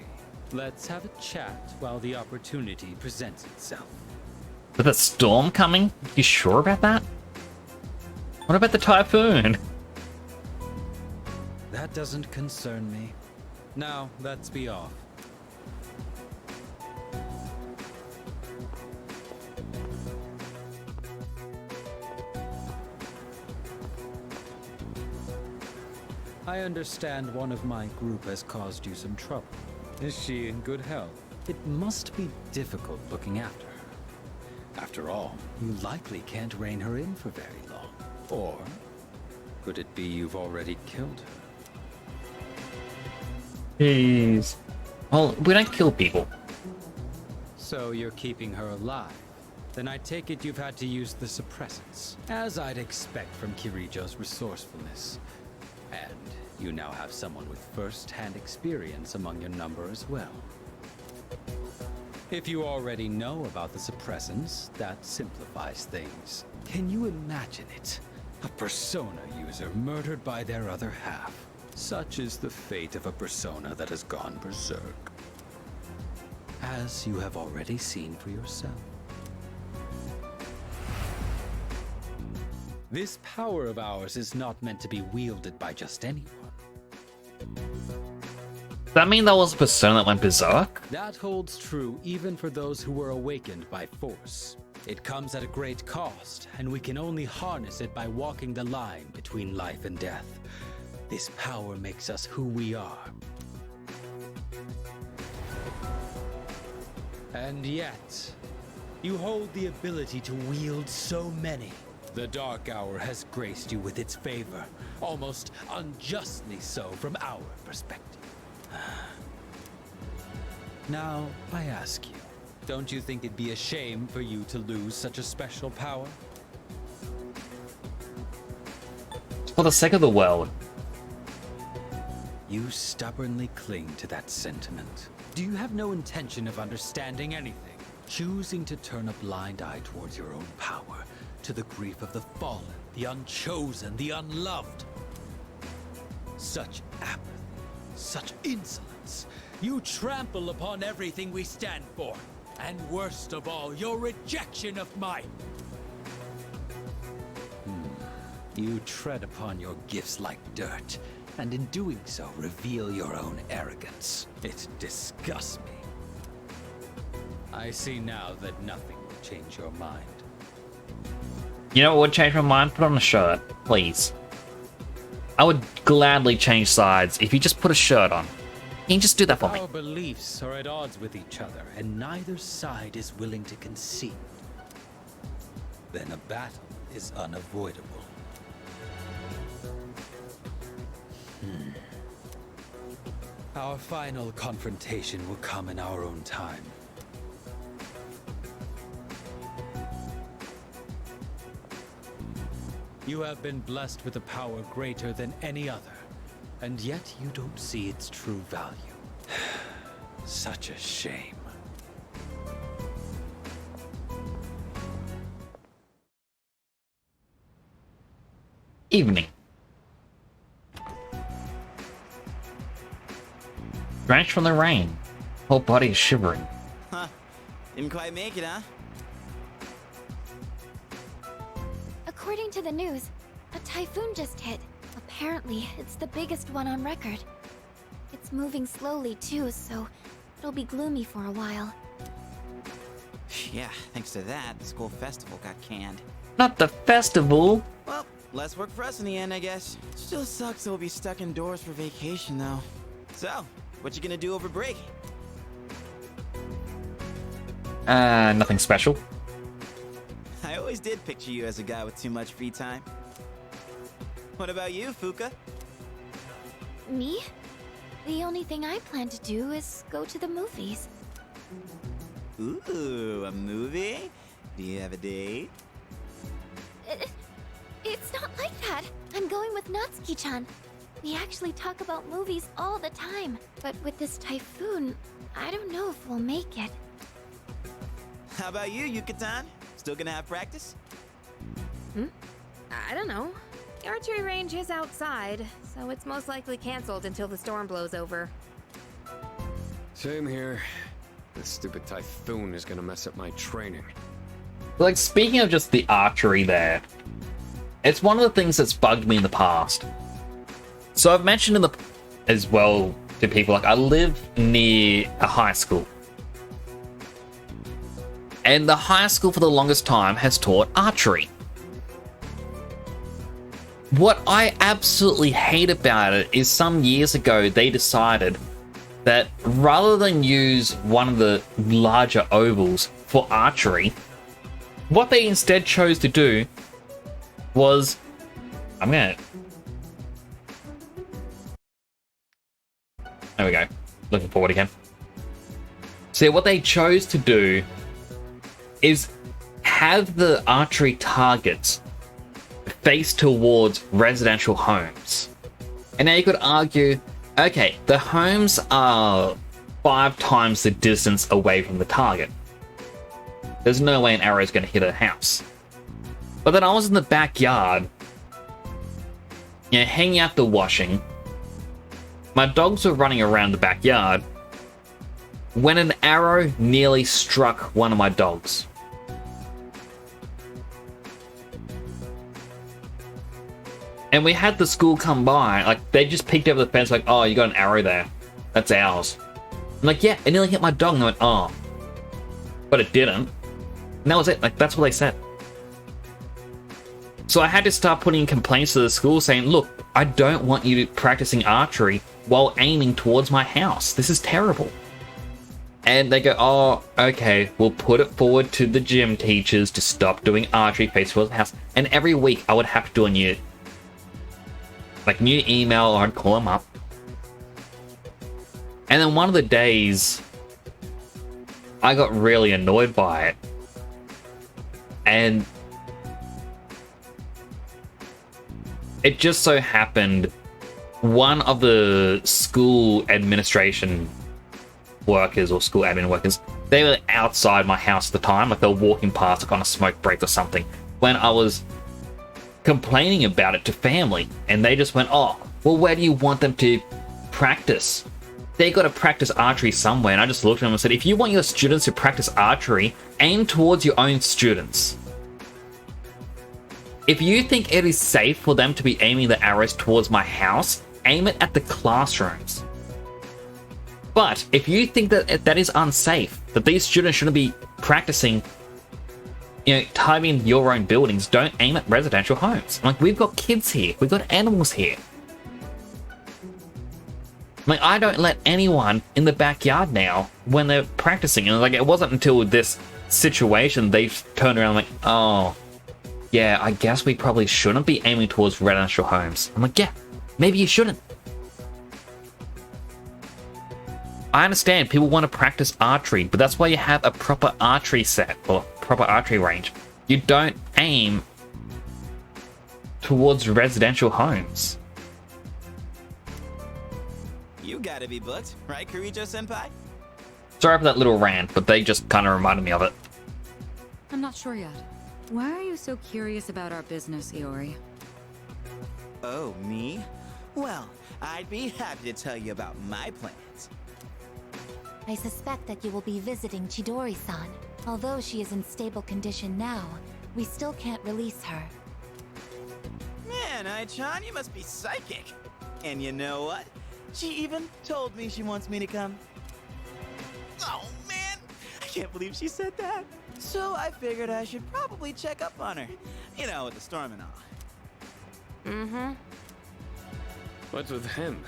Let's have a chat while the opportunity presents itself. With a storm coming? You sure about that? What about the typhoon? That doesn't concern me. Now, let's be off. I understand one of my group has caused you some trouble. Is she in good health? It must be difficult looking after her. After all, you likely can't rein her in for very long. Or could it be you've already killed her? Jeez. Well, we don't kill people. So you're keeping her alive. Then I take it you've had to use the suppressants, as I'd expect from Kirijo's resourcefulness. And you now have someone with first-hand experience among your number as well. If you already know about the suppressants, that simplifies things. Can you imagine it? A Persona user murdered by their other half. Such is the fate of a Persona that has gone berserk. As you have already seen for yourself. This power of ours is not meant to be wielded by just anyone. Does that mean that was a persona that went berserk? That holds true even for those who were awakened by force. It comes at a great cost, and we can only harness it by walking the line between life and death. This power makes us who we are. And yet, you hold the ability to wield so many. The Dark Hour has graced you with its favor, almost unjustly so from our perspective. Now, I ask you, don't you think it'd be a shame for you to lose such a special power? For the sake of the world. You stubbornly cling to that sentiment. Do you have no intention of understanding anything? Choosing to turn a blind eye towards your own power, to the grief of the fallen, the unchosen, the unloved. Such apathy, such insolence. You trample upon everything we stand for. And worst of all, your rejection of mine. You tread upon your gifts like dirt, and in doing so, reveal your own arrogance. It disgusts me. I see now that nothing will change your mind. You know what would change my mind? Put on a shirt, please. I would gladly change sides if you just put a shirt on. Can you just do that for me? Our beliefs are at odds with each other, and neither side is willing to concede. Then a battle is unavoidable. Our final confrontation will come in our own time. You have been blessed with a power greater than any other, and yet you don't see its true value. Such a shame. Evening. Drenched from the rain. Whole body is shivering. Huh. Didn't quite make it, huh? According to the news, a typhoon just hit. Apparently, it's the biggest one on record. It's moving slowly too, so it'll be gloomy for a while. Yeah, thanks to that, the school festival got canned. Not the festival! Well, less work for us in the end, I guess. Still sucks that we'll be stuck indoors for vacation, though. So, what you gonna do over break? Nothing special. I always did picture you as a guy with too much free time. What about you, Fuka? Me? The only thing I plan to do is go to the movies. Ooh, a movie? Do you have a date? It's not like that. I'm going with Natsuki-chan. We actually talk about movies all the time. But with this typhoon, I don't know if we'll make it. How about you, Yuka-tan? Still gonna have practice? I don't know. The archery range is outside, so it's most likely canceled until the storm blows over. Same here. This stupid typhoon is gonna mess up my training. Like, speaking of just the archery there, it's one of the things that's bugged me in the past. So I've mentioned in the as well to people, like, I live near a high school. And the high school for the longest time has taught archery. what I absolutely hate about it is some years ago they decided that rather than use one of the larger ovals for archery, what they instead chose to do was, there we go, looking forward again. So what they chose to do is have the archery targets face towards residential homes. And now you could argue, okay, the homes are 5 times the distance away from the target. There's no way an arrow is going to hit a house. But then I was in the backyard, hanging out the washing. My dogs were running around the backyard when an arrow nearly struck one of my dogs. And we had the school come by, like, they just peeked over the fence like, oh, you got an arrow there. That's ours. I'm like, yeah, it nearly hit my dog. And they went, oh. But it didn't. And that was it. Like, that's what they said. So I had to start putting complaints to the school saying, look, I don't want you practicing archery while aiming towards my house. This is terrible. And they go, oh, okay, we'll put it forward to the gym teachers to stop doing archery face towards the house. And every week I would have to do a new email, or I'd call them up. And then one of the days, I got really annoyed by it. And it just so happened, one of the school administration workers, or school admin workers, they were outside my house at the time, like they were walking past, like on a smoke break or something, when I was complaining about it to family, and they just went, oh, well, where do you want them to practice? They got to practice archery somewhere. And I just looked at them and said, if you want your students to practice archery, aim towards your own students. If you think it is safe for them to be aiming the arrows towards my house, aim it at the classrooms. But if you think that that is unsafe, that these students shouldn't be practicing, targeting your own buildings, don't aim at residential homes. Like, we've got kids here, we've got animals here. Like, I don't let anyone in the backyard now when they're practicing. And like, it wasn't until this situation they turned around like, oh, yeah, I guess we probably shouldn't be aiming towards residential homes. I'm like, yeah, maybe you shouldn't. I understand people want to practice archery, but that's why you have a proper archery set or proper archery range. You don't aim towards residential homes. You gotta be booked, right, Kirijo-senpai? Sorry for that little rant, but they just kind of reminded me of it. I'm not sure yet. Why are you so curious about our business, Iori? Oh, me? Well, I'd be happy to tell you about my plans. I suspect that you will be visiting Chidori-san. Although she is in stable condition now, we still can't release her. Man, Ai-chan, you must be psychic. And you know what? She even told me she wants me to come. Oh, man! I can't believe she said that. So I figured I should probably check up on her. You know, with the storm and all. Mm-hmm. What's with him?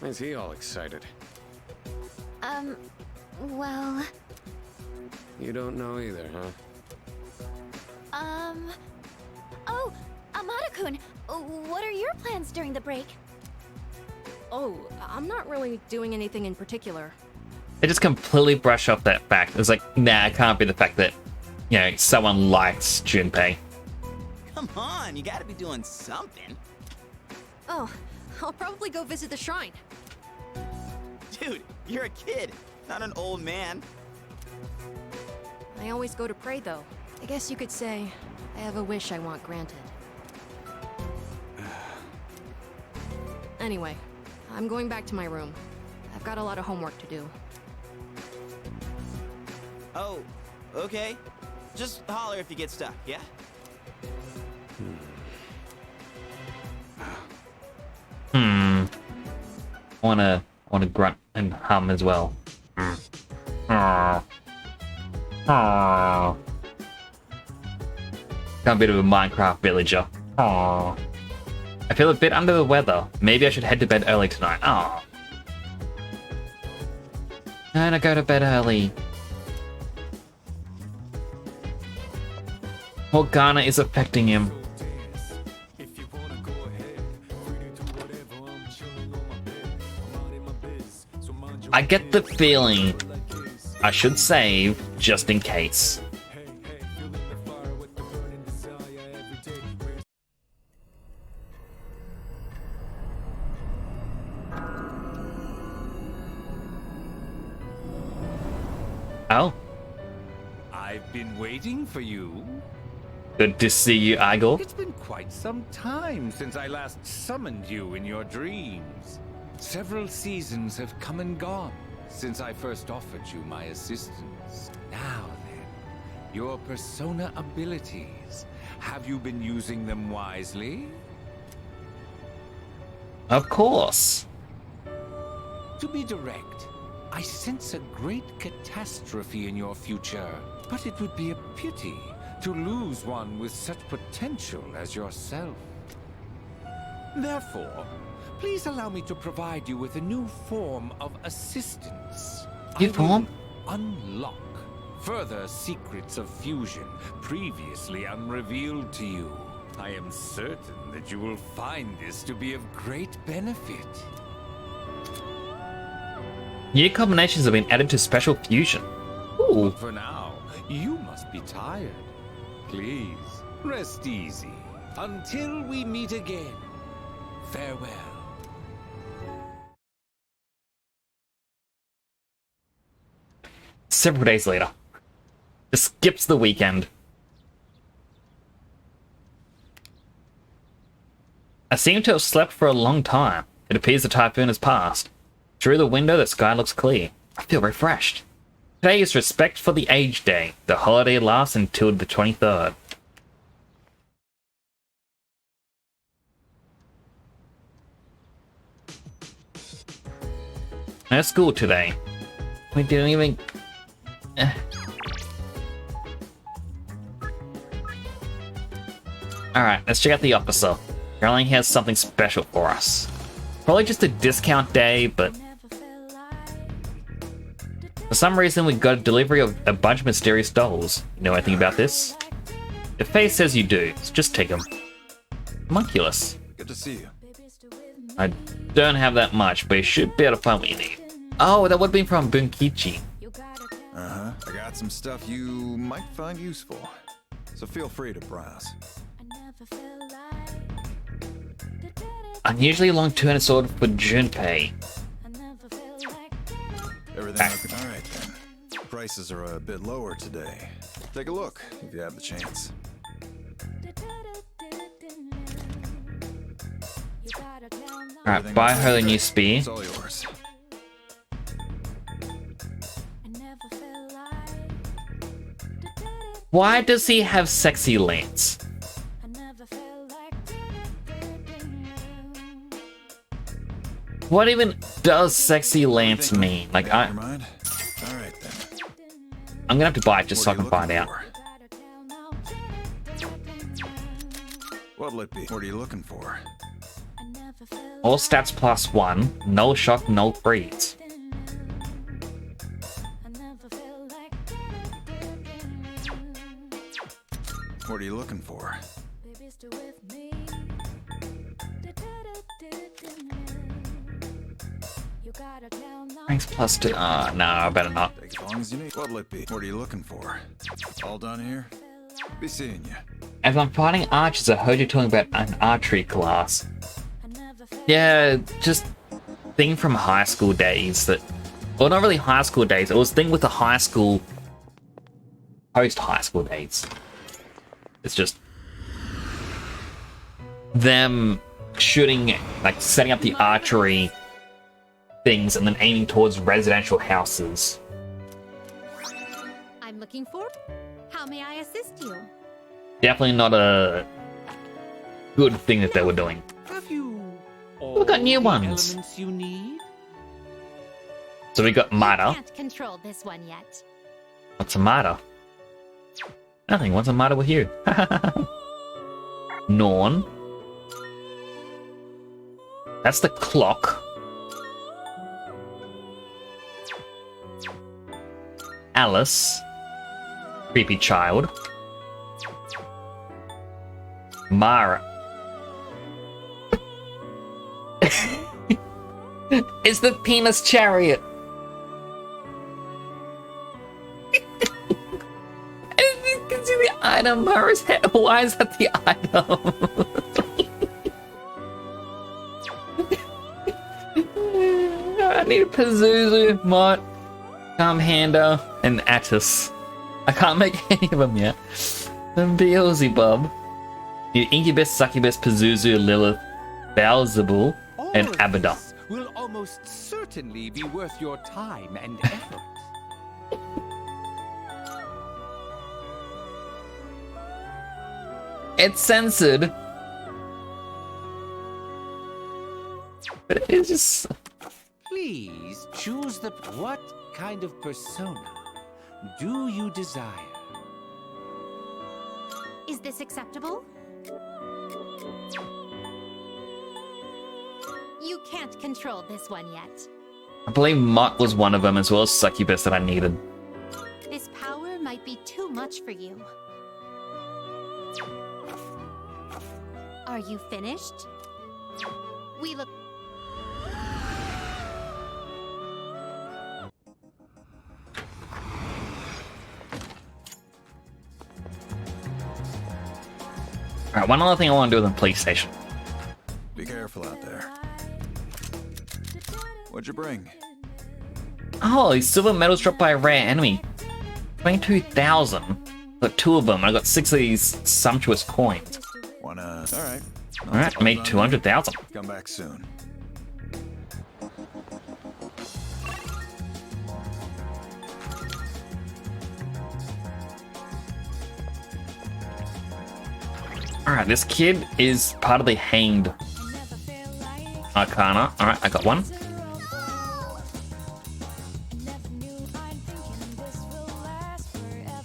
Why is he all excited? Well... You don't know either, huh? Oh, Amada-kun, what are your plans during the break? Oh, I'm not really doing anything in particular. They just completely brush off that fact. It's like, nah, it can't be the fact that, someone likes Junpei. Come on, you gotta be doing something. Oh, I'll probably go visit the shrine. Dude, you're a kid, not an old man. I always go to pray, though. I guess you could say I have a wish I want granted. Anyway, I'm going back to my room. I've got a lot of homework to do. Oh, okay. Just holler if you get stuck, yeah? Wanna grunt and hum as well. Got a bit of a Minecraft villager. Aww. I feel a bit under the weather. Maybe I should head to bed early tonight. Oh. I'm gonna go to bed early. Morgana is affecting him. I get the feeling I should save just in case. Oh. I've been waiting for you. Good to see you, Igor. It's been quite some time since I last summoned you in your dreams. Several seasons have come and gone since I first offered you my assistance. Now then, your persona abilities. Have you been using them wisely? Of course. To be direct, I sense a great catastrophe in your future, but it would be a pity to lose one with such potential as yourself. Therefore, please allow me to provide you with a new form of assistance. New form? Unlock further secrets of fusion previously unrevealed to you. I am certain that you will find this to be of great benefit. New combinations have been added to Special Fusion. Ooh. But for now, you must be tired. Please, rest easy. Until we meet again, farewell. Several days later. Just skips the weekend. I seem to have slept for a long time. It appears the typhoon has passed. Through the window, the sky looks clear. I feel refreshed. Today is Respect for the Aged Day. The holiday lasts until the 23rd. No school today. We didn't even... Alright, let's check out the officer. Apparently he has something special for us. Probably just a discount day, but... For some reason, we got a delivery of a bunch of mysterious dolls. You know anything about this? Your face says you do, so just take them. Homunculus. Good to see you. I don't have that much, but you should be able to find what you need. Oh, that would have been from Bunkichi. Uh-huh. I got some stuff you might find useful. So feel free to browse. Unusually long two-handed sword for Junpei. Everything looking all right then. Prices are a bit lower today. Take a look if you have the chance. Alright, buy her the new spear. It's all yours. Why does he have sexy lance? What even does sexy lance mean? Like, I'm gonna have to buy it just so I can find out. What'll it be? What are you looking for? All stats +1, null shock, null freeze. What are you looking for? Ranks +2. No, I better not. Take as long as you need. What'll it be? What are you looking for? All done here? Be seeing you. As I'm fighting archers, I heard you talking about an archery class. Yeah, just thing from high school days that... Well, not really high school days. It was thing with the high school... Post-high school days. It's just... them shooting, like setting up the archery things and then aiming towards residential houses. I'm looking for. How may I assist you? Definitely not a good thing that they were doing. Have you We got new ones. elements you need? So we got Mata. Can't control this one yet. What's a Mata? Nothing. What's the matter with you? Norn. That's the clock. Alice. Creepy child. Mara. It's the penis chariot. You can see the item. Mara's head. Why is that the item? I need Pazuzu, Mott, Comhander, and Attis. I can't make any of them yet. And Beelzebub. Need Incubus, Succubus, Pazuzu, Lilith, Beelzebul, and Abaddon. Will almost certainly be worth your time and effort. It's censored. But it is just... Please choose the... What kind of persona do you desire? Is this acceptable? You can't control this one yet. I believe Mott was one of them, as well as Succubus that I needed. This power might be too much for you. Are you finished? We look... Alright, one other thing I want to do with the police station. Be careful out there. What'd you bring? Oh, these silver medals dropped by a rare enemy. 22,000. Got 2 of them. I got 6 of these sumptuous coins. Alright. Alright, I made 200,000. Come back soon. Alright, this kid is part of the Hanged Arcana. Alright, I got one.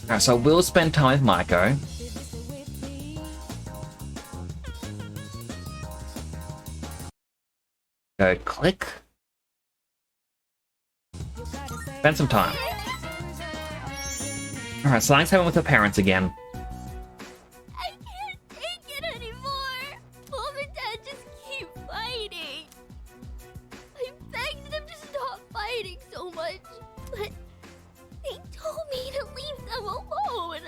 Alright, so I will spend time with Maiko. Go click. Spend some time. Alright, so Link's having with her parents again. Mom and Dad just keep fighting. I begged them to stop fighting so much, but they told me to leave them alone.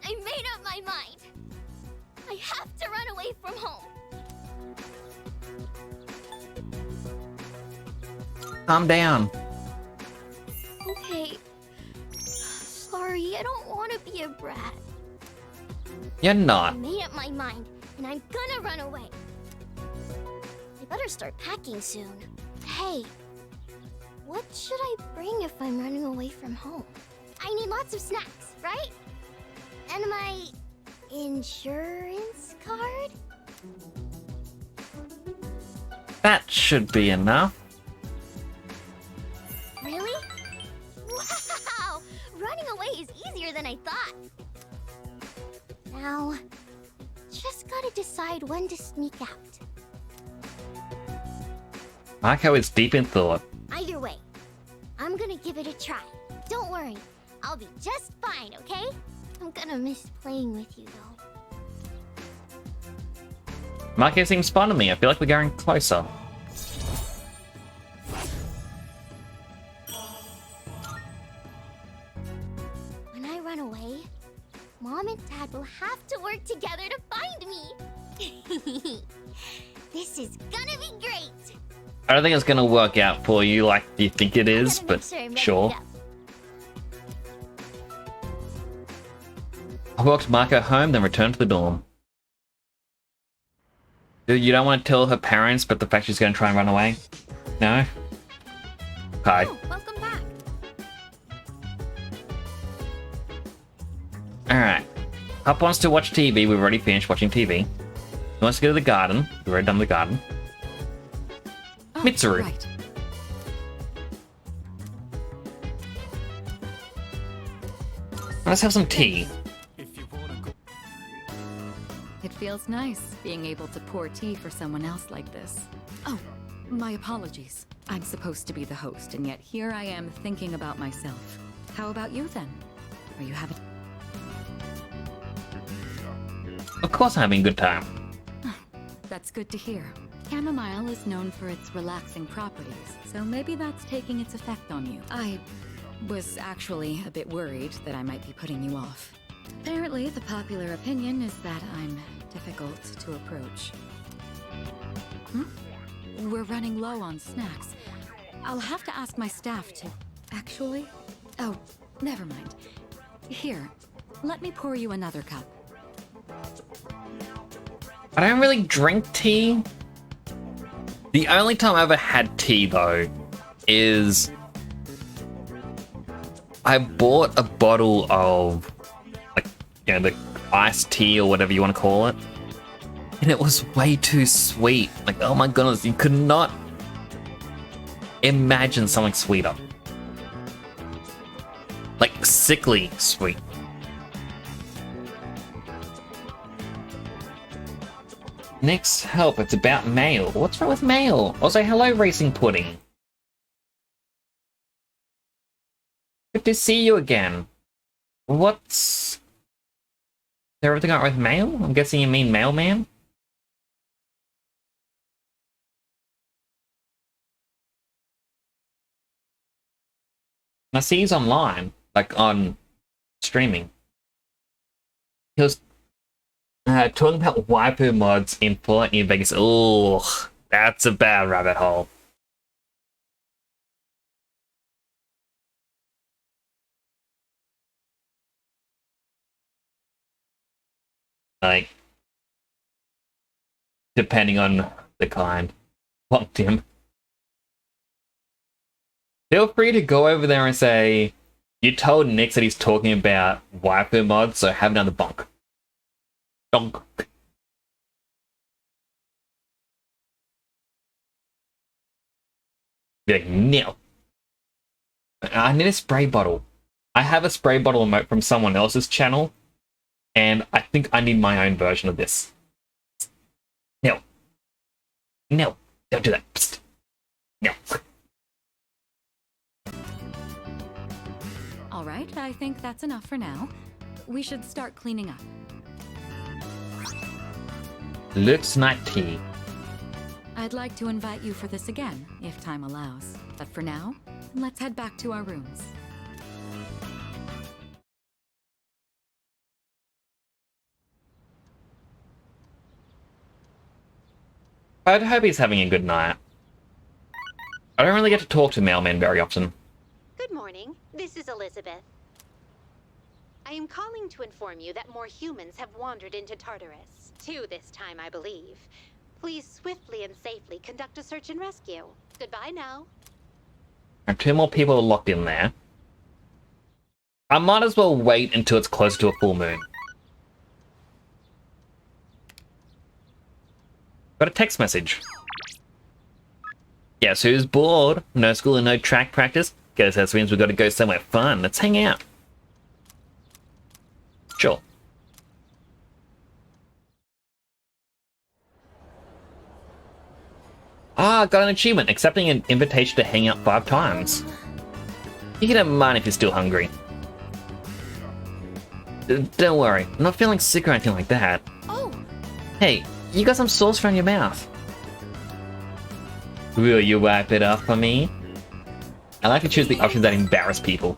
I made up my mind. I have to run away from home. Calm down. Okay. Sorry, I don't want to be a brat. You're I not. made up my mind, and I'm gonna run away. I better start packing soon. Hey, what should I bring if I'm running away from home? I need lots of snacks, right? And my insurance card? That should be enough. Really? Wow! Running away is easier than I thought. Now, just gotta decide when to sneak out. Maiko is deep in thought. Either way, I'm gonna give it a try. Don't worry, I'll be just fine, okay? I'm gonna miss playing with you, though. Maiko seems fun to me. I feel like we're getting closer. When I run away, Mom and Dad will have to work together to find me. This is gonna be great. I don't think it's gonna work out for you like you think it is, but sure. I walked Maiko home, then returned to the dorm. Dude, you don't want to tell her parents, but the fact she's gonna try and run away? No? Okay. Oh, welcome back. Alright. Pup wants to watch TV. We've already finished watching TV. He wants to go to the garden. We've already done the garden. Mitsuru. Right. Let's have some tea. It feels Feels nice being able to pour tea for someone else like this. Oh, my apologies. I'm supposed to be the host, and yet here I am thinking about myself. How about you then? Are you having... Of course I'm having a good time. That's good to hear. Chamomile is known for its relaxing properties, so maybe that's taking its effect on you. I was actually a bit worried that I might be putting you off. Apparently, the popular opinion is that I'm difficult to approach. We're running low on snacks. I'll have to ask my staff to... Actually? Oh, never mind. Here, let me pour you another cup. I don't really drink tea. The only time I ever had tea, though, is I bought a bottle of, like, you know, the iced tea or whatever you want to call it, and it was way too sweet. Like, oh my goodness, you could not imagine something sweeter. Like, sickly sweet. Next, help, it's about mail. What's wrong with mail? Also, hello, Racing Pudding. Good to see you again. What's... Is there everything alright with mail? I'm guessing you mean mailman? I see he's online, like on streaming. He was talking about waifu mods in Fallout New Vegas. Oh, that's a bad rabbit hole. Like, depending on the kind. Fucked him. Feel free to go over there and say, you told Nick that he's talking about waifu mods, so have another bonk. Donk. Be like, no. I need a spray bottle. I have a spray bottle emote from someone else's channel, and I think I need my own version of this. No. No. Don't do that. Psst. No. Alright, I think that's enough for now. We should start cleaning up. Looks night tea. I'd like to invite you for this again, if time allows. But for now, let's head back to our rooms. I'd hope he's having a good night. I don't really get to talk to mailmen very often. Good morning. This is Elizabeth. I am calling to inform you that more humans have wandered into Tartarus. 2 this time, I believe. Please swiftly and safely conduct a search and rescue. Goodbye now. And 2 more people are locked in there. I might as well wait until it's closer to a full moon. Got a text message. Guess who's bored? No school and no track practice? Guess that means we've got to go somewhere fun. Let's hang out. Sure. Ah, got an achievement. Accepting an invitation to hang out 5 times. You can have mine if you're still hungry. Don't worry, I'm not feeling sick or anything like that. Oh! Hey, you got some sauce around your mouth. Will you wipe it off for me? I like to choose the options that embarrass people.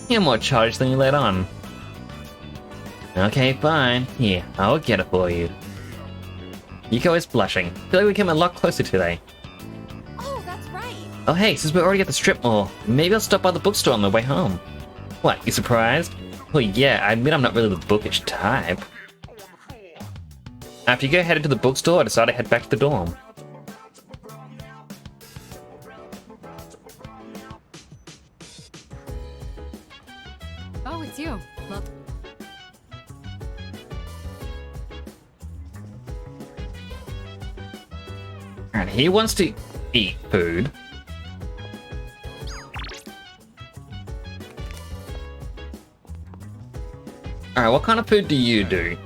You're more charged than you let on. Okay, fine. Here, I'll get it for you. Yuko is blushing. Feel like we came a lot closer today. Oh, that's right. Oh hey, since we're already at the strip mall, maybe I'll stop by the bookstore on the way home. What, you surprised? Well yeah, I admit I'm not really the bookish type. After you headed to the bookstore, I decided to head back to the dorm. Oh, it's you. Look. Alright, he wants to eat food. Alright, what kind of food do you do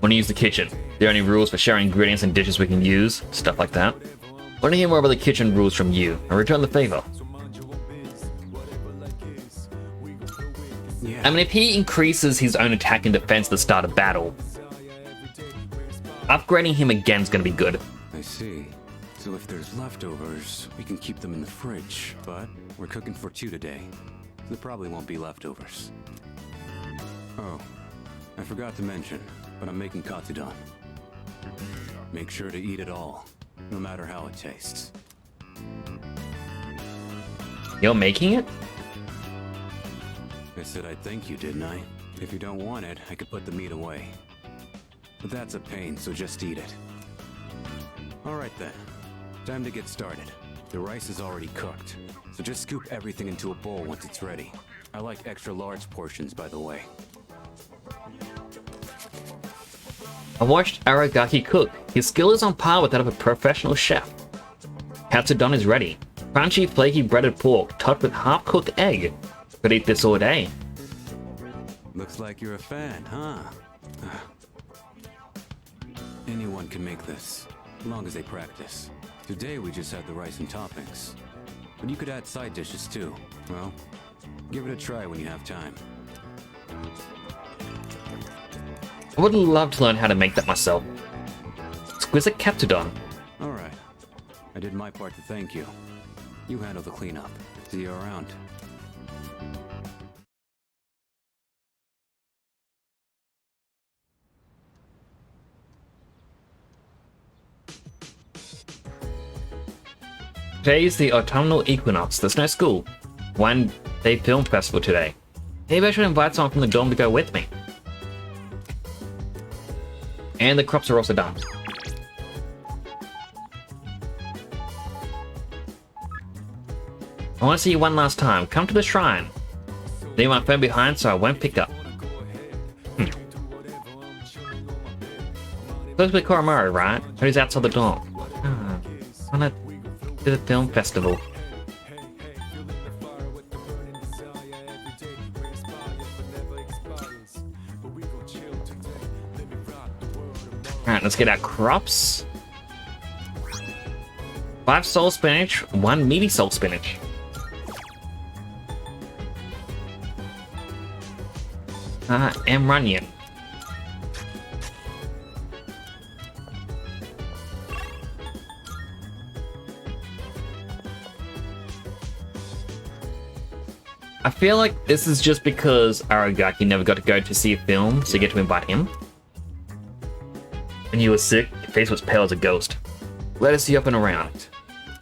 when you use the kitchen? There are any rules for sharing ingredients and dishes we can use? Stuff like that. I want to hear more about the kitchen rules from you. I return the favor. I mean, if he increases his own attack and defense at the start of battle, upgrading him again is going to be good. I see. So if there's leftovers, we can keep them in the fridge. But we're cooking for 2 today. There probably won't be leftovers. Oh, I forgot to mention, but I'm making katsudon. Make sure to eat it all, no matter how it tastes. You're making it? I said I'd thank you, didn't I? If you don't want it, I could put the meat away. But that's a pain, so just eat it. Alright then. Time to get started. The rice is already cooked, so just scoop everything into a bowl once it's ready. I like extra large portions, by the way. I watched Aragaki cook. His skill is on par with that of a professional chef. Katsudon is ready. Crunchy, flaky breaded pork topped with half-cooked egg. Could eat this all day. Looks like you're a fan, huh? Anyone can make this, as long as they practice. Today we just had the rice and toppings. But you could add side dishes too. Well, give it a try when you have time. I would love to learn how to make that myself. Exquisite Katsudon. Alright. I did my part to thank you. You handle the cleanup. See you around. Today is the autumnal equinox. There's no school. One day film festival today. Maybe I should invite someone from the dorm to go with me. And the crops are also done. I want to see you one last time. Come to the shrine. Leave my phone behind so I won't pick up. Supposed to be Koromaru, right? Who's outside the door? I wanna do the film festival. Alright, let's get our crops. 5 soul spinach, 1 meaty soul spinach. And runyon. I feel like this is just because Aragaki never got to go to see a film, so you get to invite him. When you were sick, your face was pale as a ghost. Let us see you up and around.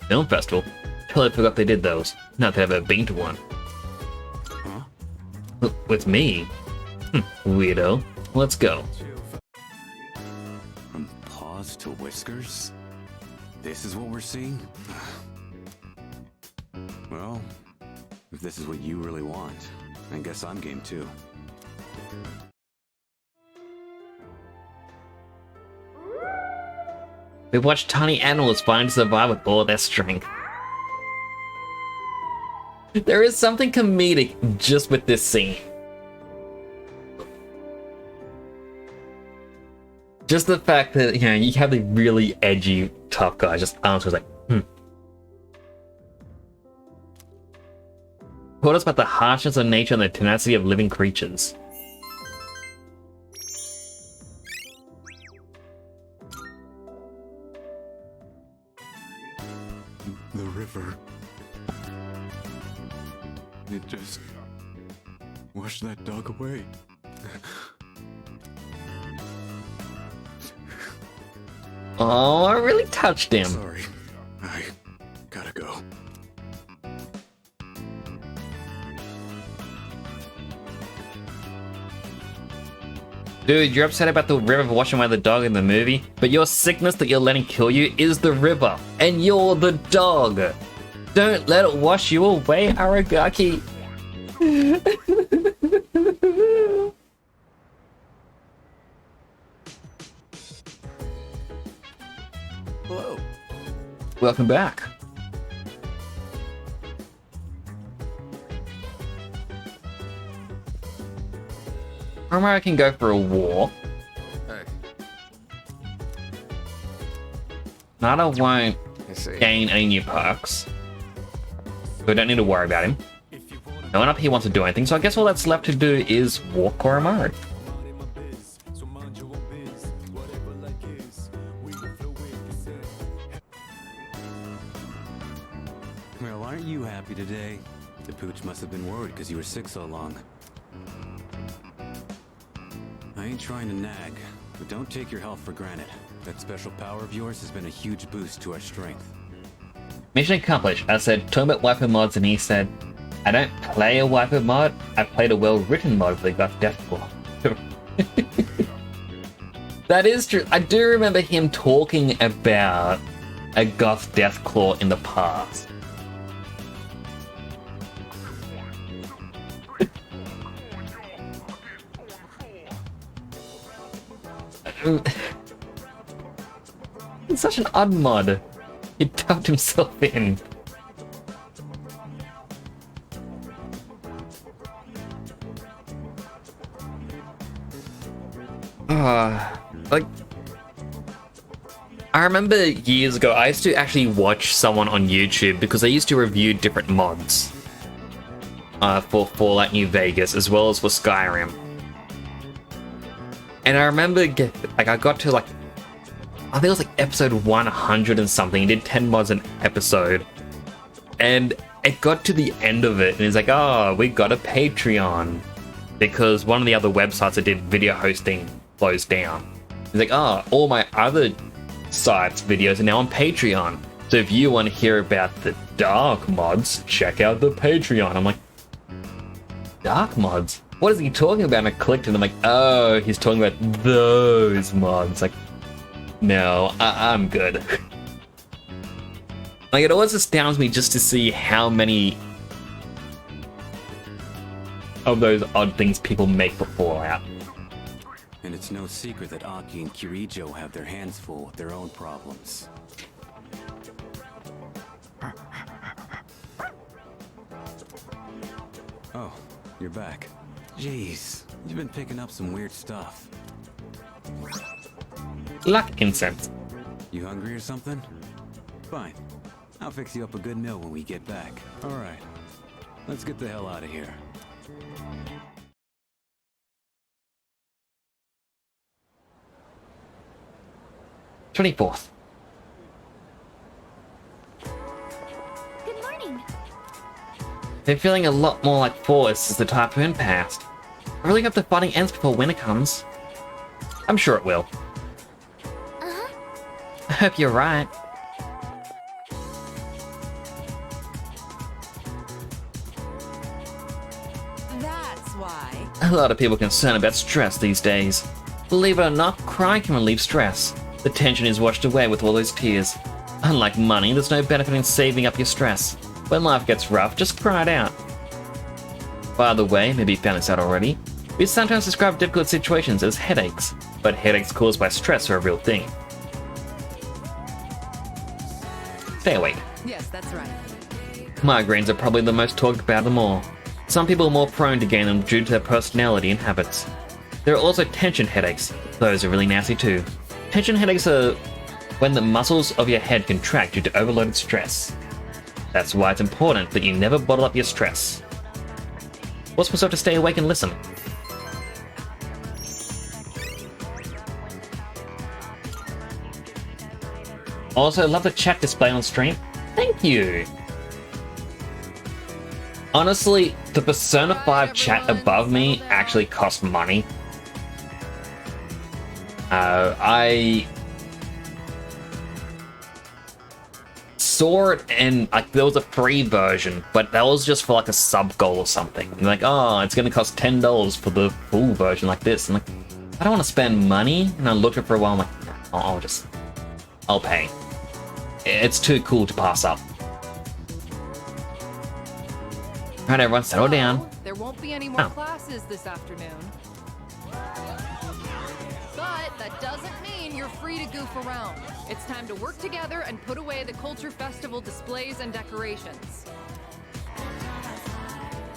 Film festival? Totally forgot they did those. Not that I've ever been to one. Huh? With me? Weirdo. Let's go. From paws to whiskers? This is what we're seeing? Well, if this is what you really want, I guess I'm game too. We watched tiny animals find to survive with all their strength. There is something comedic just with this scene. Just the fact that, you know, you have the really edgy, tough guy just answers like, Told us about the harshness of nature and the tenacity of living creatures. The river. It just washed that dog away. Oh, I really touched him. Sorry. I gotta go. Dude, you're upset about the river washing away the dog in the movie, but your sickness that you're letting kill you is the river, and you're the dog. Don't let it wash you away, Aragaki. Hello. Welcome back. Koromaru can go for a war. Hey. Nada won't gain any new perks. We don't need to worry about him. No one up here wants to do anything, so I guess all that's left to do is walk Oromaru. Well, aren't you happy today? The pooch must have been worried because you were sick so long. I ain't trying to nag, but don't take your health for granted. That special power of yours has been a huge boost to our strength. Mission accomplished. I said, talking about waifu mods, and he said, I don't play a waifu mod, I played a well-written mod with Goth Deathclaw. That is true. I do remember him talking about a Goth Deathclaw in the past. It's such an odd mod. He tucked himself in. Like, I remember years ago, I used to actually watch someone on YouTube because they used to review different mods for Fallout New Vegas as well as for Skyrim. And I remember, I got to I think it was episode 100 and something. He did 10 mods an episode. And it got to the end of it, and he's like, oh, we got a Patreon. Because one of the other websites that did video hosting closed down. He's like, oh, all my other sites' videos are now on Patreon. So if you want to hear about the dark mods, check out the Patreon. I'm like, dark mods? What is he talking about? And I clicked and I'm like, oh, he's talking about those mods. Like, no, I'm good. Like, it always astounds me just to see how many of those odd things people make for Fallout. And it's no secret that Aki and Kirijo have their hands full with their own problems. Oh, you're back. Jeez, you've been picking up some weird stuff. Luck incense. You hungry or something? Fine. I'll fix you up a good meal when we get back. Alright. Let's get the hell out of here. '24th. Good morning. Been feeling a lot more like Forest as the typhoon passed. I really hope the fighting ends before winter comes. I'm sure it will. I hope you're right. That's why. A lot of people are concerned about stress these days. Believe it or not, crying can relieve stress. The tension is washed away with all those tears. Unlike money, there's no benefit in saving up your stress. When life gets rough, just cry it out. By the way, maybe you found this out already, we sometimes describe difficult situations as headaches, but headaches caused by stress are a real thing. Stay awake. Yes, that's right. Migraines are probably the most talked about of them all. Some people are more prone to gain them due to their personality and habits. There are also tension headaches. Those are really nasty too. Tension headaches are when the muscles of your head contract due to overloaded stress. That's why it's important that you never bottle up your stress. Force myself to stay awake and listen. Also, love the chat display on stream. Thank you! Honestly, the Persona 5 chat above me actually cost money. I saw it and there was a free version, but that was just for a sub goal or something. You're like, oh, it's gonna cost $10 for the full version like this. And I don't want to spend money. And I looked at it for a while. I'm like, oh, I'll pay. It's too cool to pass up. Alright, everyone, settle down. There won't be any more classes this afternoon. But that doesn't mean you're free to goof around. It's time to work together and put away the Culture Festival displays and decorations.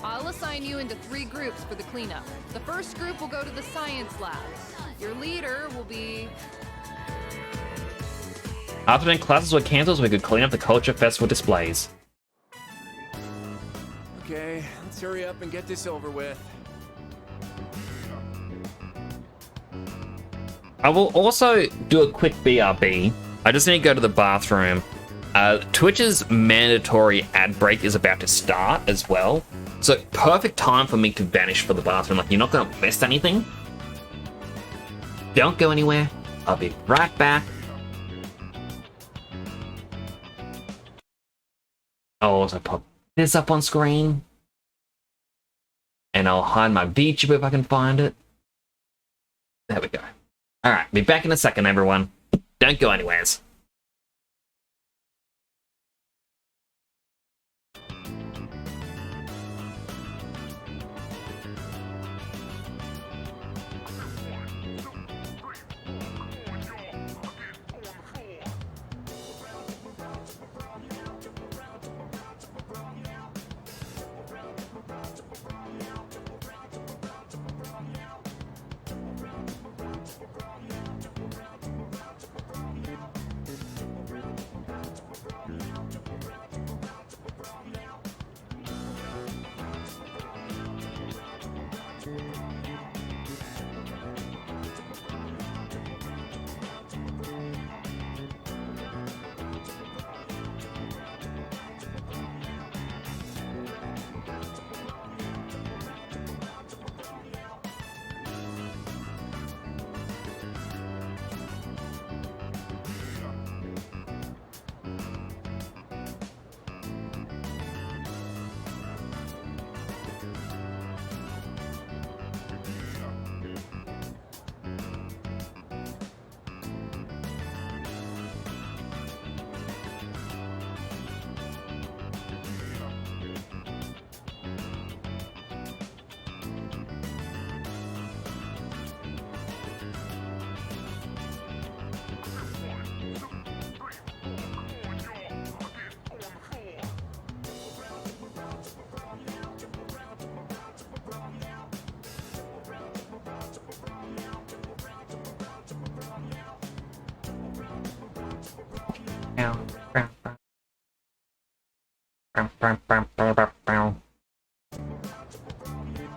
I'll assign you into 3 groups for the cleanup. The first group will go to the science lab. Your leader will be... Afternoon classes were cancelled so we could clean up the Culture Festival displays. Okay, let's hurry up and get this over with. I will also do a quick BRB. I just need to go to the bathroom. Twitch's mandatory ad break is about to start as well. So perfect time for me to vanish for the bathroom. Like, you're not going to miss anything. Don't go anywhere. I'll be right back. I'll also pop this up on screen. And I'll hide my VTuber if I can find it. There we go. Alright, be back in a second, everyone. Don't go anywheres.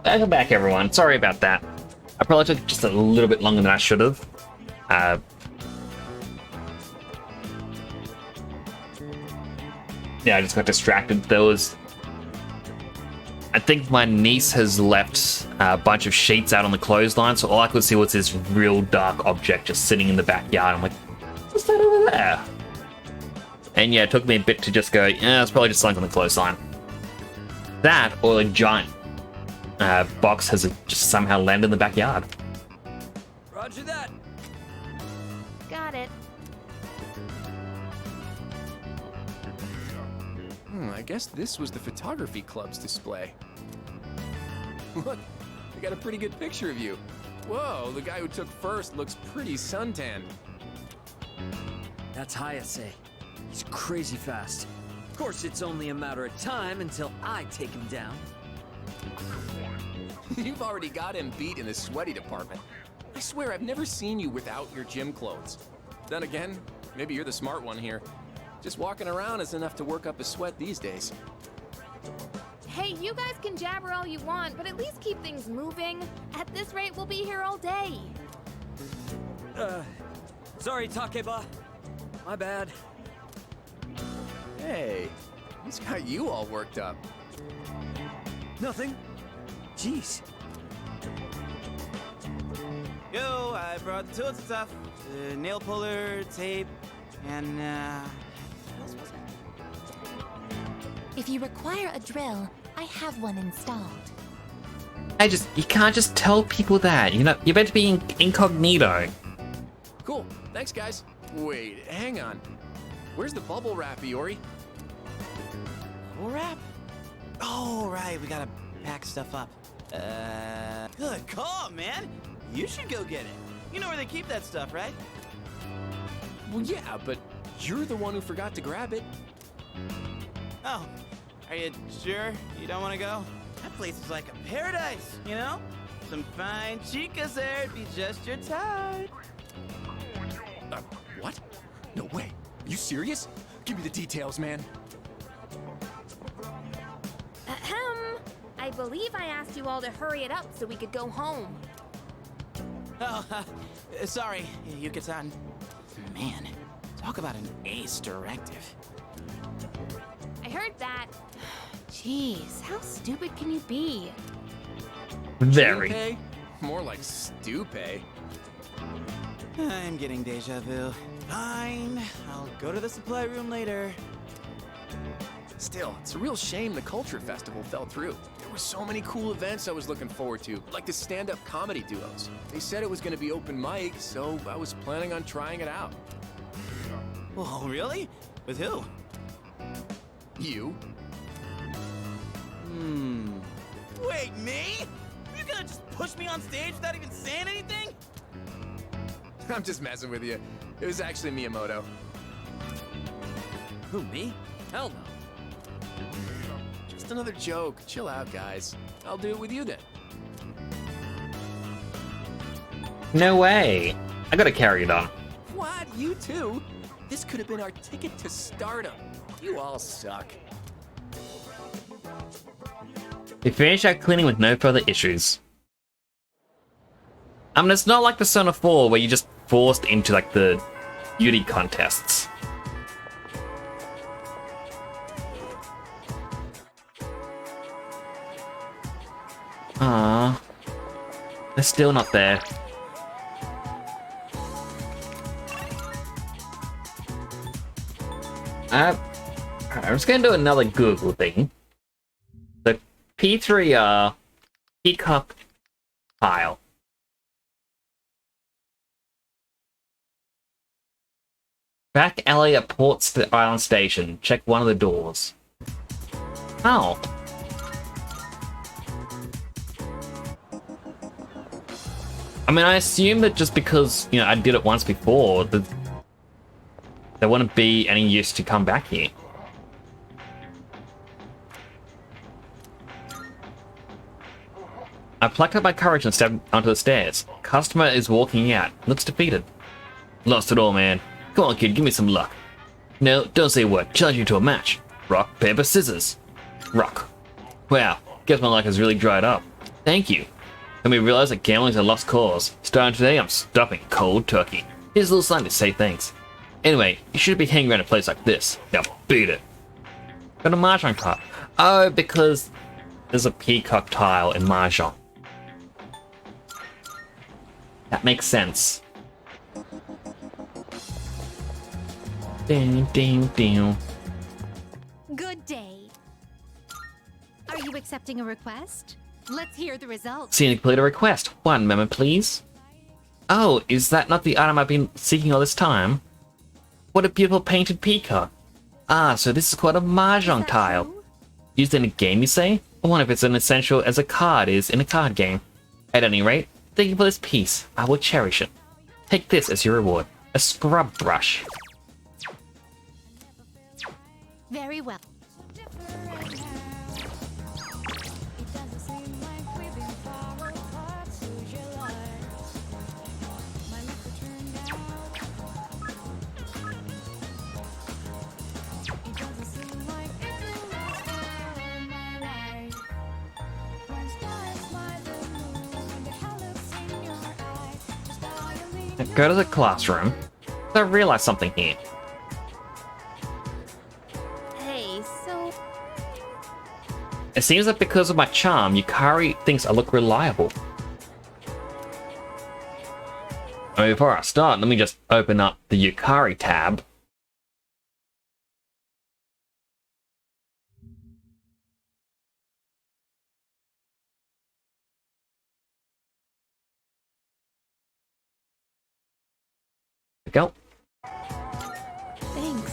Welcome back, everyone. Sorry about that. I probably took just a little bit longer than I should have. Yeah, I just got distracted. I think my niece has left a bunch of sheets out on the clothesline, so all I could see was this real dark object just sitting in the backyard. I'm like, what's that over there? And yeah, it took me a bit to just go, yeah, it's probably just something on the clothesline. That, or a giant box has just somehow landed in the backyard. Roger that. Got it. I guess this was the photography club's display. Look, I got a pretty good picture of you. Whoa, the guy who took first looks pretty suntanned. That's Hayase. He's crazy fast. Of course, it's only a matter of time until I take him down. You've already got him beat in the sweaty department. I swear I've never seen you without your gym clothes. Then again, maybe you're the smart one here. Just walking around is enough to work up a sweat these days. Hey, you guys can jabber all you want, but at least keep things moving. At this rate, we'll be here all day. Sorry, Takeba. My bad. Hey, what's got you all worked up? Nothing. Jeez. Yo, I brought the tools and stuff. Nail puller, tape, and what else was it? If you require a drill, I have one installed. You can't just tell people that. You know, you're meant to be incognito. Cool, thanks guys. Wait, hang on. Where's the bubble wrap, Iori? Bubble wrap? Oh, right, we gotta pack stuff up. Good call, man. You should go get it. You know where they keep that stuff, right? Well, yeah, but you're the one who forgot to grab it. Oh, are you sure you don't want to go? That place is like a paradise, you know? Some fine chicas there, it'd be just your type. What? No way. You serious? Give me the details, man. Ahem. I believe I asked you all to hurry it up so we could go home. Oh, sorry, Yuka-san. Man, talk about an ace directive. I heard that. Jeez, how stupid can you be? Very. Junpei? More like Stupay. I'm getting deja vu. Fine, I'll go to the supply room later. Still, it's a real shame the Culture Festival fell through. There were so many cool events I was looking forward to, like the stand-up comedy duos. They said it was going to be open mic, so I was planning on trying it out. Oh, really? With who? You? Wait, me? You're gonna just push me on stage without even saying anything? I'm just messing with you. It was actually Miyamoto. Who, me? Hell no. Just another joke. Chill out, guys. I'll do it with you then. No way. I gotta carry it on. What? You too? This could have been our ticket to stardom. You all suck. We finished our cleaning with no further issues. I mean, it's not like Persona 4 where you just forced into like the beauty contests. Ah, they're still not there. I'm just gonna do another Google thing. The P3 Peacock tile. Back alley at Port Island Station. Check one of the doors. Oh. I mean, I assume that just because, you know, I did it once before, that there wouldn't be any use to come back here. I plucked up my courage and stepped onto the stairs. Customer is walking out. Looks defeated. Lost it all, man. Come on, kid, give me some luck. No, don't say a word. Challenge you to a match. Rock, paper, scissors. Rock. Wow, guess my luck has really dried up. Thank you. Let me realize that gambling is a lost cause. Starting today, I'm stopping cold turkey. Here's a little sign to say thanks. Anyway, you shouldn't be hanging around a place like this. Now beat it. Got a Mahjong tile. Oh, because there's a peacock tile in Mahjong. That makes sense. Ding, ding, ding. Good day. Are you accepting a request? Let's hear the results. See any complete a request. One moment, please. Oh, is that not the item I've been seeking all this time? What a beautiful painted peacock. Ah, so this is called a Mahjong tile. Used in a game, you say? I wonder if it's as essential as a card is in a card game. At any rate, thank you for this piece. I will cherish it. Take this as your reward. A scrub brush. Very well. Go to the classroom. I realized something here. Hey, so... It seems that because of my charm, Yukari thinks I look reliable. I mean, before I start, let me just open up the Yukari tab. Go. Thanks.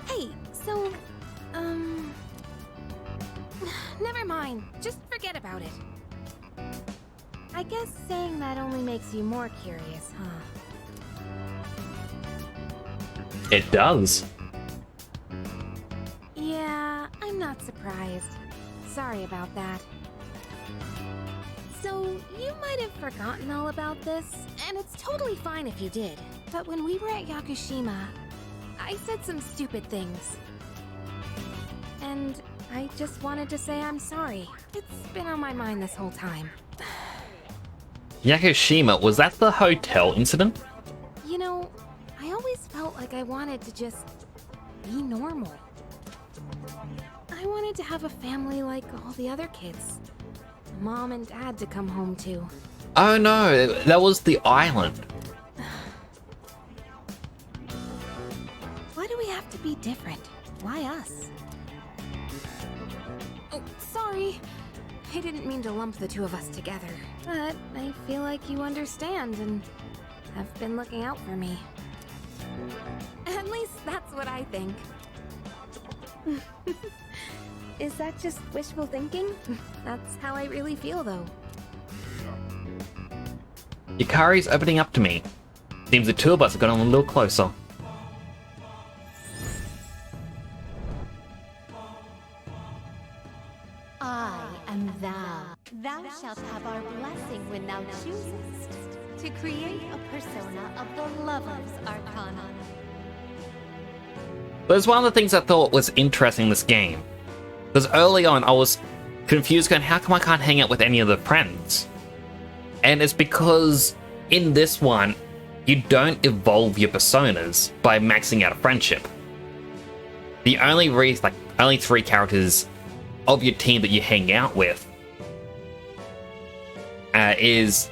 Hey, so, never mind. Just forget about it. I guess saying that only makes you more curious, huh? It does. Yeah, I'm not surprised. Sorry about that. So, you might have forgotten all about this, And it's totally fine if you did. But when we were at Yakushima, I said some stupid things. And I just wanted to say I'm sorry. It's been on my mind this whole time. Yakushima, was that the hotel incident? You know, I always felt like I wanted to just be normal. I wanted to have a family like all the other kids. A mom and dad to come home to. Oh no, that was the island. Why do we have to be different? Why us? Oh, sorry. I didn't mean to lump the two of us together. But I feel like you understand and have been looking out for me. At least that's what I think. Is that just wishful thinking? That's how I really feel, though. Yukari's opening up to me. Seems the two of us have gotten a little closer. I am thou. Thou shalt have our blessing when thou choosest to create a persona of the Lover's Arcana. But it's one of the things I thought was interesting in this game. Because early on I was confused going, how come I can't hang out with any of the friends? And it's because in this one, you don't evolve your personas by maxing out a friendship. The only reason, like, only 3 characters of your team that you hang out with is,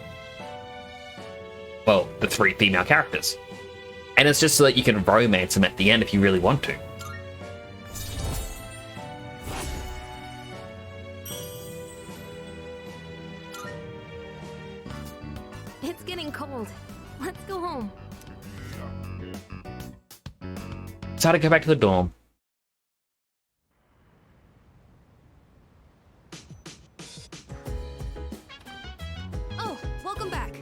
well, the 3 female characters. And it's just so that you can romance them at the end if you really want to. It's getting cold. Let's go home. It's time to go back to the dorm. Oh, welcome back.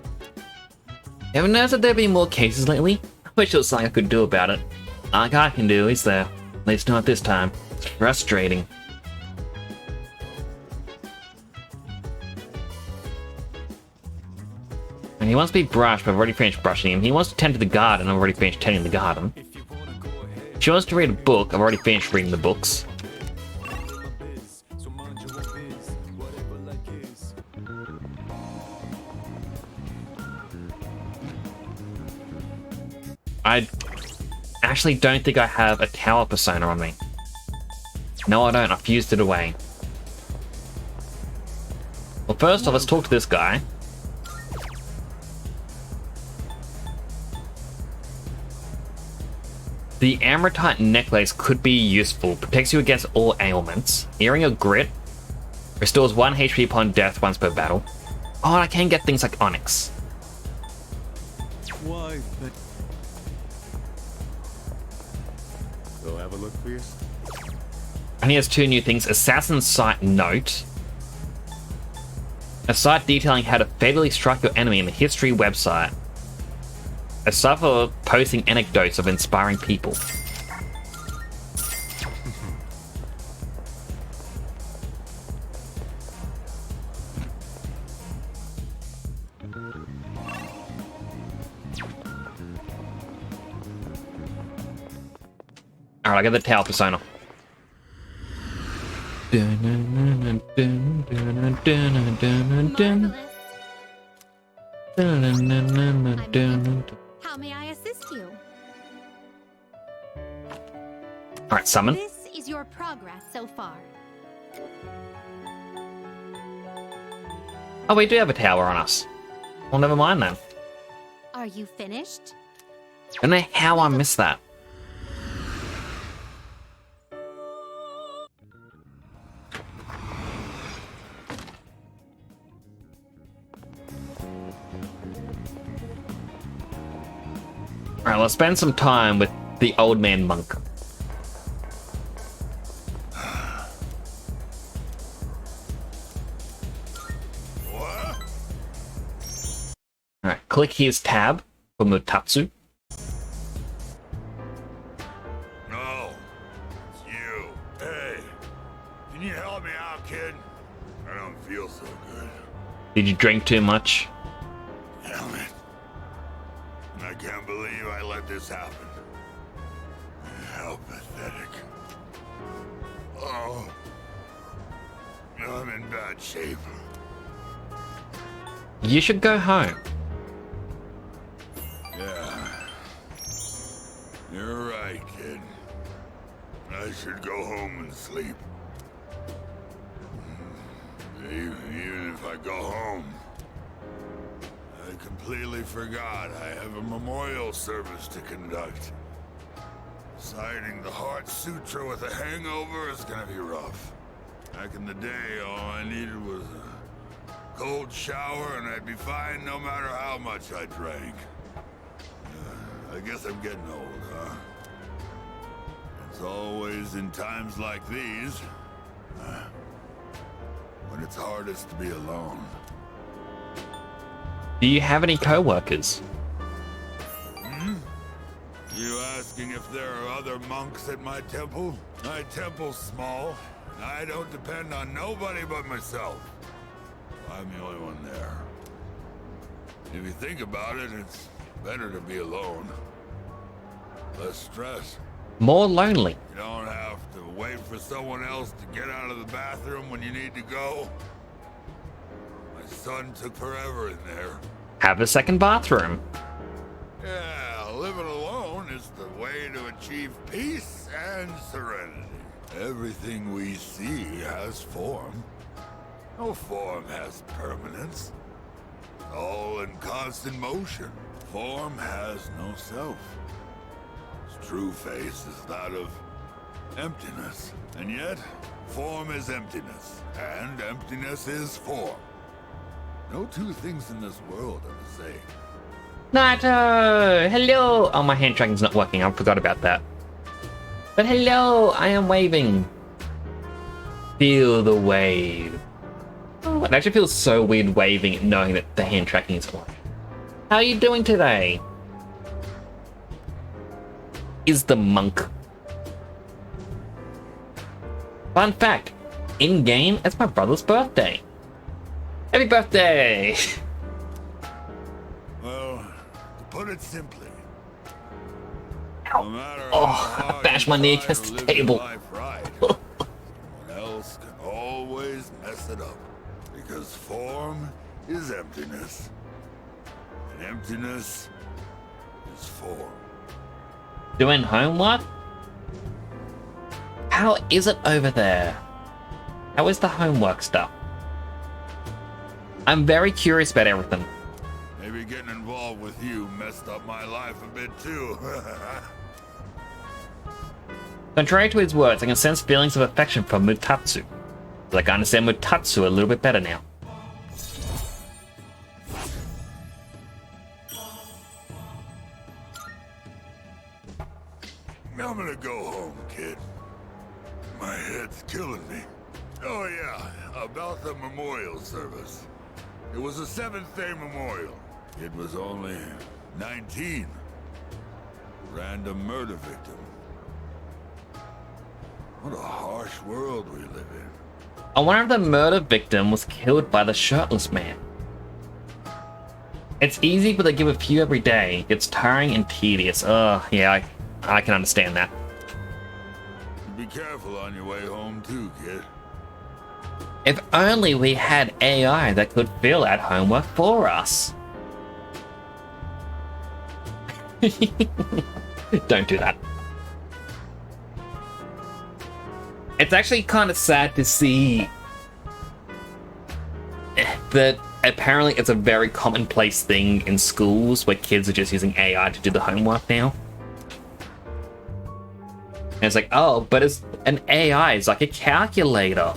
Ever noticed that there have been more cases lately? I wish there was something I could do about it. Like I can do, is there? At least not this time. It's frustrating. And he wants to be brushed, but I've already finished brushing him. He wants to tend to the garden, I've already finished tending the garden. She wants to read a book, I've already finished reading the books. I actually don't think I have a tower persona on me. No, I don't. I fused it away. Well, first off, let's talk to this guy. The Amrotite necklace could be useful. Protects you against all ailments. Earring of Grit. Restores 1 HP upon death once per battle. Oh, and I can get things like Onyx. Why, but... Go have a look for yourself. And he has 2 new things. Assassin Sight Note. A site detailing how to fatally strike your enemy in the history website. A site for posting anecdotes of inspiring people. Alright, I got the tower persona. How may I assist you? Alright, summon. This is your progress so far. Oh, we do have a tower on us. Well, never mind then. Are you finished? I don't know how I missed that. Alright, let's spend some time with the old man monk. Alright, click his tab for Mutatsu. No, it's you. Hey, can you help me out, kid? I don't feel so good. Did you drink too much? Damn it. I can't believe I let this happen. How pathetic. Oh. I'm in bad shape. You should go home. Yeah. You're right, kid. I should go home and sleep. Even if I go home, I completely forgot I have a memorial service to conduct. Reciting the Heart Sutra with a hangover is gonna be rough. Back in the day, all I needed was a cold shower and I'd be fine no matter how much I drank. I guess I'm getting old, huh? It's always in times like these when it's hardest to be alone. Do you have any co-workers? You asking if there are other monks at my temple? My temple's small. I don't depend on nobody but myself. I'm the only one there. If you think about it, it's better to be alone. Less stress. More lonely. You don't have to wait for someone else to get out of the bathroom when you need to go. My son took forever in there. Have a second bathroom. Yeah, living alone is the way to achieve peace and serenity. Everything we see has form. No form has permanence. All in constant motion. Form has no self. Its true face is that of emptiness. And yet, form is emptiness, and emptiness is form. No two things in this world are the same. Naito! Hello! Oh, my hand tracking's not working. I forgot about that. But hello! I am waving. Feel the wave. Oh, it actually feels so weird waving knowing that the hand tracking is on. How are you doing today? Is the monk. Fun fact. In-game, it's my brother's birthday. Happy birthday! Well, to put it simply, no matter I bashed my knee against the table. someone else can always mess it up. Because form is emptiness. And emptiness is form. Doing homework? How is it over there? How is the homework stuff? I'm very curious about everything. Maybe getting involved with you messed up my life a bit too. Contrary to his words, I can sense feelings of affection for Mutatsu. Like I understand Mutatsu a little bit better now. I'm gonna go home, kid. My head's killing me. Oh yeah, about the memorial service. It was a 7th-day memorial. It was only 19. Random murder victim. What a harsh world we live in. I wonder if the murder victim was killed by the shirtless man. It's easy, but they give a few every day. It's tiring and tedious. Yeah, I can understand that. Be careful on your way home too, kid. If only we had AI that could fill out homework for us. Don't do that. It's actually kind of sad to see that apparently it's a very commonplace thing in schools where kids are just using AI to do the homework now. And it's like, oh, but it's an AI, it's like a calculator.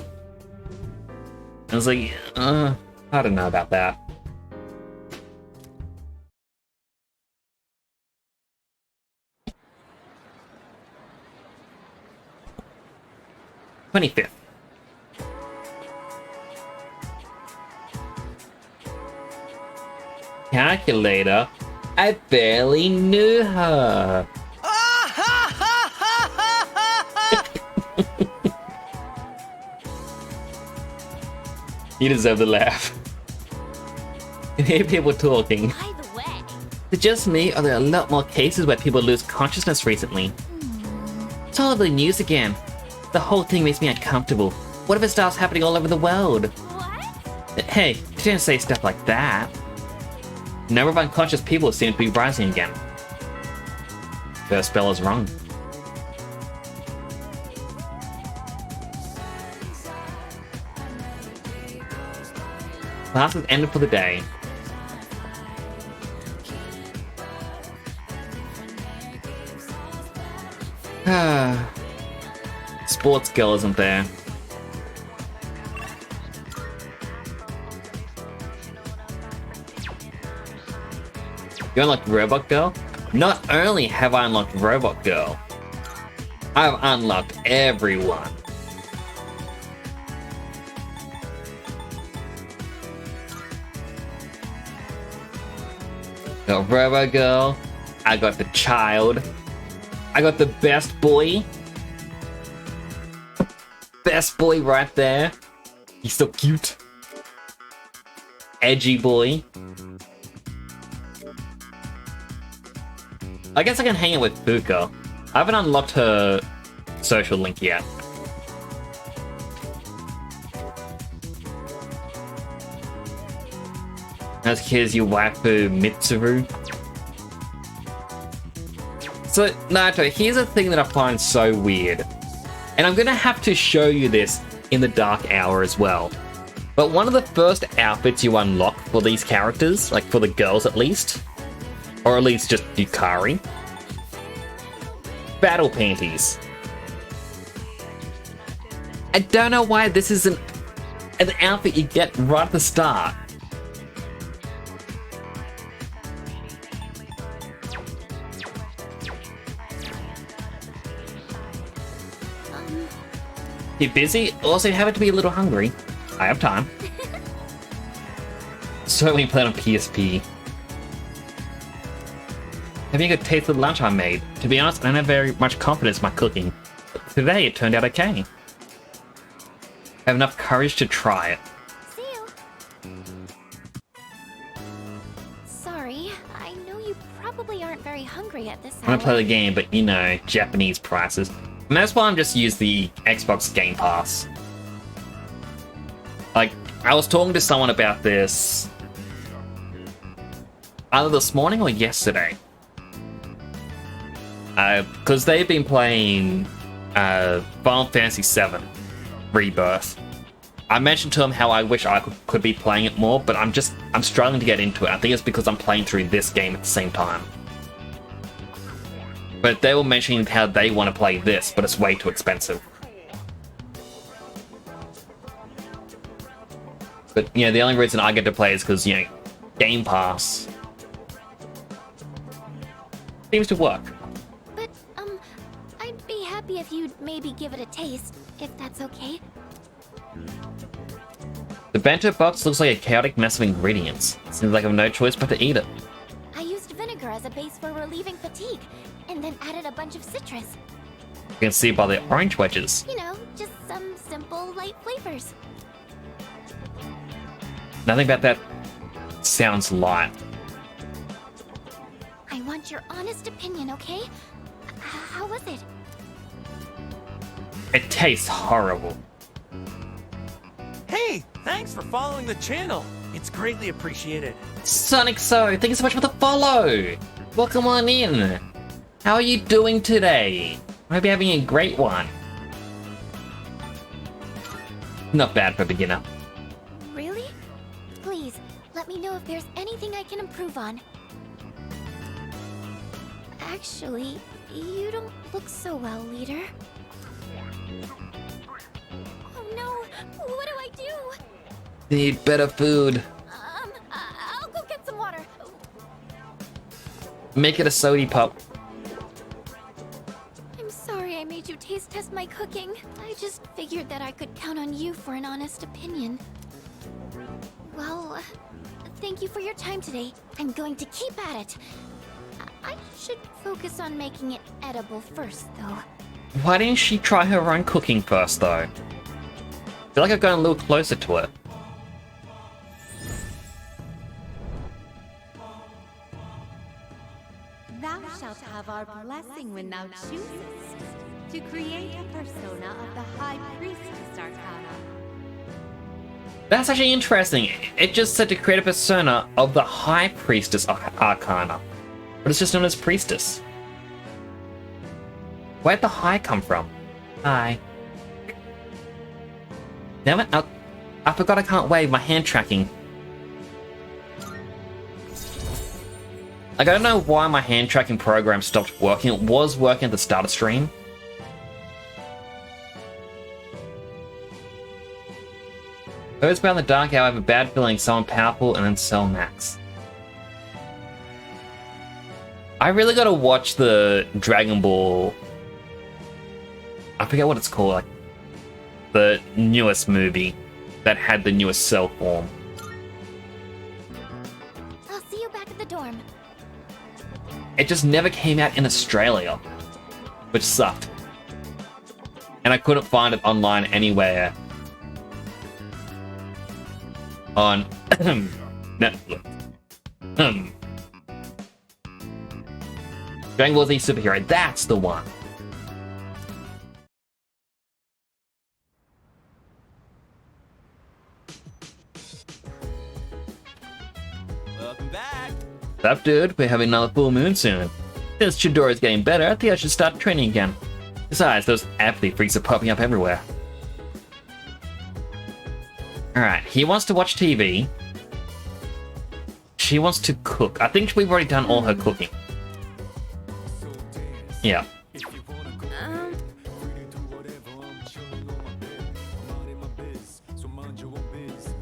And I was like, I don't know about that. "25th. Calculator? I barely knew her. You deserve the laugh. You hear people talking. By the way, Is it just me, or are there a lot more cases where people lose consciousness recently? It's all over the news again. The whole thing makes me uncomfortable. What if it starts happening all over the world? What? Hey, you didn't say stuff like that. The number of unconscious people seem to be rising again. The spell is wrong. Class has ended for the day. Sports girl isn't there. You unlocked Robot Girl? Not only have I unlocked Robot Girl, I've unlocked everyone. Got Robot Girl, I got the child, I got the best boy. Best boy right there. He's so cute. Edgy boy. I guess I can hang out with Fuka. I haven't unlocked her social link yet. Here's your waifu Mitsuru. So, Naruto, here's a thing that I find so weird. And I'm gonna have to show you this in the Dark Hour as well. But one of the first outfits you unlock for these characters, like for the girls at least, or at least just Yukari, battle panties. I don't know why this isn't an outfit you get right at the start. You busy? Also happen to be a little hungry. I have time. Certainly played on PSP. Having a good taste of the lunch I made. To be honest, I don't have very much confidence in my cooking. But today it turned out okay. I have enough courage to try it. Sorry, I know you probably aren't very hungry at this I'm gonna play the game, but you know, Japanese prices. And that's why I'm just use the Xbox Game Pass. Like, I was talking to someone about this either this morning or yesterday. Because they've been playing Final Fantasy VII Rebirth. I mentioned to them how I wish I could be playing it more, but I'm struggling to get into it. I think it's because I'm playing through this game at the same time. But they were mentioning how they want to play this, but it's way too expensive. But, you know, the only reason I get to play is because, you know, Game Pass seems to work. But, I'd be happy if you'd maybe give it a taste, if that's okay. The bento box looks like a chaotic mess of ingredients. Seems like I have no choice but to eat it. I used vinegar as a base for relieving fatigue, and then added a bunch of citrus. You can see by the orange wedges. You know, just some simple, light flavors. Nothing about that sounds light. I want your honest opinion, okay? How was it? It tastes horrible. Hey, thanks for following the channel. It's greatly appreciated. Sonic So, thank you so much for the follow. Welcome on in. How are you doing today? I hope you're having a great one. Not bad for a beginner. Really? Please, let me know if there's anything I can improve on. Actually, you don't look so well, leader. Oh no, what do I do? Need better food. I'll go get some water. Make it a sody pop. I'm sorry I made you taste test my cooking. I just figured that I could count on you for an honest opinion. Well, thank you for your time today. I'm going to keep at it. I should focus on making it edible first, though. Why didn't she try her own cooking first, though? I feel like I've gotten a little closer to it. blessing when thou choosest to create a persona of the High Priestess Arcana. That's actually interesting. It just said to create a persona of the High Priestess Arcana, but it's just known as Priestess. Where'd the High come from? Hi. Damn it, I forgot I can't wave my hand tracking. Like, I don't know why my hand tracking program stopped working. It was working at the start of stream. Earthbound in the Dark, I have a bad feeling someone powerful and then sell Max. I really gotta watch the Dragon Ball. I forget what it's called, like the newest movie that had the newest cell form. I'll see you back at the dorm. It just never came out in Australia, which sucked. And I couldn't find it online anywhere on Netflix. Dragon Ball Z Superhero, that's the one. Welcome back. What's up, dude? We're having another full moon soon. Since Chidori's getting better, I think I should start training again. Besides, those apathy freaks are popping up everywhere. Alright, he wants to watch TV. She wants to cook. I think we've already done all her cooking. Yeah.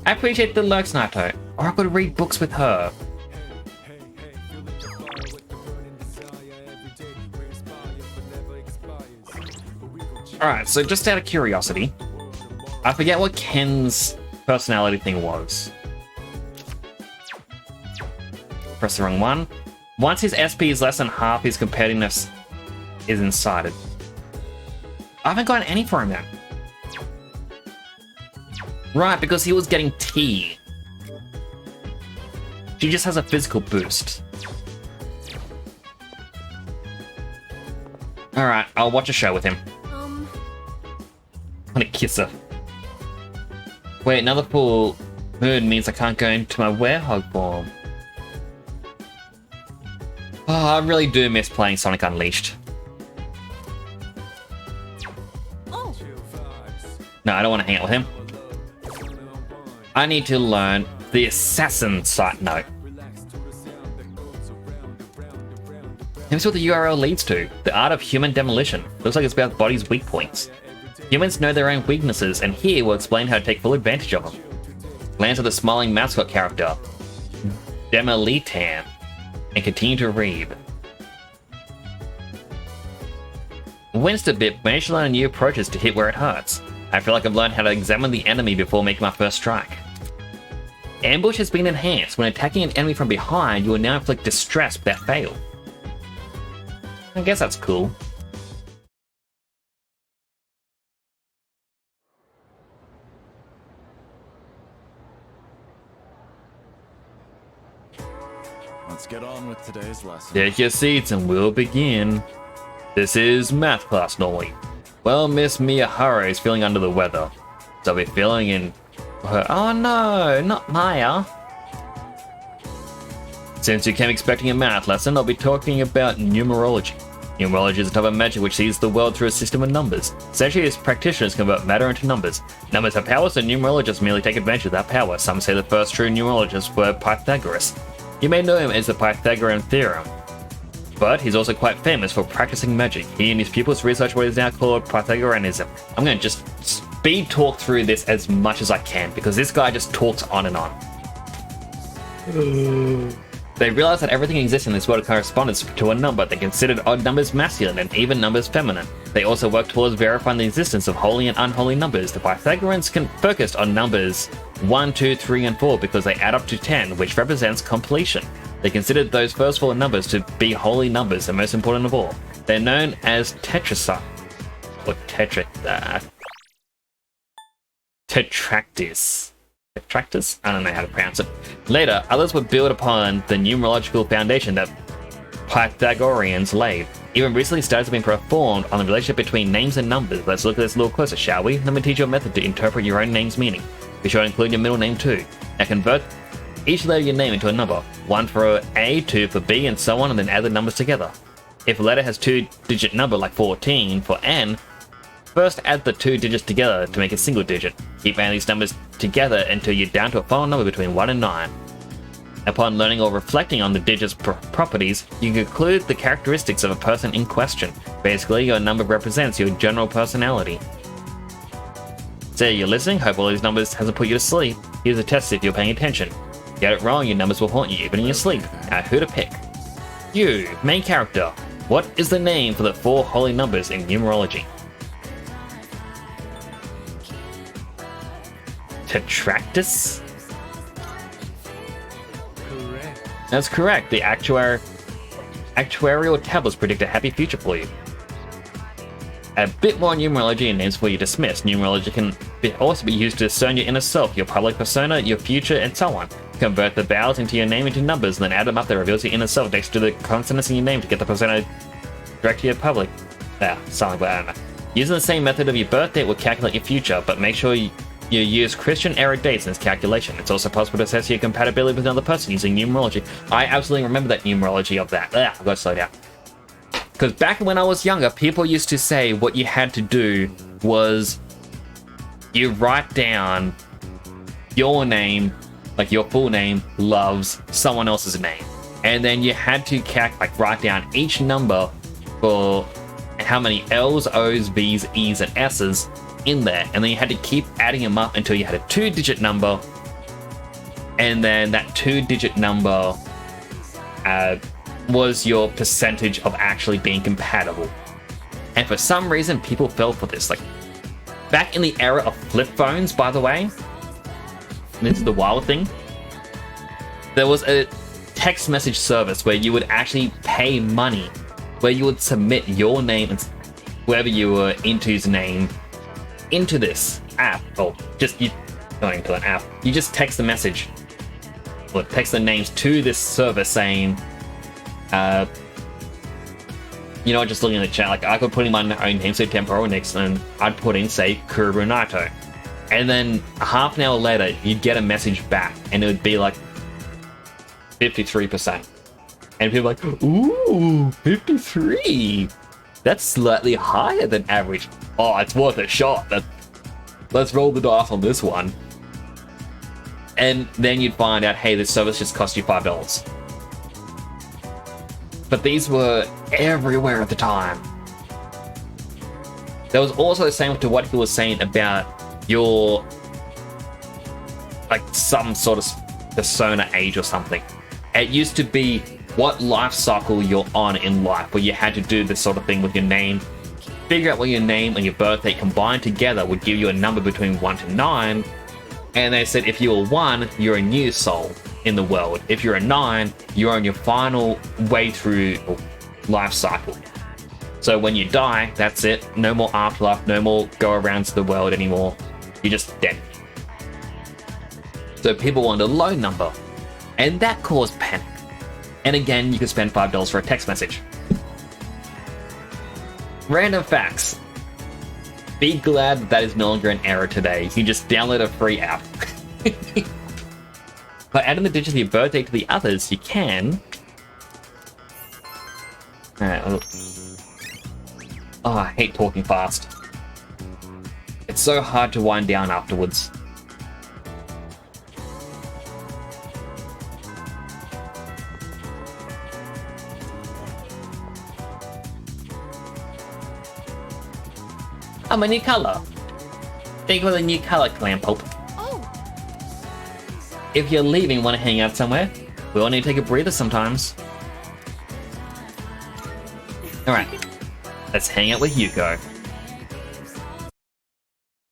I appreciate the lurks, Naito. Or I could read books with her. Alright, so just out of curiosity, I forget what Ken's personality thing was. Press the wrong one. Once his SP is less than half, his competitiveness is incited. I haven't gotten any for him yet. Right, because he was getting tea. She just has a physical boost. Alright, I'll watch a show with him. I want to kiss her. Wait, another full moon means I can't go into my werehog form. Oh, I really do miss playing Sonic Unleashed. No, I don't want to hang out with him. I need to learn the Assassin site note. Here's what the URL leads to. The art of human demolition. Looks like it's about the body's weak points. Humans know their own weaknesses, and here we'll explain how to take full advantage of them. Glance at the smiling mascot character, Demolitan, and continue to read. Winced a bit, managed to learn new approaches to hit where it hurts. I feel like I've learned how to examine the enemy before making my first strike. Ambush has been enhanced. When attacking an enemy from behind, you will now inflict distress without fail. I guess that's cool. Let's get on with today's lesson. Take your seats and we'll begin. This is math class normally. Well, Miss Miyahara is feeling under the weather, so I'll be filling in her. Oh no, not Maya. Since you came expecting a math lesson, I'll be talking about numerology. Numerology is a type of magic which sees the world through a system of numbers. Essentially, its practitioners convert matter into numbers. Numbers have power, so numerologists merely take advantage of that power. Some say the first true numerologists were Pythagoras. You may know him as the Pythagorean theorem, but he's also quite famous for practicing magic. He and his pupils research what is now called Pythagoreanism. I'm going to just speed talk through this as much as I can, because this guy just talks on and on. They realized that everything exists in this world corresponds to a number. They considered odd numbers masculine and even numbers feminine. They also worked towards verifying the existence of holy and unholy numbers. The Pythagoreans focused on numbers 1, 2, 3, and 4 because they add up to 10, which represents completion. They considered those first 4 numbers to be holy numbers, and most important of all. They're known as tetractys, or tetractys. Tetractys? I don't know how to pronounce it. Later, others would build upon the numerological foundation that Pythagoreans laid. Even recently, studies have been performed on the relationship between names and numbers. Let's look at this a little closer, shall we? Let me teach you a method to interpret your own name's meaning. Be sure to include your middle name too. Now convert each letter of your name into a number. 1 for A, 2 for B, and so on, and then add the numbers together. If a letter has 2-digit number like 14 for N, first add the 2 digits together to make a single digit. Keep adding these numbers together until you're down to a final number between 1 and 9. Upon learning or reflecting on the digits' properties, you can conclude the characteristics of a person in question. Basically, your number represents your general personality. So you're listening? Hope all these numbers hasn't put you to sleep. Here's a test if you're paying attention. Get it wrong, your numbers will haunt you even in your sleep. Now who to pick? You, main character. What is the name for the 4 holy numbers in numerology? Tetractus? Correct. That's correct. The actuarial tablets predict a happy future for you. A bit more numerology and names for you dismiss. Numerology can also be used to discern your inner self, your public persona, your future, and so on. Convert the vowels into your name into numbers, and then add them up that reveals your inner self next to the consonants in your name to get the persona direct to your public. Something like that, I don't know. Using the same method of your birth date will calculate your future, but make sure you use Christian era dates in this calculation. It's also possible to assess your compatibility with another person using numerology. I absolutely remember that numerology of that. I've got to slow down. Because back when I was younger, people used to say what you had to do was you write down your name, like your full name, loves someone else's name. And then you had to write down each number for how many L's, O's, V's, E's, and S's in there. And then you had to keep adding them up until you had a 2-digit number. And then that 2-digit number was your percentage of actually being compatible. And for some reason, people fell for this. Like, back in the era of flip phones, by the way, this is the wild thing, there was a text message service where you would actually pay money, where you would submit your name and whoever you were into's name into this app, or just you going to an app. You just text the message, or text the names to this server saying, just looking at the chat, like I could put in my own name, say Temporal Nix, and I'd put in, say, Kuru Naito. And then half an hour later, you'd get a message back, and it would be like 53%. And people are like, ooh, 53. That's slightly higher than average. Oh, it's worth a shot. Let's roll the dice on this one. And then you'd find out, hey, this service just cost you $5. But these were everywhere at the time. There was also the same to what he was saying about your, like, some sort of persona age or something. It used to be what life cycle you're on in life, where you had to do this sort of thing with your name. Figure out what your name and your birth date combined together would give you a number between 1 to 9. And they said if you're a 1, you're a new soul in the world. If you're a 9, you're on your final way through life cycle. So when you die, that's it. No more afterlife, no more go around to the world anymore. You're just dead. So people wanted a low number, and that caused panic. And again, you could spend $5 for a text message. Random facts. Be glad that is no longer an error today. You can just download a free app. By adding the digits of your birth date to the others, you can... Alright, oh, I hate talking fast. It's so hard to wind down afterwards. I'm a new color. Think of a new color, Clampope. Oh. If you're leaving, want to hang out somewhere, we all need to take a breather sometimes. Alright, let's hang out with Yuko.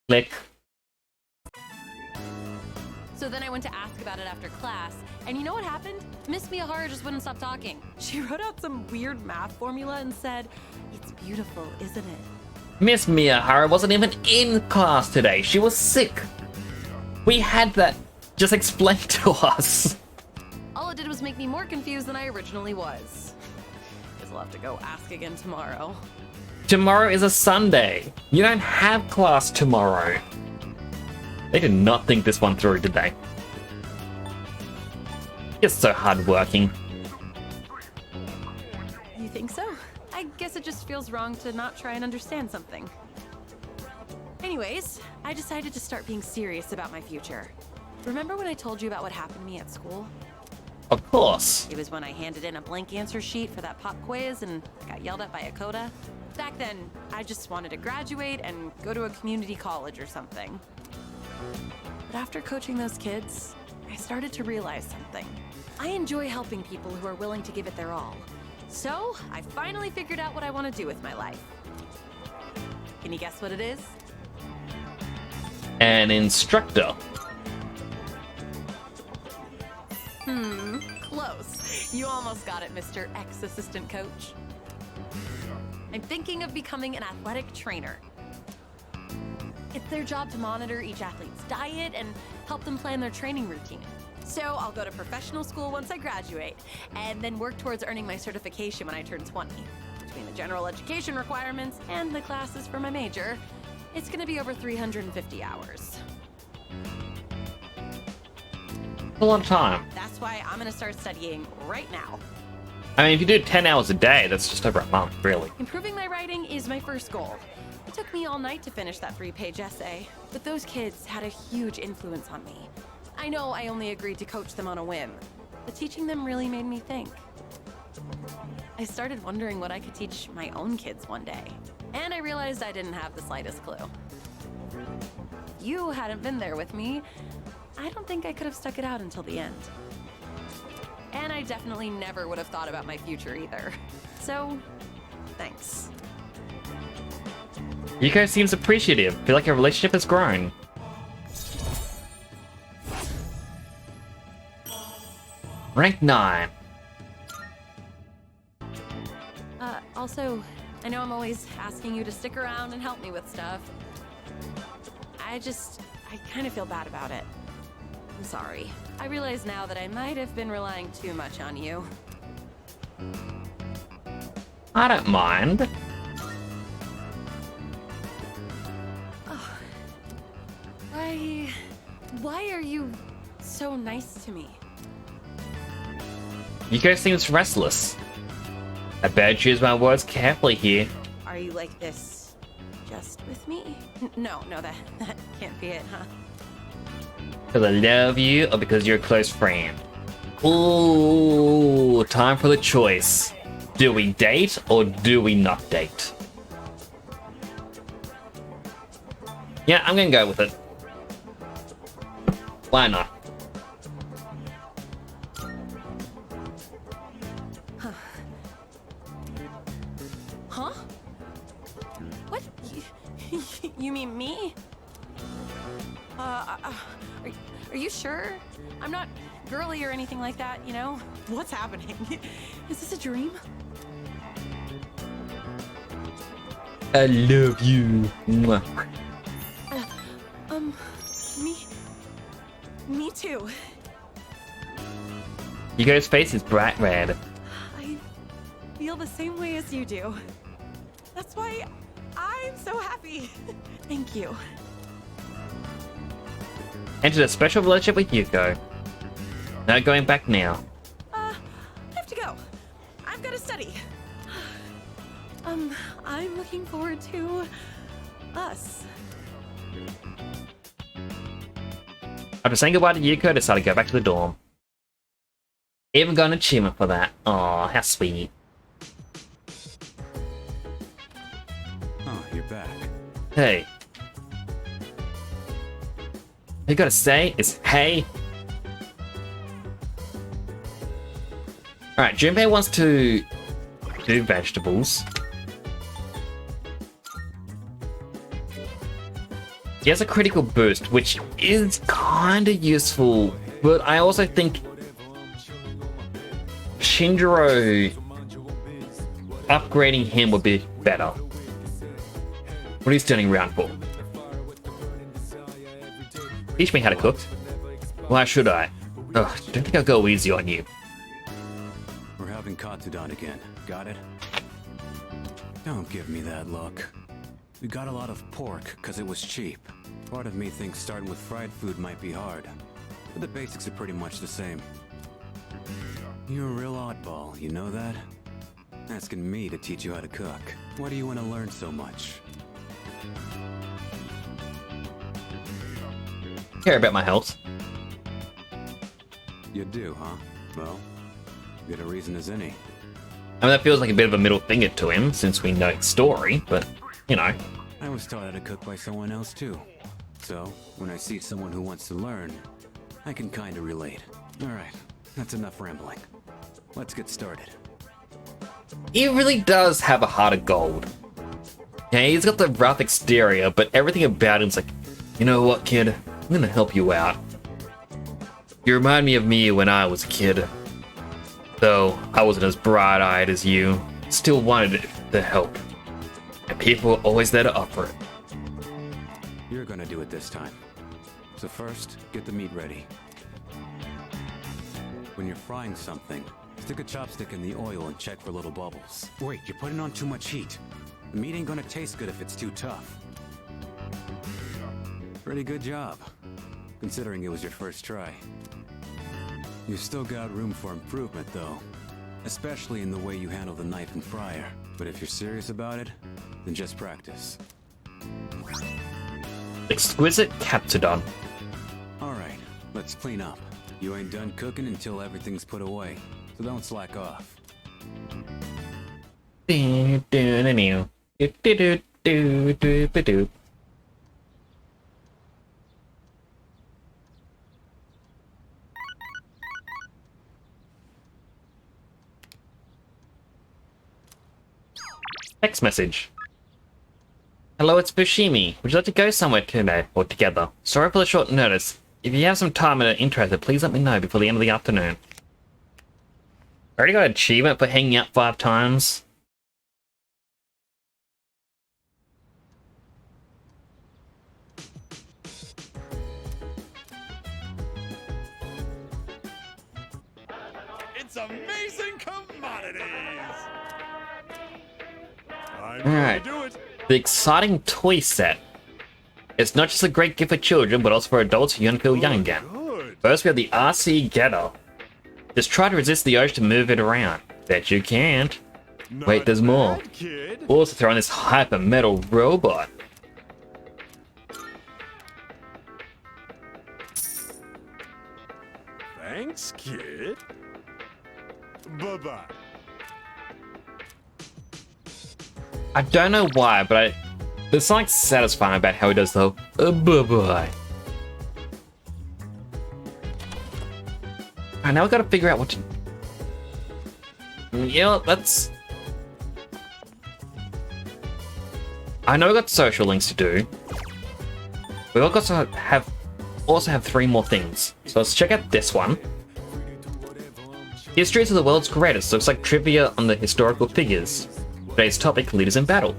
Click. So then I went to ask about it after class, and you know what happened? Miss Miyahara just wouldn't stop talking. She wrote out some weird math formula and said, "It's beautiful, isn't it?" Miss Miyahara wasn't even in class today. She was sick. We had that just explained to us. All it did was make me more confused than I originally was. we'll have to go ask again tomorrow. Tomorrow is a Sunday. You don't have class tomorrow. They did not think this one through, did they? You're so hardworking. You think so? I guess it just feels wrong to not try and understand something. Anyways, I decided to start being serious about my future. Remember when I told you about what happened to me at school? Of course. It was when I handed in a blank answer sheet for that pop quiz and got yelled at by a coda. Back then, I just wanted to graduate and go to a community college or something. But after coaching those kids, I started to realize something. I enjoy helping people who are willing to give it their all. So, I finally figured out what I want to do with my life. Can you guess what it is? An instructor. Close. You almost got it, Mr. Ex-Assistant Coach. I'm thinking of becoming an athletic trainer. It's their job to monitor each athlete's diet and help them plan their training routine. So I'll go to professional school once I graduate, and then work towards earning my certification when I turn 20. Between the general education requirements and the classes for my major, it's gonna be over 350 hours. A lot of time. That's why I'm gonna start studying right now. I mean, if you do 10 hours a day, that's just over a month, really. Improving my writing is my first goal. It took me all night to finish that 3-page essay, but those kids had a huge influence on me. I know I only agreed to coach them on a whim, but teaching them really made me think. I started wondering what I could teach my own kids one day, and I realized I didn't have the slightest clue. If you hadn't been there with me, I don't think I could have stuck it out until the end. And I definitely never would have thought about my future either. So, thanks. Yuko seems appreciative. Feel like your relationship has grown. Rank 9. Also, I know I'm always asking you to stick around and help me with stuff. I kind of feel bad about it. I'm sorry. I realize now that I might have been relying too much on you. I don't mind. Oh. Why are you so nice to me? Yuko seems restless. I better choose my words carefully here. Are you like this just with me? No, that can't be it, huh? Because I love you or because you're a close friend? Ooh, time for the choice. Do we date or do we not date? Yeah, I'm gonna go with it. Why not? Huh? What? You mean me? Are you sure? I'm not girly or anything like that, you know? What's happening? Is this a dream? I love you. Mwah. Me too. Yuko's face is bright red. I feel the same way as you do. That's why I'm so happy. Thank you. Entered a special relationship with Yuko. No going back now. I have to go. I've got to study. I'm looking forward to us. After saying goodbye to Yuko, I decided to go back to the dorm. Even got an achievement for that. Aw, how sweet. Oh, you're back. Hey. All you gotta say is hey. Alright, Junpei wants to do vegetables. He has a critical boost, which is kinda useful, but I also think Shinjiro upgrading him would be better. What are you turning around for? Teach me how to cook. Why should I? Ugh, don't think I'll go easy on you. We're having Katsudan again. Got it? Don't give me that look. We got a lot of pork because it was cheap. Part of me thinks starting with fried food might be hard, but the basics are pretty much the same. You're a real oddball, you know that? Asking me to teach you how to cook. Why do you want to learn so much? Care about my health. You do, huh? Well, good a reason as any. I mean, that feels like a bit of a middle finger to him, since we know his story, but, you know. I was taught how to cook by someone else, too. So, when I see someone who wants to learn, I can kinda relate. Alright, that's enough rambling. Let's get started. He really does have a heart of gold. Yeah, he's got the rough exterior, but everything about him's like, you know what, kid? I'm gonna help you out. You remind me of me when I was a kid. Though I wasn't as bright-eyed as you, still wanted to help. And people were always there to offer it. You're gonna do it this time. So first, get the meat ready. When you're frying something, stick a chopstick in the oil and check for little bubbles. Wait, you're putting on too much heat. The meat ain't gonna taste good if it's too tough. Pretty good job, considering it was your first try. You've still got room for improvement, though. Especially in the way you handle the knife and fryer. But if you're serious about it, then just practice. Exquisite Captidon. Alright, let's clean up. You ain't done cooking until everything's put away, so don't slack off. Text message. Hello, it's Fushimi. Would you like to go somewhere today or together? Sorry for the short notice. If you have some time and are interested, please let me know before the end of the afternoon. I already got an achievement for hanging out 5 times. It's amazing commodities. Alright. The exciting toy set. It's not just a great gift for children, but also for adults who want to feel young again. First, we have the RC Getter. Just try to resist the urge to move it around. Bet you can't. Wait, there's more. We'll also throw in this hyper metal robot. Thanks, kid. Bye-bye. I don't know why, but there's something satisfying about how he does the bye-bye. Alright, now we gotta figure out what to... Yeah, that's... I know we got social links to do. We all got to also have 3 more things. So let's check out this one. Histories of the world's greatest looks like trivia on the historical figures. Today's topic, leaders in battle.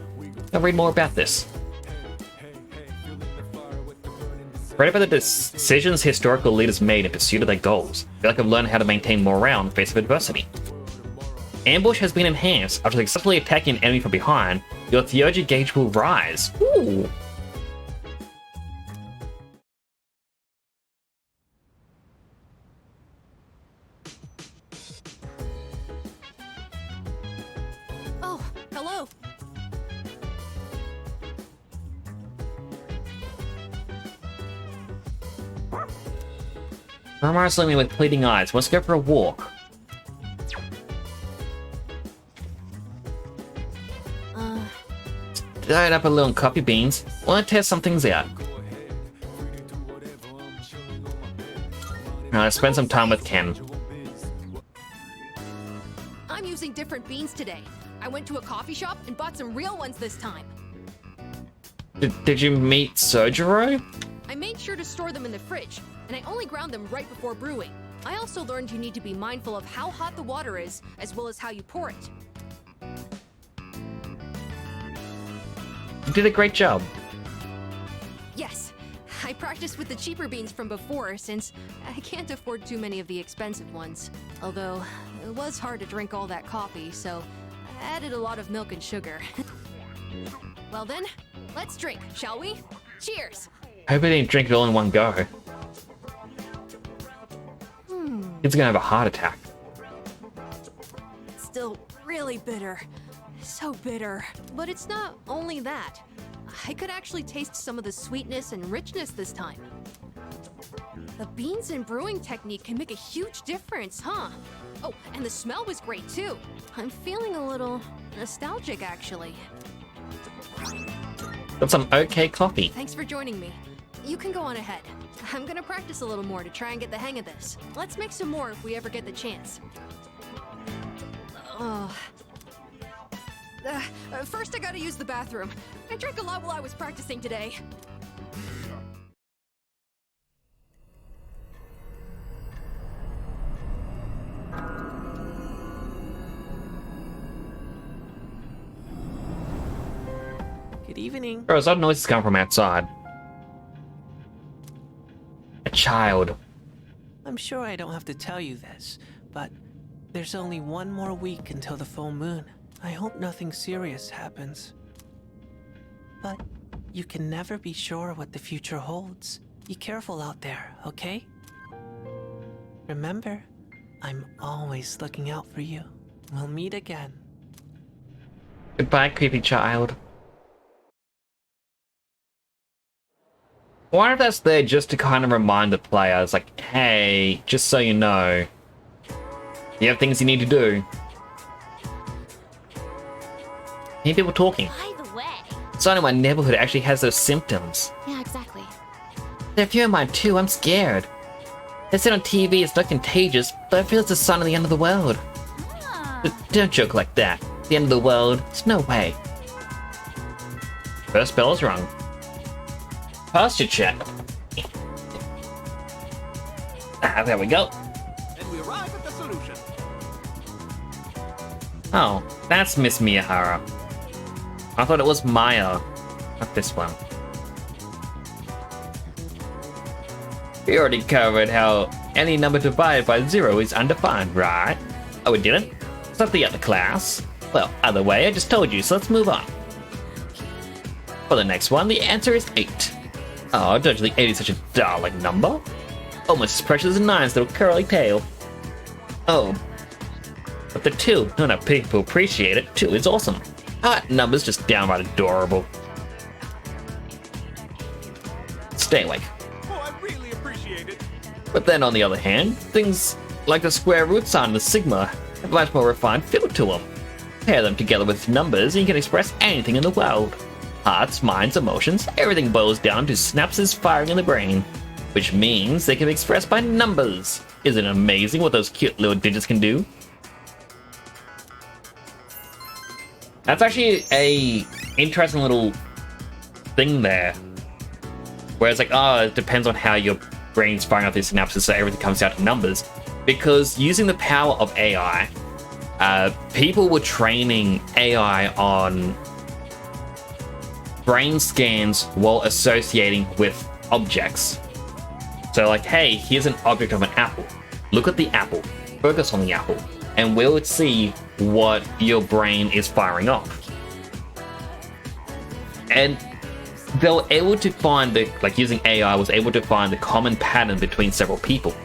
I'll read more about this. Read about the decisions historical leaders made in pursuit of their goals. I feel like I've learned how to maintain morale in the face of adversity. Ambush has been enhanced. After successfully attacking an enemy from behind, your theurgy gauge will rise. Ooh. Oh, hello. Rama's looking with pleading eyes. Let's go for a walk. Diet up a little coffee beans. Want to test some things out. Spend some time with Ken. I'm using different beans today. I went to a coffee shop and bought some real ones this time. Did you meet Sojiro? I made sure to store them in the fridge, and I only ground them right before brewing. I also learned you need to be mindful of how hot the water is, as well as how you pour it. You did a great job. Yes, I practiced with the cheaper beans from before, since I can't afford too many of the expensive ones. Although, it was hard to drink all that coffee, so added a lot of milk and sugar. Well then, let's drink, shall we? Cheers! I hope I didn't drink it all in one go. Kid's gonna have a heart attack. Still really bitter. So bitter. But it's not only that. I could actually taste some of the sweetness and richness this time. The beans and brewing technique can make a huge difference, huh? Oh, and the smell was great too. I'm feeling a little nostalgic, actually. Got some okay coffee. Thanks for joining me. You can go on ahead. I'm gonna practice a little more to try and get the hang of this. Let's make some more if we ever get the chance. First I gotta use the bathroom. I drank a lot while I was practicing today. Good evening. Bro, odd noises come from outside. A child. I'm sure I don't have to tell you this, but there's only one more week until the full moon. I hope nothing serious happens. But you can never be sure what the future holds. Be careful out there, okay? Remember, I'm always looking out for you. We'll meet again. Goodbye, creepy child. I wonder if that's there just to kind of remind the players, like, hey, just so you know, you have things you need to do. Hear people talking. By the way. Someone in my neighborhood actually has those symptoms. Yeah, exactly. There are a few of mine too, I'm scared. They said on TV it's not contagious, but I feel it's a sign of the end of the world. Don't joke like that. The end of the world? It's no way. First bell is rung. Posture check. There we go. And we arrive at the solution. Oh, that's Miss Miyahara. I thought it was Maya. Not this one. We already covered how any number divided by 0 is undefined, right? Oh, we didn't? It's not the other class. Well, either way, I just told you, so let's move on. For the next one, the answer is 8. Oh, don't you think 8 is such a darling number? Almost as precious as 9's little curly tail. Oh, but the 2, not enough people appreciate it. 2 is awesome. That number's just downright adorable. Stay awake. Oh, I really appreciate it. But then on the other hand, things like the square root sign and the sigma have a much more refined feel to them. Pair them together with numbers and you can express anything in the world. Hearts, minds, emotions, everything boils down to synapses firing in the brain, which means they can be expressed by numbers. Isn't it amazing what those cute little digits can do? That's actually a interesting little thing there. Where it's like, oh, it depends on how your brain's firing off these synapses, so everything comes out to numbers. Because using the power of AI, people were training AI on brain scans while associating with objects. So like, hey, here's an object of an apple. Look at the apple. Focus on the apple. And we'll see what your brain is firing off. And they were able to find the, like using AI was able to find the common pattern between several people.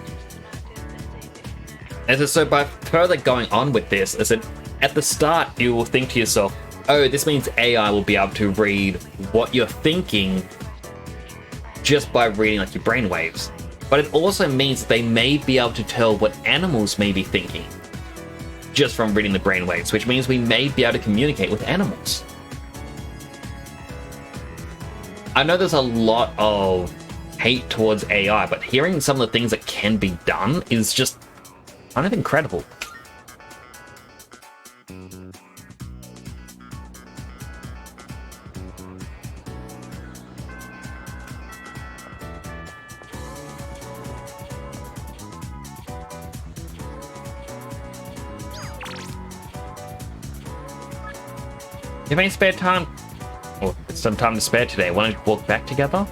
And so by further going on with this, is that at the start you will think to yourself, oh, this means AI will be able to read what you're thinking just by reading like your brainwaves. But it also means they may be able to tell what animals may be thinking just from reading the brainwaves, which means we may be able to communicate with animals. I know there's a lot of hate towards AI, but hearing some of the things that can be done is just kind of incredible. You have any spare time? Or some time to spare today? Want to walk back together?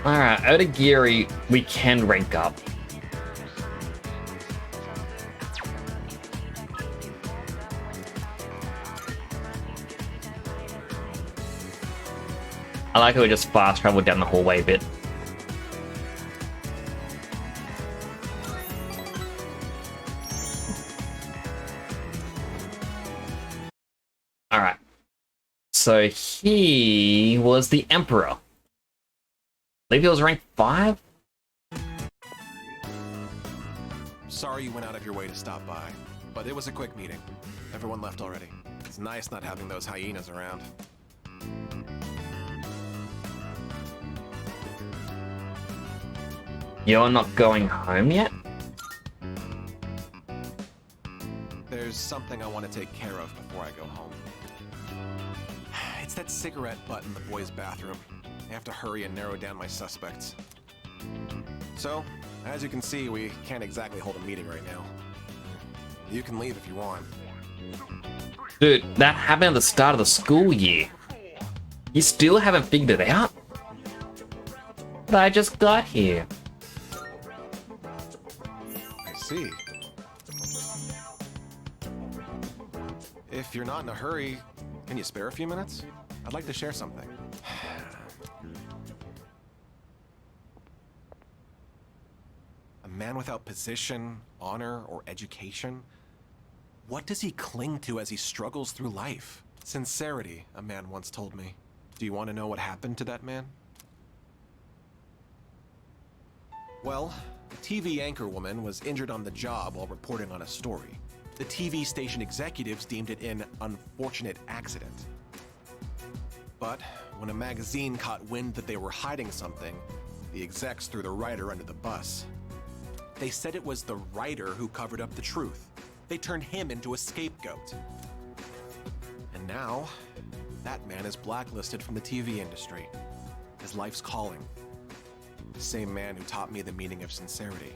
Alright, Odagiri, we can rank up. I like how we just fast travel down the hallway a bit. Alright. So he was the Emperor. I believe he was ranked 5? Sorry you went out of your way to stop by, but it was a quick meeting. Everyone left already. It's nice not having those hyenas around. You're not going home yet? There's something I want to take care of before I go home. It's that cigarette butt in the boys' bathroom. I have to hurry and narrow down my suspects. So, as you can see, we can't exactly hold a meeting right now. You can leave if you want. Dude, that happened at the start of the school year. You still haven't figured it out? But I just got here. I see. If you're not in a hurry, can you spare a few minutes? I'd like to share something. A man without position, honor, or education? What does he cling to as he struggles through life? Sincerity, a man once told me. Do you want to know what happened to that man? Well, a TV anchorwoman was injured on the job while reporting on a story. The TV station executives deemed it an unfortunate accident. But when a magazine caught wind that they were hiding something, the execs threw the writer under the bus. They said it was the writer who covered up the truth. They turned him into a scapegoat. And now, that man is blacklisted from the TV industry. His life's calling. The same man who taught me the meaning of sincerity.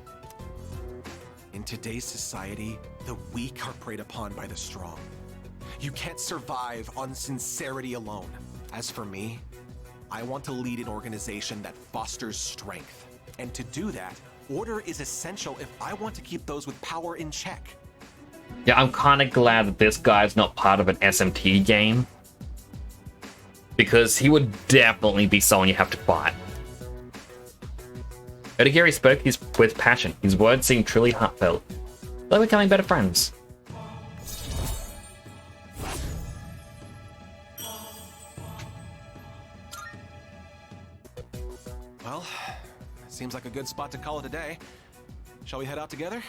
In today's society, the weak are preyed upon by the strong. You can't survive on sincerity alone. As for me, I want to lead an organization that fosters strength. And to do that, order is essential if I want to keep those with power in check. Yeah, I'm kind of glad that this guy's not part of an SMT game. Because he would definitely be someone you have to fight. Odagiri spoke with passion. His words seemed truly heartfelt. They're becoming better friends. Well, seems like a good spot to call it a day. Shall we head out together?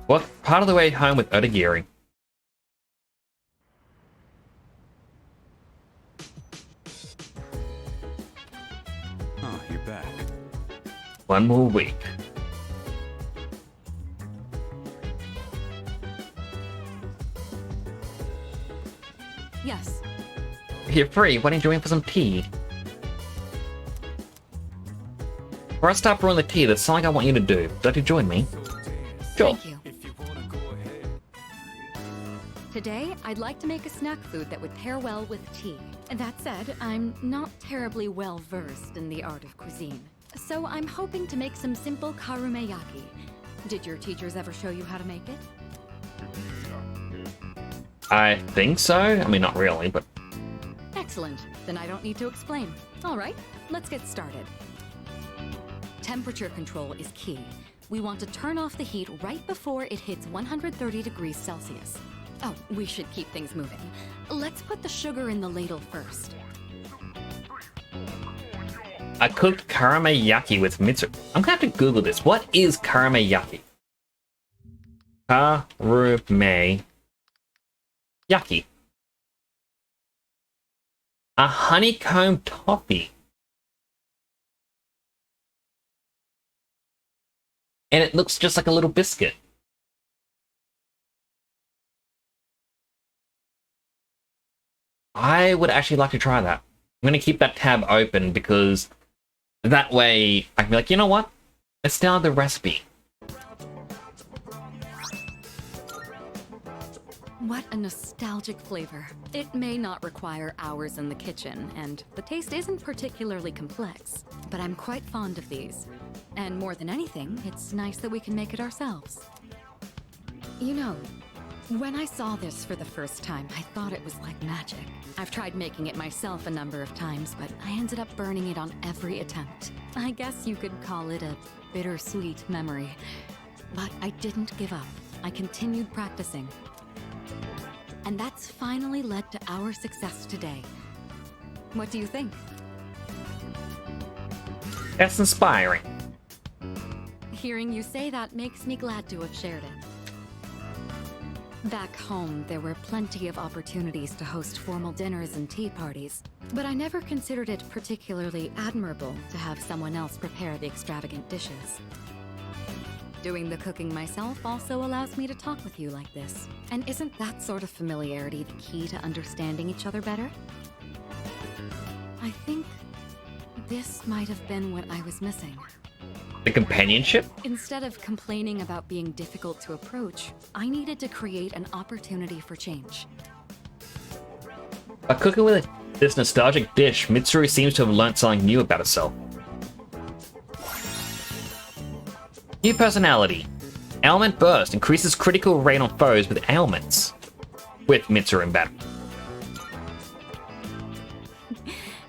What part of the way home with Odagiri? Oh, you're back. One more week. Yes. You're free. Why don't you join for some tea? Before I start brewing the tea, there's something I want you to do. Don't you join me? Sure. Thank you. Today, I'd like to make a snack food that would pair well with tea. That said, I'm not terribly well versed in the art of cuisine. So I'm hoping to make some simple karumeyaki. Did your teachers ever show you how to make it? I think so. I mean, not really, but... Excellent. Then I don't need to explain. All right, let's get started. Temperature control is key. We want to turn off the heat right before it hits 130 degrees Celsius. Oh, we should keep things moving. Let's put the sugar in the ladle first. I cooked karumeyaki with mitsu. I'm gonna have to Google this. What is karumeyaki? Karumeyaki. A honeycomb toffee. And it looks just like a little biscuit. I would actually like to try that. I'm going to keep that tab open because that way I can be like, you know what? Let's download the recipe. What a nostalgic flavor. It may not require hours in the kitchen, and the taste isn't particularly complex, but I'm quite fond of these. And more than anything, it's nice that we can make it ourselves. You know, when I saw this for the first time, I thought it was like magic. I've tried making it myself a number of times, but I ended up burning it on every attempt. I guess you could call it a bittersweet memory. But I didn't give up. I continued practicing. And that's finally led to our success today. What do you think? That's inspiring. Hearing you say that makes me glad to have shared it. Back home, there were plenty of opportunities to host formal dinners and tea parties, but I never considered it particularly admirable to have someone else prepare the extravagant dishes. Doing the cooking myself also allows me to talk with you like this. And isn't that sort of familiarity the key to understanding each other better? I think this might have been what I was missing. The companionship? Instead of complaining about being difficult to approach, I needed to create an opportunity for change. By cooking with this nostalgic dish, Mitsuru seems to have learned something new about herself. New personality. Ailment Burst increases critical rate on foes with ailments. With Mitsuru in battle.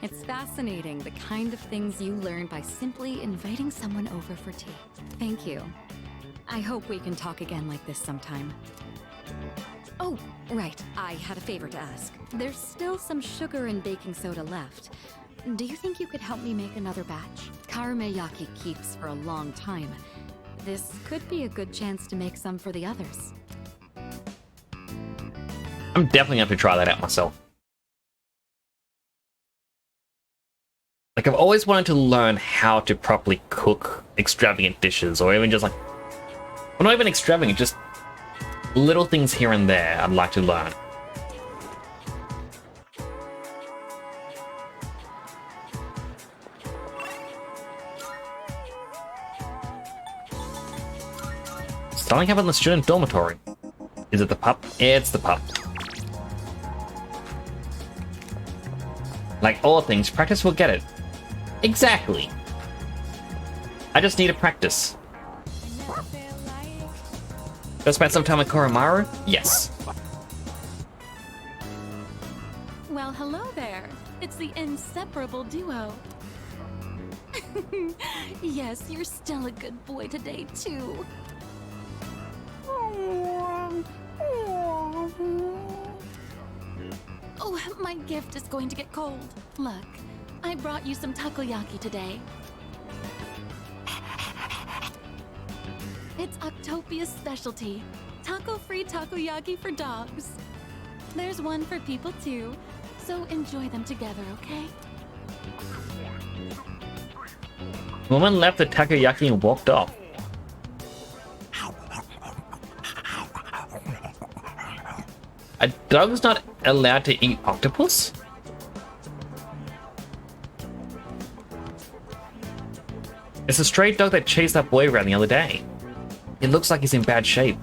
It's fascinating the kind of things you learn by simply inviting someone over for tea. Thank you. I hope we can talk again like this sometime. Oh, right. I had a favor to ask. There's still some sugar and baking soda left. Do you think you could help me make another batch? Karumeyaki keeps for a long time. This could be a good chance to make some for the others. I'm definitely going to have to try that out myself. Like, I've always wanted to learn how to properly cook extravagant dishes, or even just like... well, not even extravagant, just little things here and there I'd like to learn. Something happened in the student dormitory. Is it the pup? It's the pup. Like all things, practice will get it. Exactly. I just need to practice. Go spend some time with Koromaru? Yes. Well, hello there. It's the inseparable duo. Yes, you're still a good boy today, too. Oh, my gift is going to get cold. Look, I brought you some takoyaki today. It's Octopia's specialty. Taco-free takoyaki for dogs. There's one for people too, so enjoy them together, okay? The woman left the takoyaki and walked off. A dog's not allowed to eat octopus? It's a stray dog that chased that boy around the other day. It looks like he's in bad shape.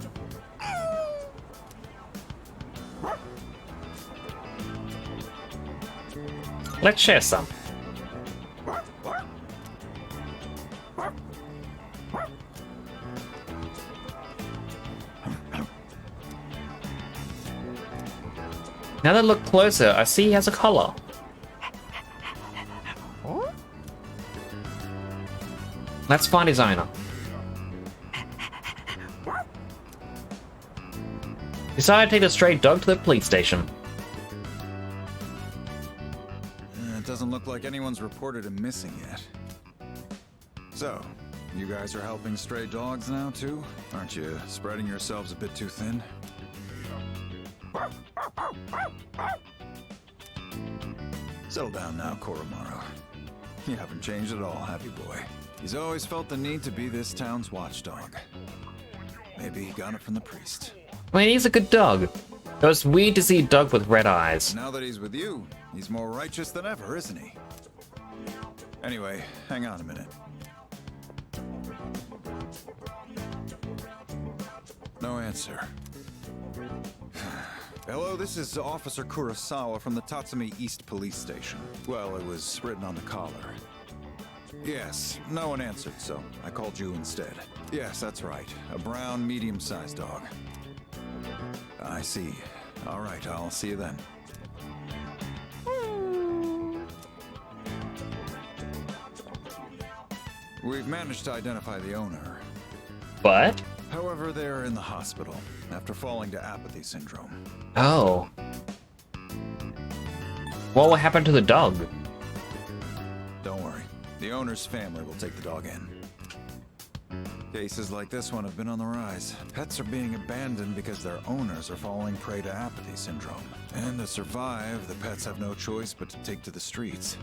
Let's share some. Now that I look closer, I see he has a collar. Let's find his owner. Decided to take the stray dog to the police station. It doesn't look like anyone's reported him missing yet. So, you guys are helping stray dogs now too? Aren't you spreading yourselves a bit too thin? Settle down now, Koromaru. You haven't changed at all, have you, boy? He's always felt the need to be this town's watchdog. Maybe he got it from the priest. I mean, he's a good dog. It was weird to see a dog with red eyes. Now that he's with you, he's more righteous than ever, isn't he? Anyway, hang on a minute. No answer. Hello, this is Officer Kurosawa from the Tatsumi East Police Station. Well, it was written on the collar. Yes, no one answered, so I called you instead. Yes, that's right. A brown, medium-sized dog. I see. All right, I'll see you then. We've managed to identify the owner. What? However, they're in the hospital after falling to apathy syndrome. Oh. What will happen to the dog? Don't worry. The owner's family will take the dog in. Cases like this one have been on the rise. Pets are being abandoned because their owners are falling prey to apathy syndrome. And to survive, the pets have no choice but to take to the streets.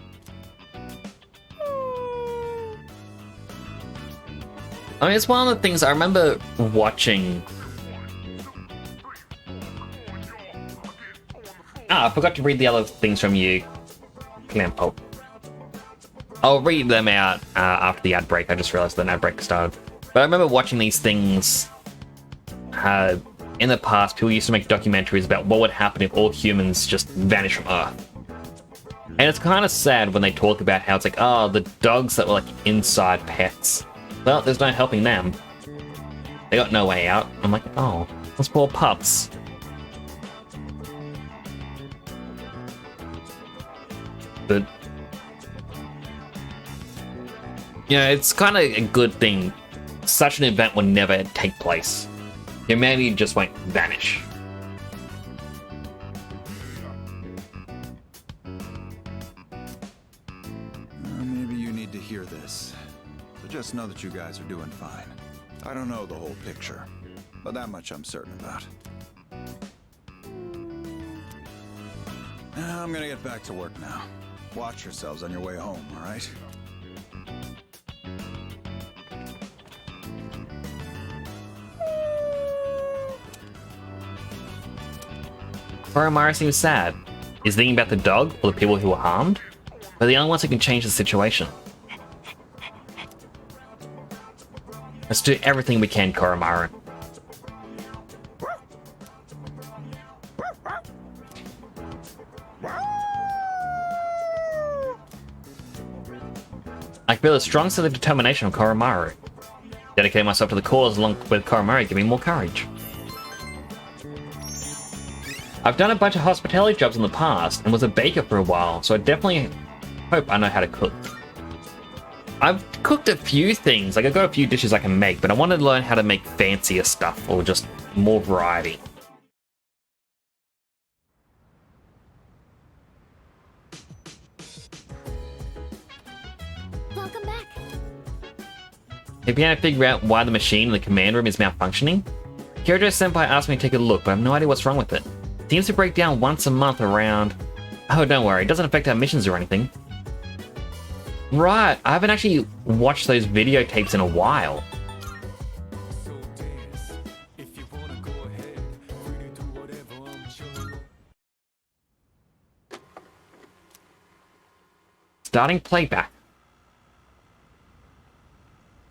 I mean, it's one of the things I remember watching. I forgot to read the other things from you, Clampo. I'll read them out after the ad break. I just realized the ad break started. But I remember watching these things in the past. People used to make documentaries about what would happen if all humans just vanished from Earth. And it's kind of sad when they talk about how it's like, oh, the dogs that were like inside pets. Well, there's no helping them. They got no way out. I'm like, oh, those poor pups. But you know, it's kind of a good thing. Such an event will never take place. Humanity just won't vanish. Maybe you need to hear this. So just know that you guys are doing fine. I don't know the whole picture, but that much I'm certain about. I'm gonna get back to work now. Watch yourselves on your way home, all right? Oromaru seems sad. Is thinking about the dog or the people who were harmed? They're the only ones who can change the situation. Let's do everything we can, Koromaru. I feel a strong sense of determination of Koromaru. Dedicating myself to the cause along with Koromaru give me more courage. I've done a bunch of hospitality jobs in the past and was a baker for a while, so I definitely hope I know how to cook. I've cooked a few things, like I've got a few dishes I can make, but I want to learn how to make fancier stuff or just more variety. Welcome back. If you had to figure out why the machine in the command room is malfunctioning, Kyoto-senpai asked me to take a look, but I have no idea what's wrong with it. It seems to break down once a month around... Oh, don't worry, it doesn't affect our missions or anything. Right, I haven't actually watched those videotapes in a while. Starting playback.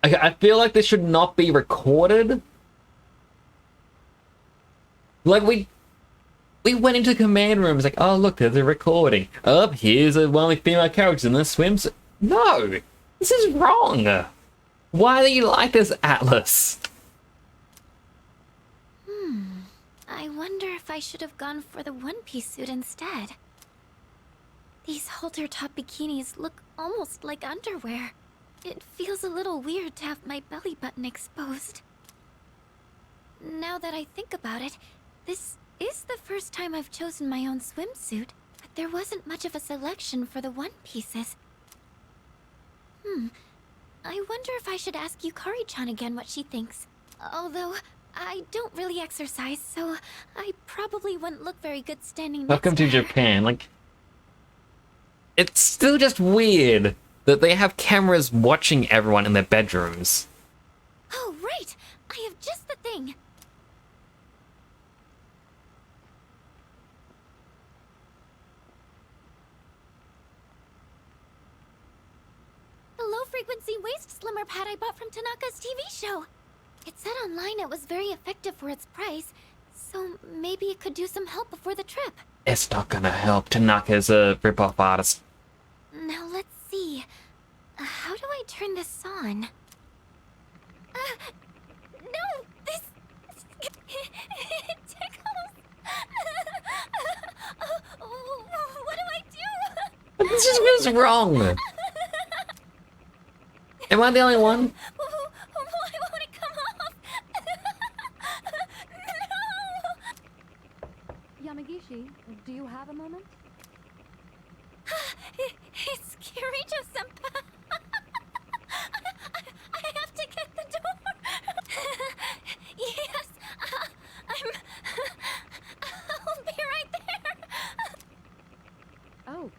Okay, I feel like this should not be recorded. Like, we went into the command room, it's like, oh look, there's a recording. Oh, here's one of the female characters in the swimsuit. No! This is wrong! Why do you like this, Atlas? I wonder if I should have gone for the one-piece suit instead. These halter-top bikinis look almost like underwear. It feels a little weird to have my belly button exposed. Now that I think about it, this is the first time I've chosen my own swimsuit, but there wasn't much of a selection for the one-pieces. I wonder if I should ask Yukari-chan again what she thinks. Although, I don't really exercise, so I probably wouldn't look very good standing next Welcome to her. Japan. Like, it's still just weird that they have cameras watching everyone in their bedrooms. Oh, right! I have just the thing! The low-frequency waist slimmer pad I bought from Tanaka's TV show. It said online it was very effective for its price, So maybe it could do some help before the trip. It's not gonna help. Tanaka's a rip-off artist. Now let's see. How do I turn this on? No! This... it tickles! What do I do? This just feels wrong. Am I the only one? Why won't it come off? No! Yamagishi, do you have a moment? It's Kirijo-senpai. I have to get the door. Yes, I'll be right there. Oh,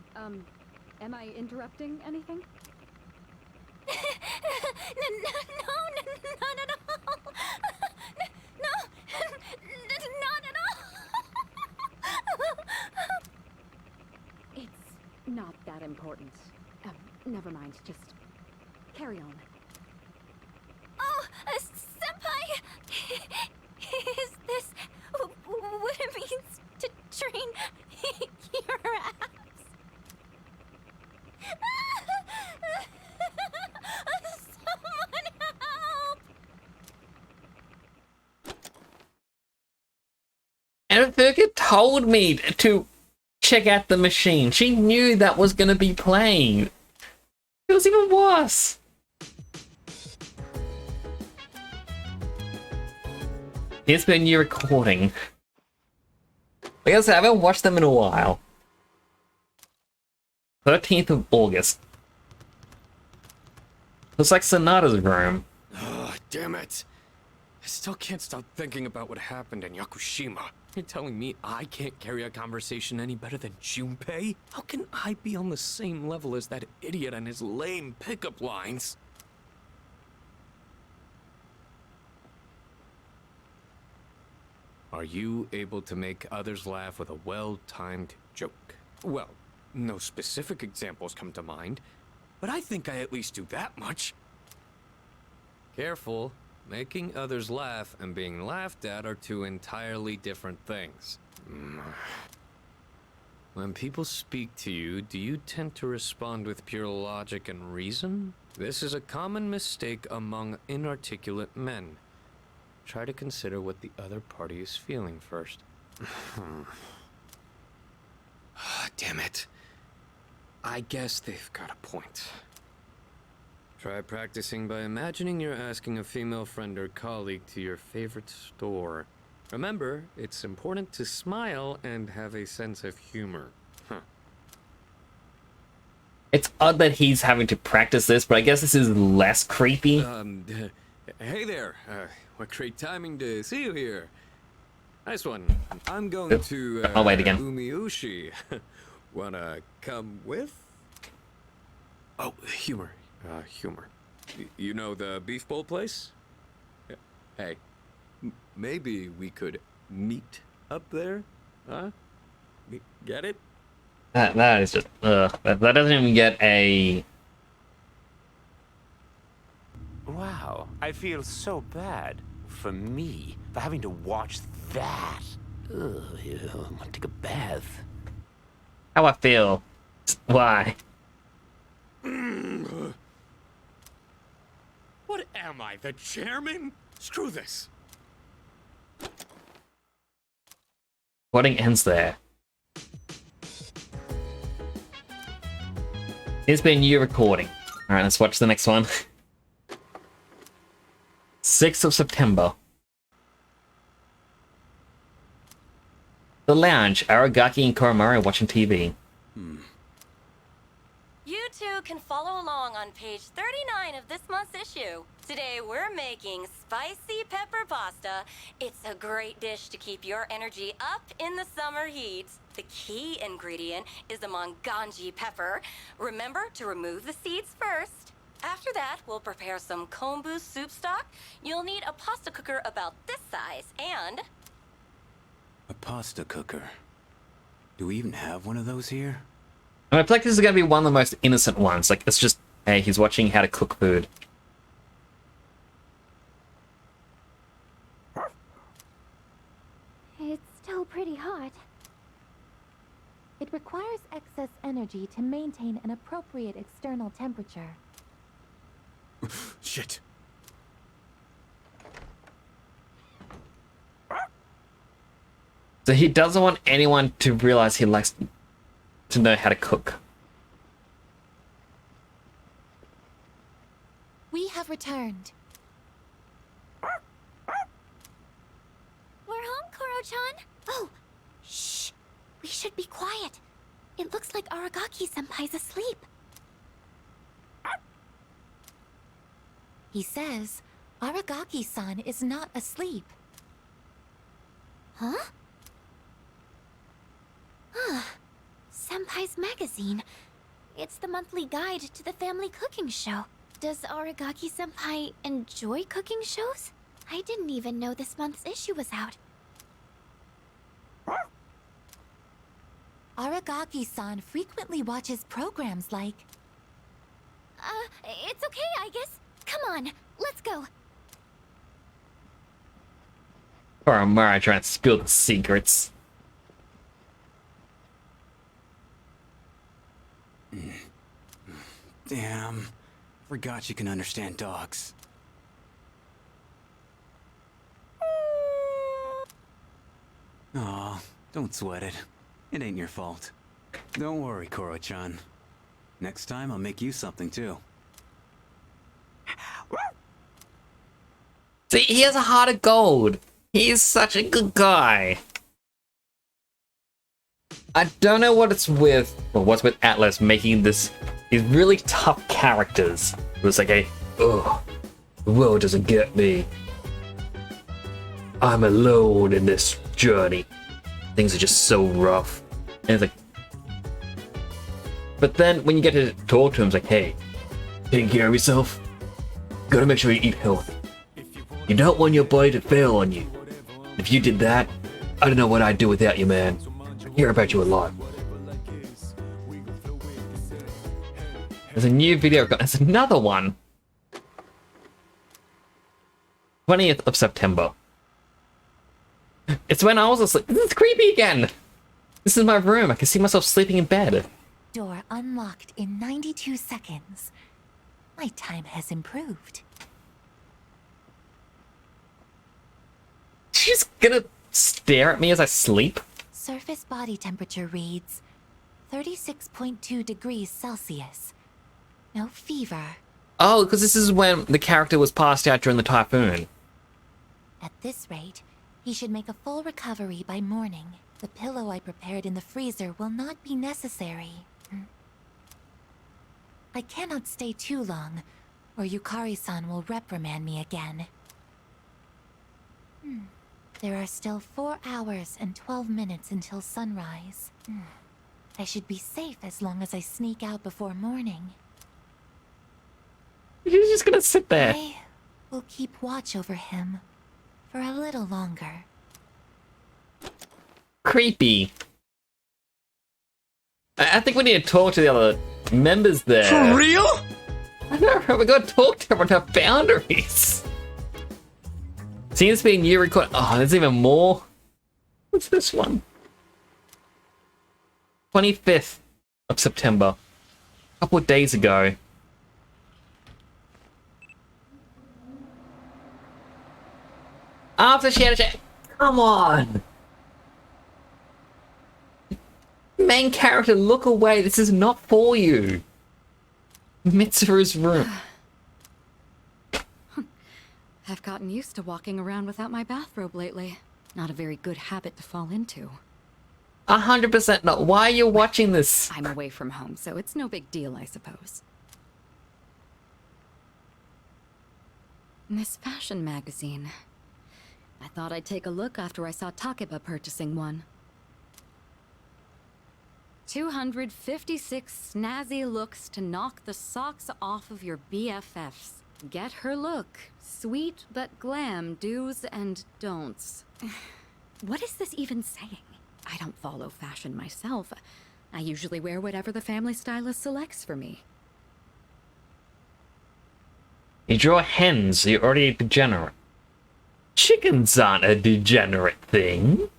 am I interrupting anything? No, not at all. No, not at all. It's not that important. Never mind, just carry on. Oh, senpai! Is this what it means to train your abs? Someone help! And Fergus told me to check out the machine. She knew that was gonna be playing. It was even worse. Here's been new recording. Like I said, I haven't watched them in a while. 13th of August. Looks like Sonata's room. Oh, damn it. I still can't stop thinking about what happened in Yakushima. You're telling me I can't carry a conversation any better than Junpei? How can I be on the same level as that idiot and his lame pickup lines? Are you able to make others laugh with a well-timed joke? Well, no specific examples come to mind, but I think I at least do that much. Careful. Making others laugh and being laughed at are two entirely different things. When people speak to you, do you tend to respond with pure logic and reason? This is a common mistake among inarticulate men. Try to consider what the other party is feeling first. Damn it. I guess they've got a point. Try practicing by imagining you're asking a female friend or colleague to your favorite store. Remember, it's important to smile and have a sense of humor. It's odd that he's having to practice this, but I guess this is less creepy. Hey there. What great timing to see you here. Nice one. I'm going to I'll wait again. Umiushi. Wanna come with? Oh, humor. Humor. You know the beef bowl place? Hey, maybe we could meet up there? Huh? Get it? That is just, that doesn't even get a... Wow, I feel so bad for me for having to watch that. Ugh, I want to take a bath. How I feel. Why? What am I, the chairman? Screw this. Recording ends there. Here's been new recording. Alright, let's watch the next one. 6th of September. The lounge. Aragaki and Koromari are watching TV. You two can follow along on page 39 of this month's issue. Today we're making spicy pepper pasta. It's a great dish to keep your energy up in the summer heat. The key ingredient is the monganji pepper. Remember to remove the seeds first. After that, we'll prepare some kombu soup stock. You'll need a pasta cooker about this size and... A pasta cooker. Do we even have one of those here? I feel like this is going to be one of the most innocent ones. Like, it's just, hey, he's watching how to cook food. It requires excess energy to maintain an appropriate external temperature. Shit. So he doesn't want anyone to realize he likes to know how to cook. We have returned. We're home, Koro-chan. Oh, shh. We should be quiet. It looks like Aragaki-senpai's asleep. He says Aragaki-san is not asleep. Huh? Senpai's magazine. It's the monthly guide to the family cooking show. Does Aragaki-senpai enjoy cooking shows? I didn't even know this month's issue was out. Aragaki-san frequently watches programs like... It's okay, I guess. Come on, let's go. Or Amara trying to spill the secrets. Damn. Forgot you can understand dogs. Aw, don't sweat it. It ain't your fault. Don't worry, Koro-chan. Next time I'll make you something too. See, he has a heart of gold. He is such a good guy. I don't know what it's with, or what's with Atlas making these really tough characters. It was like the world doesn't get me. I'm alone in this journey. Things are just so rough. And it's like, but then when you get to talk to him, it's like, hey, take care of yourself. Gotta make sure you eat healthy. You don't want your body to fail on you. If you did that, I don't know what I'd do without you, man. I hear about you a lot. There's a new video. There's another one. 20th of September. It's when I was asleep. This is creepy again. This is my room. I can see myself sleeping in bed. Door unlocked in 92 seconds. My time has improved. She's gonna stare at me as I sleep? Surface body temperature reads 36.2 degrees Celsius. No fever. Oh, because this is when the character was passed out during the typhoon. At this rate, he should make a full recovery by morning. The pillow I prepared in the freezer will not be necessary. I cannot stay too long, or Yukari-san will reprimand me again. There are still 4 hours and 12 minutes until sunrise. I should be safe as long as I sneak out before morning. You're just gonna sit there. I will keep watch over him for a little longer. Creepy. I think we need to talk to the other members there. For real? I know, we gotta talk to them about our boundaries. Seems to be a new record. Oh, there's even more. What's this one? 25th of September. A couple of days ago. After she had a chat. Come on! Main character, look away. This is not for you. Mitsuru's room. I've gotten used to walking around without my bathrobe lately. Not a very good habit to fall into. 100% not. Why are you watching this? I'm away from home, so it's no big deal, I suppose. This fashion magazine. I thought I'd take a look after I saw Takeba purchasing one. 256 snazzy looks to knock the socks off of your BFFs. Get her look. Sweet but glam do's and don'ts. What is this even saying? I don't follow fashion myself. I usually wear whatever the family stylist selects for me. You draw hens, you're already a degenerate. Chickens aren't a degenerate thing.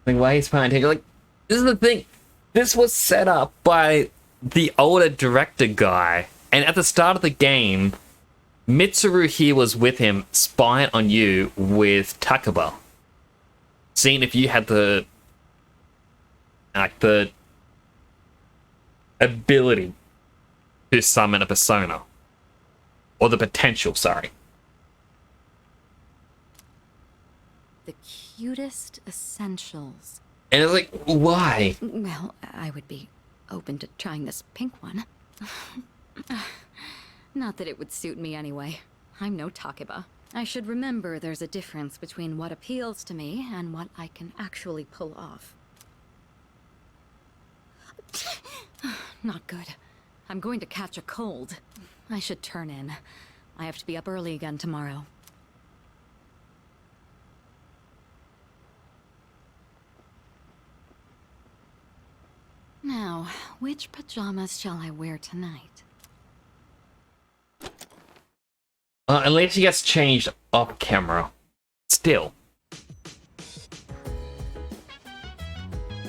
Like, why he's paying attention? Like, this is the thing. This was set up by the older director guy. And at the start of the game, Mitsuru here was with him, spying on you with Takaba. Seeing if you had the ability to summon a persona. Or the potential, sorry. The cutest essentials. And it's like, why? Well, I would be open to trying this pink one. Not that it would suit me anyway. I'm no Takeba. I should remember there's a difference between what appeals to me and what I can actually pull off. Not good. I'm going to catch a cold. I should turn in. I have to be up early again tomorrow. Now, which pajamas shall I wear tonight? Unless he gets changed off camera. Still.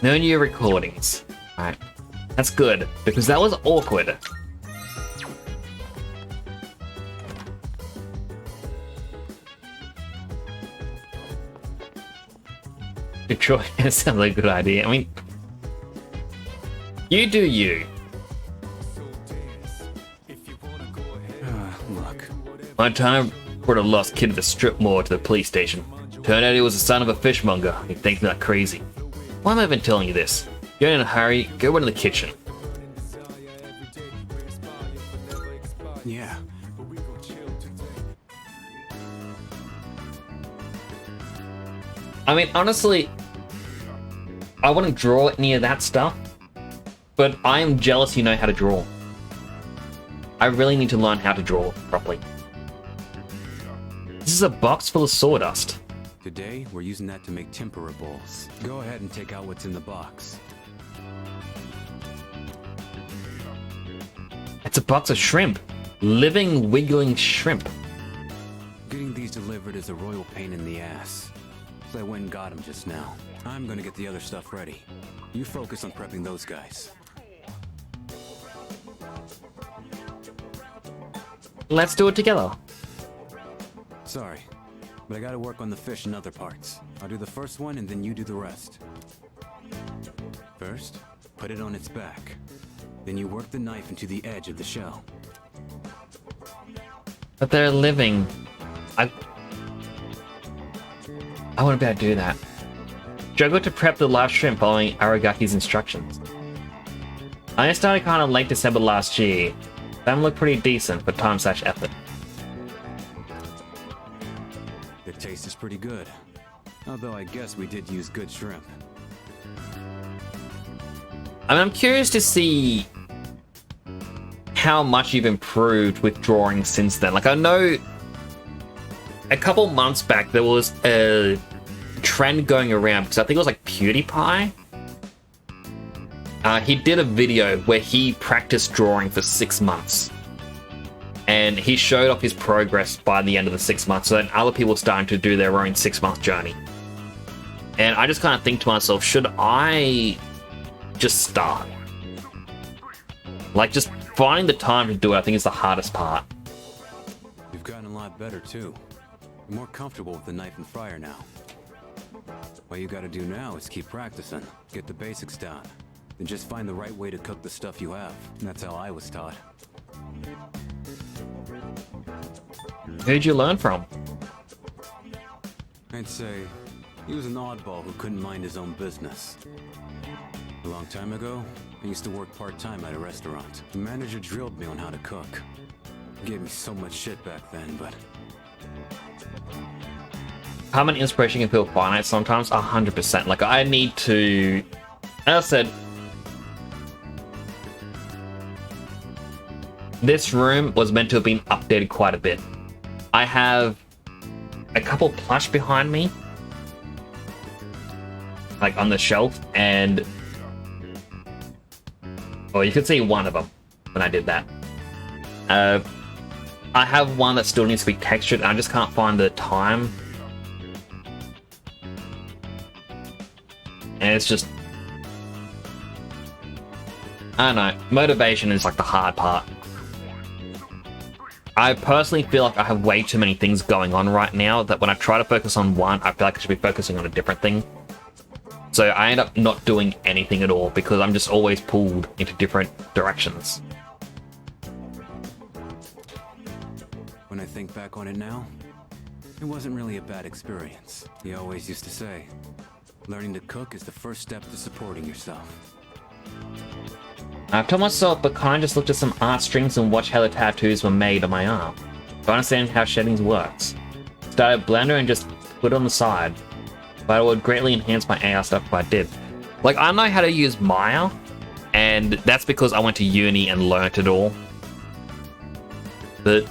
No new recordings. Alright. That's good, because that was awkward. Detroit sounds like a good idea. I mean, you do you. Look. One time, brought a lost kid of the strip mall to the police station. Turned out he was the son of a fishmonger. He thinks me like crazy. Why am I even telling you this? You're in a hurry, go run to the kitchen. Yeah. I mean, honestly, I wouldn't draw any of that stuff, but I am jealous you know how to draw. I really need to learn how to draw properly. This is a box full of sawdust. Today, we're using that to make tempura bowls. Go ahead and take out what's in the box. It's a box of shrimp. Living, wiggling shrimp. Getting these delivered is a royal pain in the ass. So I went and got them just now. I'm gonna get the other stuff ready. You focus on prepping those guys. Let's do it together. Sorry, but I gotta work on the fish and other parts. I'll do the first one and then you do the rest. First, put it on its back. Then you work the knife into the edge of the shell. But they're living. I wouldn't be able to do that. Struggled to prep the last shrimp following Aragaki's instructions. I started kind of late December last year. Them look pretty decent for time/effort. The taste is pretty good. Although I guess we did use good shrimp. I mean, I'm curious to see how much you've improved with drawing since then. Like, I know a couple months back there was a trend going around, because I think it was like PewDiePie. He did a video where he practiced drawing for 6 months. And he showed off his progress by the end of the 6 months. So then other people starting to do their own 6-month journey. And I just kind of think to myself, should I just start? Like, just finding the time to do it, I think is the hardest part. You've gotten a lot better too. You're more comfortable with the knife and fryer now. What you gotta do now is keep practicing. Get the basics down. Then just find the right way to cook the stuff you have. And that's how I was taught. Who'd you learn from? I'd say he was an oddball who couldn't mind his own business. A long time ago, I used to work part-time at a restaurant. The manager drilled me on how to cook. He gave me so much shit back then, but... Common inspiration can feel finite sometimes, 100%. Like, I need to... As I said, this room was meant to have been updated quite a bit. I have a couple plush behind me, like on the shelf, and well, you could see one of them when I did that. I have one that still needs to be textured, and I just can't find the time. And it's just... I don't know. Motivation is like the hard part. I personally feel like I have way too many things going on right now that when I try to focus on one, I feel like I should be focusing on a different thing. So I end up not doing anything at all because I'm just always pulled into different directions. When I think back on it now, it wasn't really a bad experience. He always used to say, learning to cook is the first step to supporting yourself. I've told myself, but kind of just looked at some art strings and watched how the tattoos were made on my arm. To understand how shedding works. Started Blender and just put it on the side. But it would greatly enhance my AR stuff if I did. Like, I know how to use Maya, and that's because I went to uni and learnt it all. But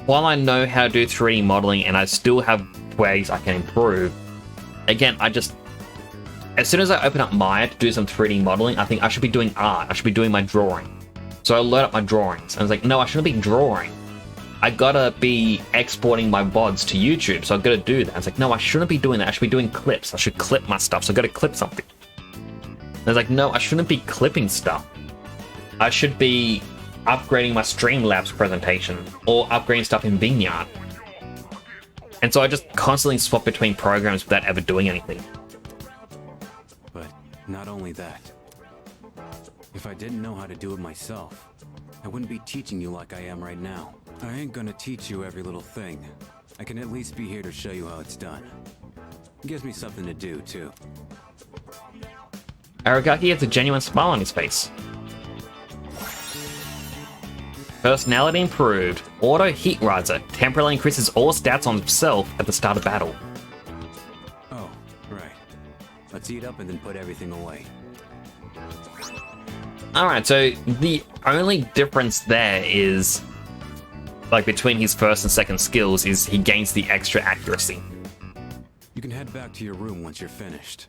while I know how to do 3D modeling and I still have ways I can improve, again, as soon as I open up Maya to do some 3D modeling, I think I should be doing art. I should be doing my drawing. So I load up my drawings. And I was like, no, I shouldn't be drawing. I gotta be exporting my VODs to YouTube, so I gotta do that. I was like, no, I shouldn't be doing that. I should be doing clips. I should clip my stuff, so I gotta clip something. And I was like, no, I shouldn't be clipping stuff. I should be upgrading my Streamlabs presentation or upgrading stuff in Vinyard. And so I just constantly swap between programs without ever doing anything. But not only that. If I didn't know how to do it myself, I wouldn't be teaching you like I am right now. I ain't gonna teach you every little thing. I can at least be here to show you how it's done. It gives me something to do, too. Aragaki has a genuine smile on his face. Personality improved. Auto Heat Riser temporarily increases all stats on himself at the start of battle. Oh, right. Let's eat up and then put everything away. Alright, so the only difference there is, like, between his first and second skills is he gains the extra accuracy. You can head back to your room once you're finished.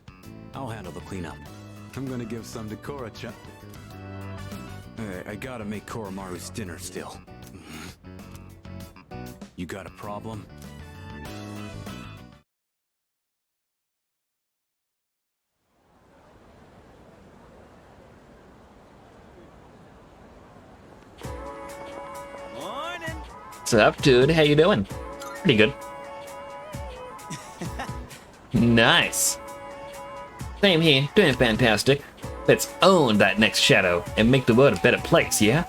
I'll handle the cleanup. I'm gonna give some to Korra-chan. I gotta make Koromaru's dinner still. You got a problem? Morning. What's up, dude? How you doing? Pretty good. Nice. Same here, doing fantastic. Let's own that next shadow and make the world a better place, yeah?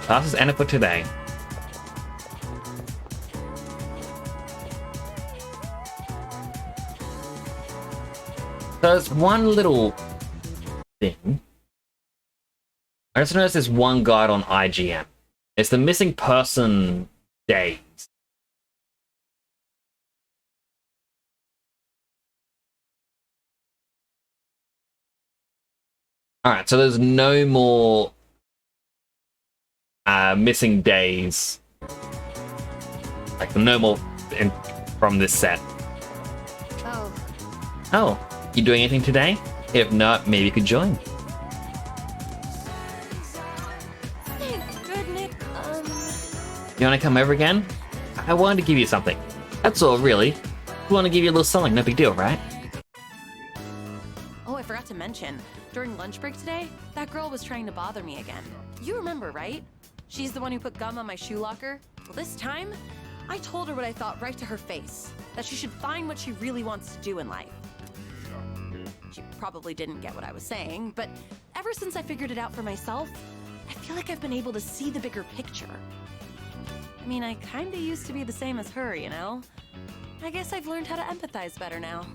Class is ended for today. There's one little thing. I just noticed there's one guide on IGN. It's the missing person days. Alright, so there's no more missing days. Like, no more from this set. Oh, you doing anything today? If not, maybe you could join. Thank goodness. You want to come over again? I wanted to give you something. That's all, really. I want to give you a little something, no big deal, right? Oh, I forgot to mention. During lunch break today, that girl was trying to bother me again. You remember, right? She's the one who put gum on my shoe locker. Well, this time, I told her what I thought right to her face. That she should find what she really wants to do in life. She probably didn't get what I was saying, but ever since I figured it out for myself, I feel like I've been able to see the bigger picture. I mean, I kinda used to be the same as her, you know? I guess I've learned how to empathize better now.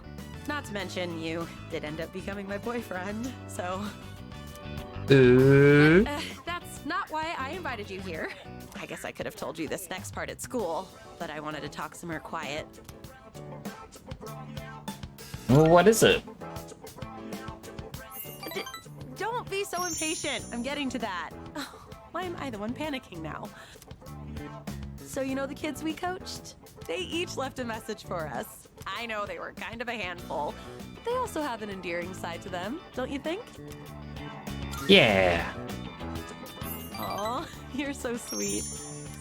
Not to mention, you did end up becoming my boyfriend, so... That's not why I invited you here. I guess I could have told you this next part at school, but I wanted to talk some more quiet. Well, what is it? Don't be so impatient. I'm getting to that. Oh, why am I the one panicking now? So you know the kids we coached? They each left a message for us. I know they were kind of a handful, but they also have an endearing side to them, don't you think? Yeah. Aw, You're so sweet.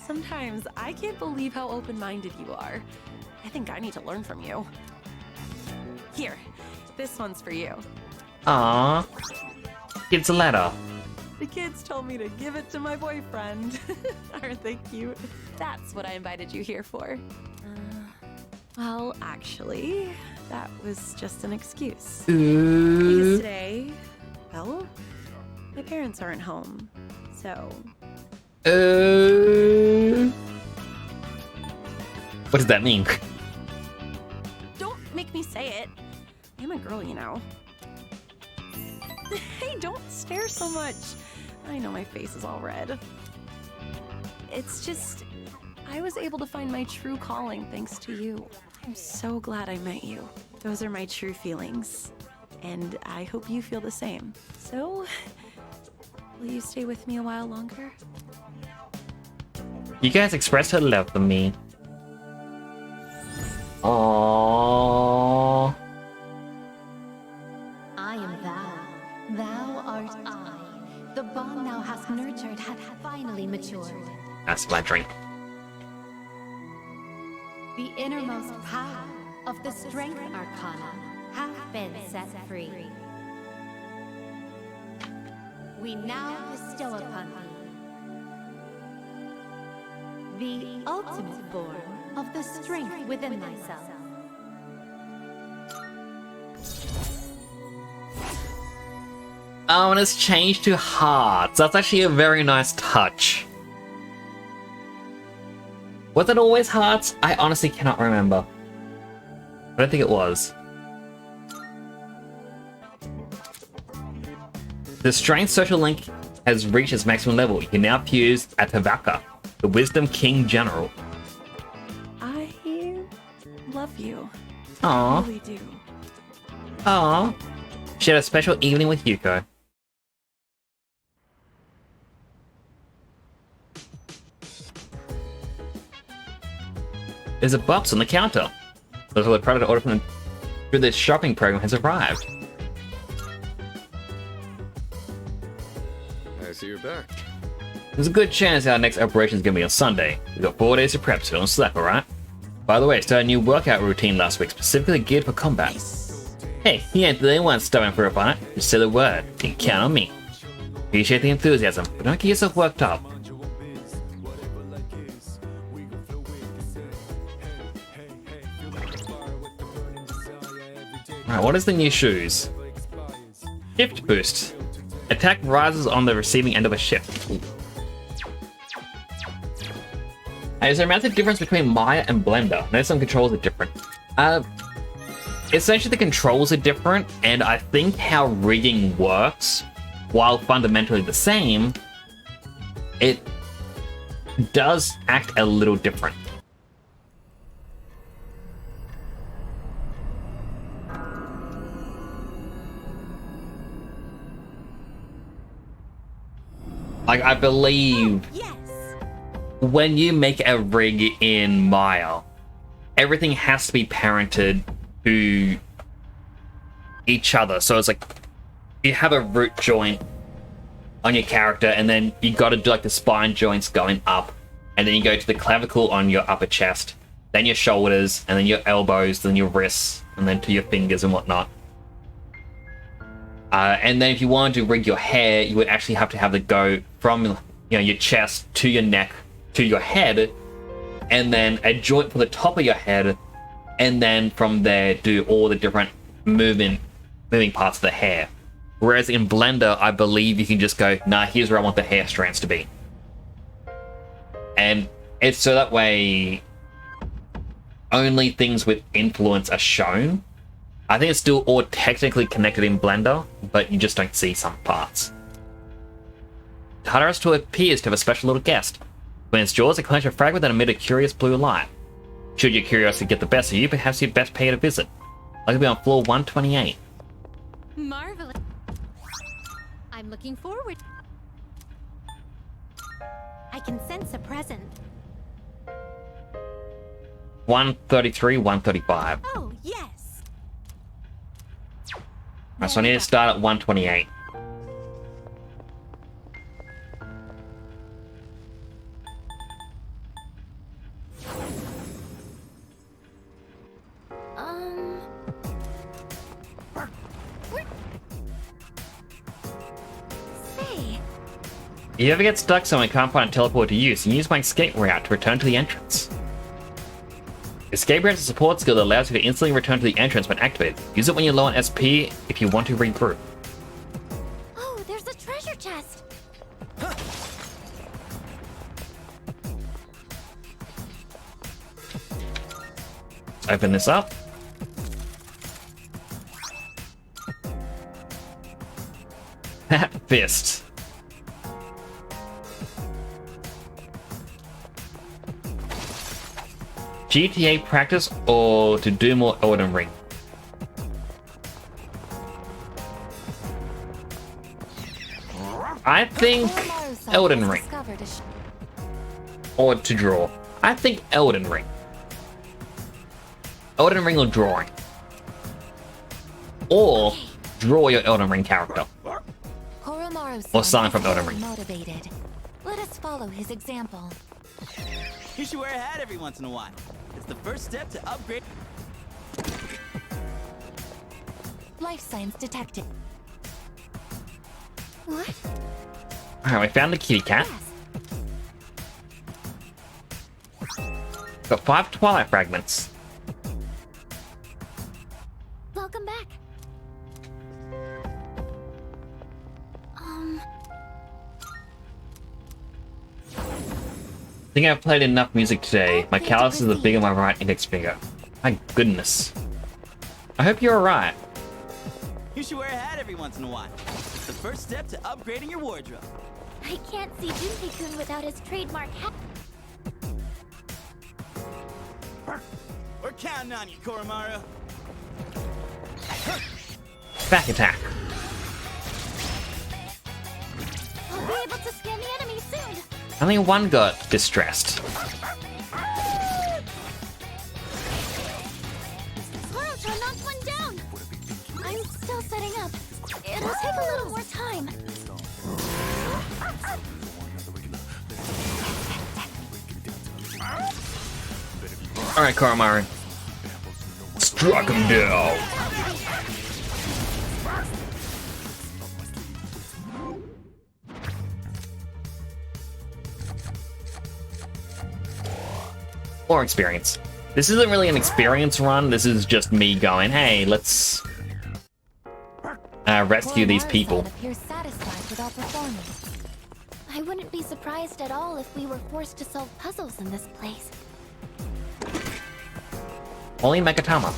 Sometimes I can't believe how open-minded you are. I think I need to learn from you. Here, this one's for you. Aww. It's a letter. The kids told me to give it to my boyfriend. Aren't they cute? That's what I invited you here for. Well, actually, that was just an excuse. Because today, well, my parents aren't home, so... What does that mean? Don't make me say it. I'm a girl, you know. Hey, don't stare so much. I know my face is all red. It's just, I was able to find my true calling thanks to you. I'm so glad I met you. Those are my true feelings. And I hope you feel the same. So, will you stay with me a while longer? You guys expressed her love for me. Aww. I am thou. Thou art I. The bond thou hast nurtured hath finally matured. That's my drink. The innermost power of the strength arcana hath been set free. We now bestow upon thee the ultimate form of the strength within thyself. Oh, and it's changed to hearts. That's actually a very nice touch. Was it always hearts? I honestly cannot remember. I don't think it was. The Strength social link has reached its maximum level. You can now fuse Atavaka, the Wisdom King General. I love you. Aww. I really do. Aww. She had a special evening with Yuko. There's a box on the counter. Looks like the product order from through this shopping program has arrived. I see you're back. There's a good chance our next operation is going to be on Sunday. We've got 4 days to prep, so don't slack, alright? By the way, I started a new workout routine last week, specifically geared for combat. Hey, you ain't the only one starving for a fight. Just say the word. You can count on me. Appreciate the enthusiasm, but don't get yourself worked up. Alright, what is the new shoes? Shift boost. Attack rises on the receiving end of a shift. Is there a massive difference between Maya and Blender? I know some controls are different. Essentially the controls are different, and I think how rigging works, while fundamentally the same, it does act a little different. Like, I believe when you make a rig in Maya, everything has to be parented to each other. So it's like, you have a root joint on your character, and then you got to do like the spine joints going up, and then you go to the clavicle on your upper chest, then your shoulders, and then your elbows, then your wrists, and then to your fingers and whatnot. And then if you wanted to rig your hair, you would actually have to have it go from your chest to your neck to your head, and then a joint for the top of your head, and then from there do all the different moving parts of the hair. Whereas in Blender, I believe you can just go, nah, here's where I want the hair strands to be. And it's so that way only things with influence are shown. I think it's still all technically connected in Blender, but you just don't see some parts. Tartarus appears to have a special little guest. When its jaws, a clench a fragment that emit a curious blue light. Should your curiosity get the best of you, perhaps you'd best pay it a visit. I could be on floor 128. Marvelous. I'm looking forward. I can sense a present. 133, 135. Oh, yes. Alright, so I need to start at 128. If you ever get stuck somewhere and can't find a teleport to use, you can use my escape route to return to the entrance. Escape route is a support skill that allows you to instantly return to the entrance when activated. Use it when you're low on SP if you want to regroup. Oh, there's a treasure chest. Open this up. Fist. GTA practice or to do more Elden Ring? I think Elden Ring. Or to draw. I think Elden Ring. Elden Ring or drawing. Or draw your Elden Ring character. Or sign from Elden Ring. Motivated. Let us follow his example. You should wear a hat every once in a while. It's the first step to upgrade. Life signs detected. What? Alright, we found the kitty cat. Got 5 Twilight Fragments. Welcome back. I think I've played enough music today. My callus is the big of my right index finger. My goodness. I hope you're alright. You should wear a hat every once in a while. It's the first step to upgrading your wardrobe. I can't see Junpei-kun without his trademark hat. We're counting on you, Koromaru. Back attack. I'll be able to scan the enemy soon. Only one got distressed. Koro-chan knocked one down. I'm still setting up. It'll take a little more time. Alright, Koromaru. Struck him down. More experience. This isn't really an experience run, this is just me going, hey, let's rescue these people. Appears satisfied with our performance. I wouldn't be surprised at all if we were forced to solve puzzles in this place. Only Megatama.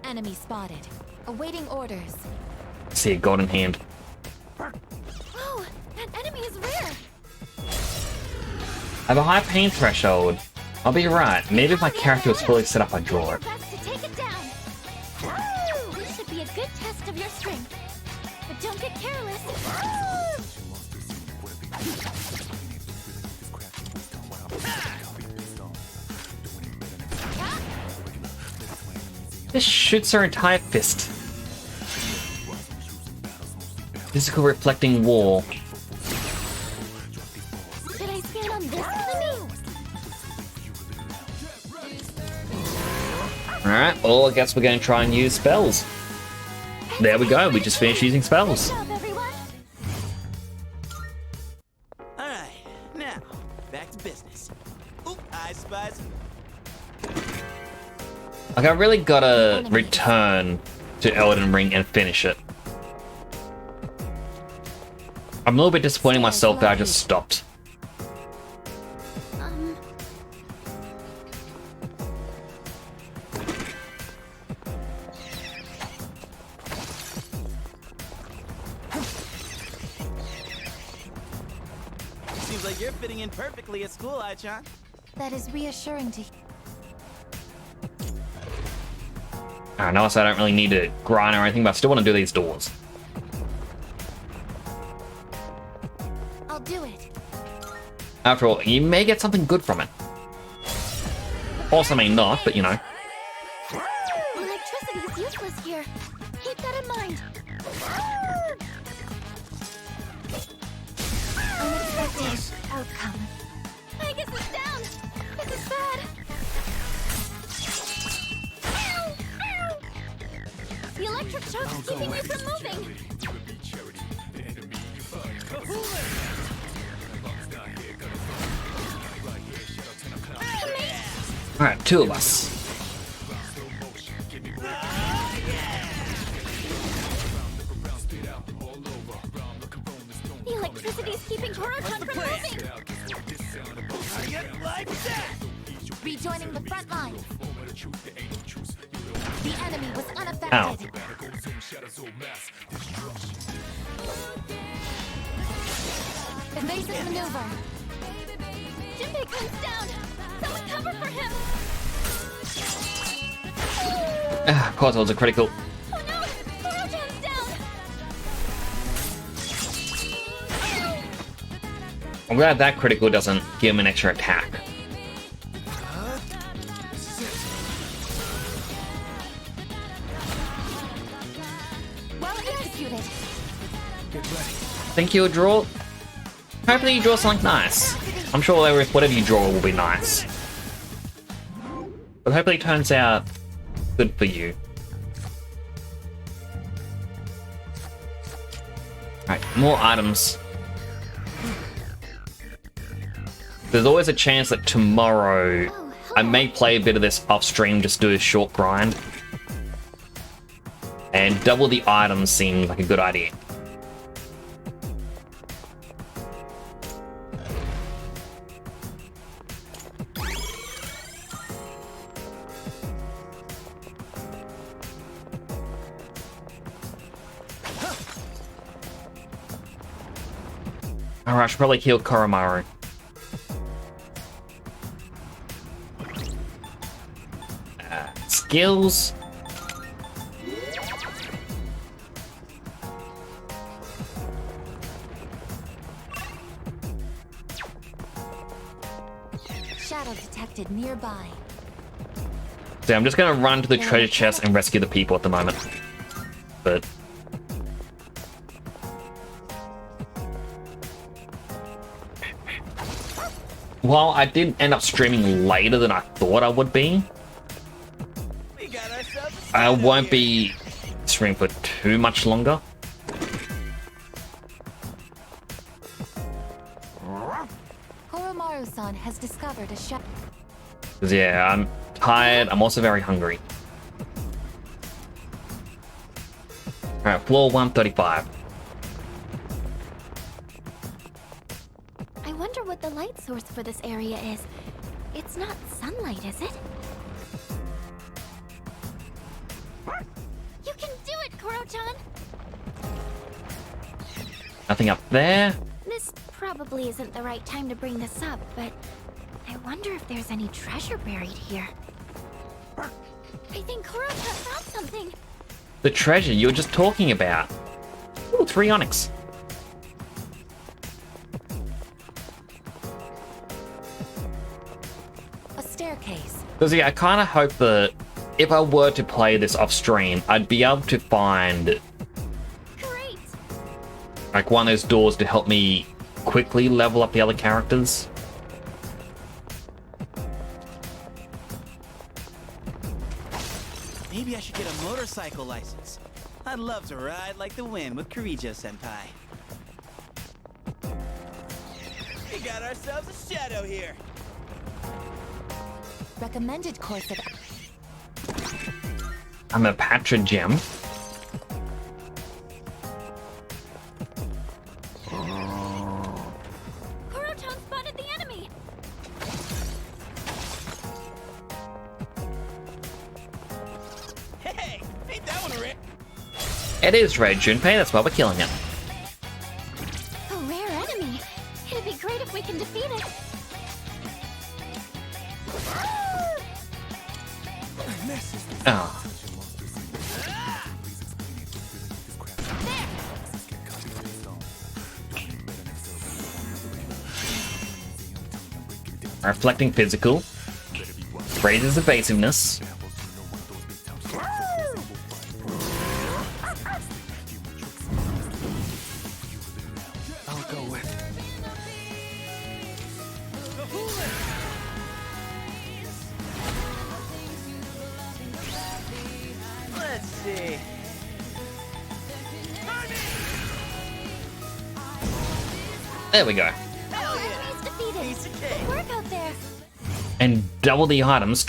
Enemy spotted. Awaiting orders. See a golden hand. Whoa, that enemy is rare. I have a high pain threshold. I'll be right. Maybe if my character was fully set up, I'd draw it. Best to take it down. This should be a good test of your strength. But don't get careless. This shoots her entire fist. Physical reflecting wall. Should I scan on this enemy? Alright, well, I guess we're going to try and use spells. There we go, we just finished using spells. Alright, now, back to business. Oop, I spies. Like, I really gotta return to Elden Ring and finish it. I'm a little bit disappointed in myself that I just stopped. Seems like you're fitting in perfectly at school, Ai-chan. That is reassuring to I know, so I don't really need to grind or anything, but I still want to do these doors. I'll do it. After all, you may get something good from it. Also may not, but you know. Electricity is useless here. Keep that in mind. Unexpected outcome. Vegas is down. This is bad. Ow! Chuck's keeping me from moving! Alright, two of us. The electricity's keeping Koro-chan from moving! Rejoining the front line. The enemy was unaffected. Ow. Evasive maneuver. Jinbei comes down! Someone cover for him! Ah, of course it was a critical. Oh no! Koro-chan's down! I'm glad that critical doesn't give him an extra attack. Well executed. Think you'll draw? Hopefully you draw something nice. I'm sure whatever you draw will be nice. But hopefully it turns out good for you. Alright, more items. There's always a chance that tomorrow I may play a bit of this off stream, just do a short grind. And double the items seemed like a good idea. Alright, I should probably heal Koromaru. Skills. Shadow detected nearby. So I'm just gonna run to the treasure chest and rescue the people at the moment. But while I did end up streaming later than I thought I would be, I won't be streaming for too much longer. Koromaru-san has discovered a shadow. Cause yeah, I'm tired. I'm also very hungry. Alright, floor 135. I wonder what the light source for this area is. It's not sunlight, is it? You can do it, Koro-chan! Nothing up there. This probably isn't the right time to bring this up, but I wonder if there's any treasure buried here. I think Koro-chan found something. The treasure you were just talking about. Ooh, 3 onyx. A staircase. Because yeah, I kind of hope that if I were to play this off stream, I'd be able to find like one of those doors to help me quickly level up the other characters. Maybe I should get a motorcycle license. I'd love to ride like the wind with Kirijo-senpai. We got ourselves a shadow here. Recommended course of... I'm a Patra gem. Koro-chan spotted the enemy! Hey, ain't that one rare? It is Red Junpei, that's why we're killing him. A rare enemy. It'd be great if we can defeat it. Oh. Reflecting physical. Raises evasiveness. I'll go with. Let's see. There we go. Good work out there. And double the items.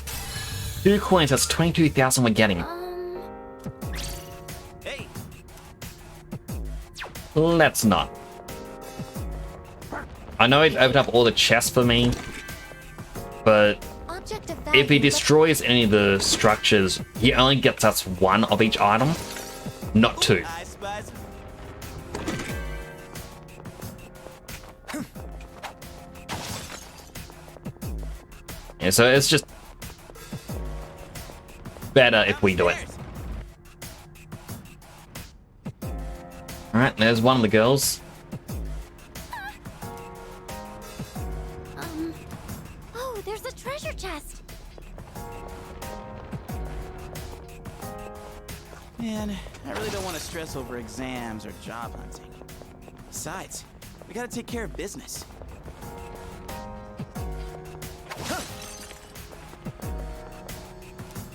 2 coins, that's 22,000 we're getting. Let's not. I know it opened up all the chests for me, but if he destroys any of the structures, he only gets us 1 of each item, not 2. Yeah, so it's just better if we do it. Alright, there's one of the girls. Oh, there's a treasure chest. Man, I really don't want to stress over exams or job hunting. Besides, we gotta take care of business.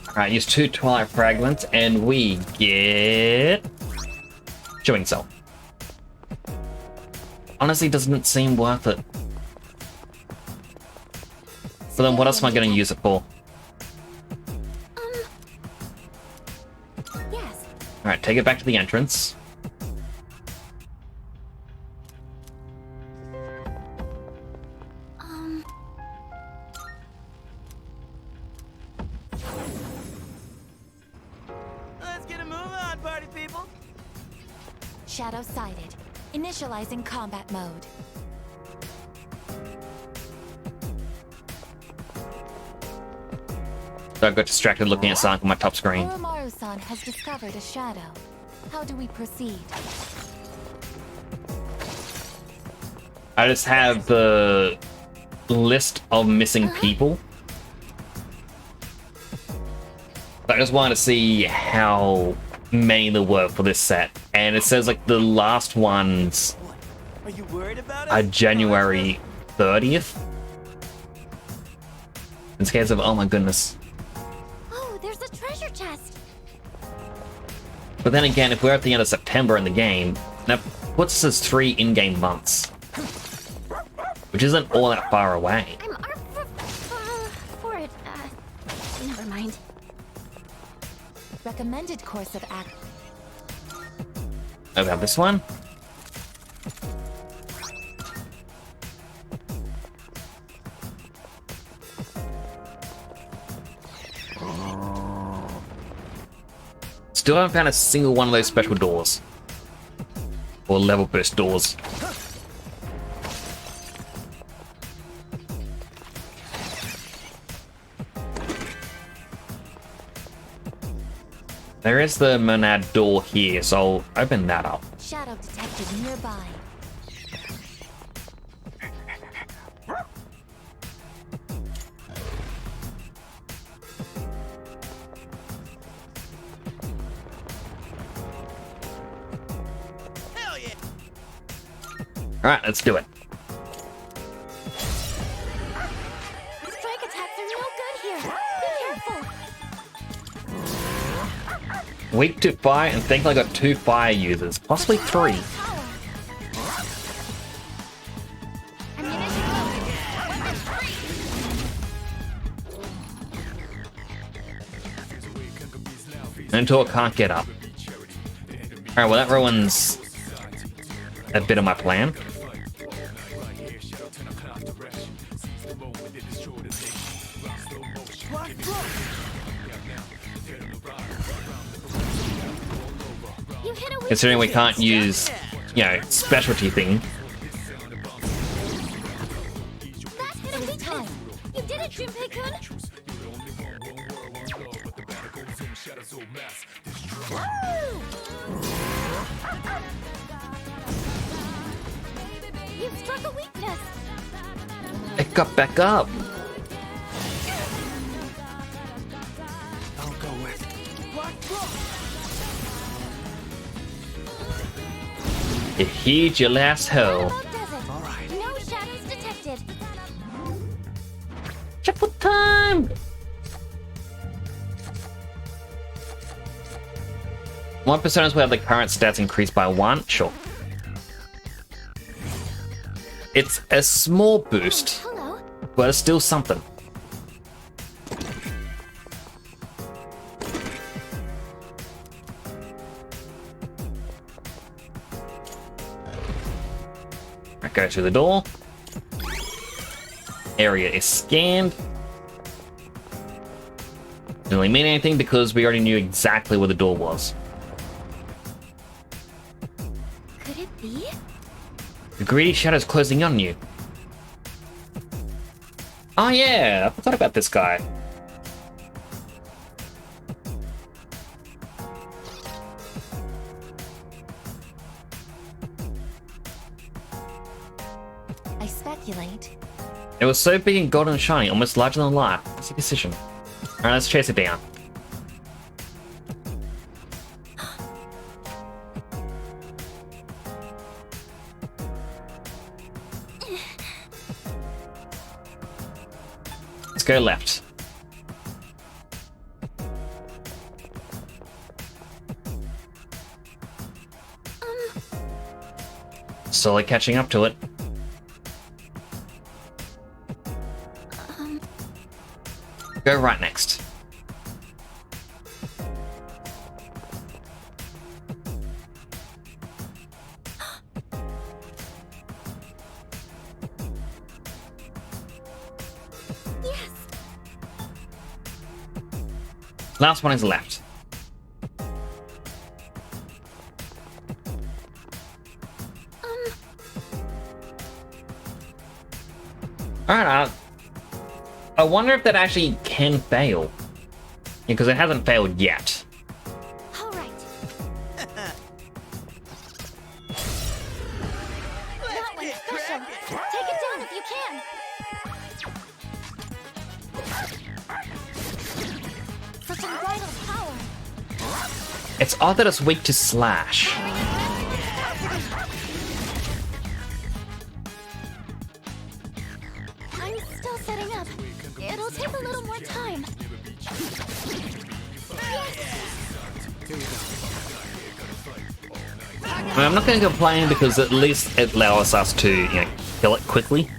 Alright, use 2 Twilight Fragments and we get... Chewing Cell. Honestly, doesn't seem worth it. So then what else am I going to use it for? Yes. Alright, take it back to the entrance. Let's get a move on, party people. Shadow sighted. Initializing combat mode. So I got distracted looking at Sonic on my top screen. Oromaru-san has discovered a shadow. How do we proceed? I just have the list of missing people. I just wanted to see how many there were for this set. And it says like the last ones Are you worried about are January 30th. In this case of, oh my goodness. Oh, there's a treasure chest. But then again, if we're at the end of September in the game, that puts us as 3 in-game months. Which isn't all that far away. I'm for it. Never mind. Recommended course of act. About this one? Still haven't found a single one of those special doors. Or level burst doors. There is the Monad door here, so I'll open that up. Shadow detected nearby. Alright, let's do it. Strike attacks are no good here. Be careful. Weak to fire, and thankfully I got 2 fire users, possibly 3. Until it can't get up. Alright, well that ruins a bit of my plan. Considering we can't use, you know, specialty thing. You did it, Junpei-kun. You've struck a weakness. It got back up. I'll go with. You heed your last hoe. No shadows detected. Checkpoint time! One personas will have the current stats increased by 1. Sure. It's a small boost, but it's still something. I go through the door. Area is scanned. Didn't really mean anything because we already knew exactly where the door was. Could it be? The greedy shadow's closing on you. Oh yeah, I forgot about this guy. I speculate. It was so big and golden and shiny, almost larger than life. What's the decision? Alright, let's chase it down. Let's go left. Slowly catching up to it. Go right next. Yes. Last one is left. Alright, I wonder if that actually can fail. Because it hasn't failed yet. All right. That one's special. Take it down if you can. Such unbridled power. It's odd that it's weak to slash. I'm still setting up. It'll take a little more time. I'm not going to complain because at least it allows us to, you know, kill it quickly.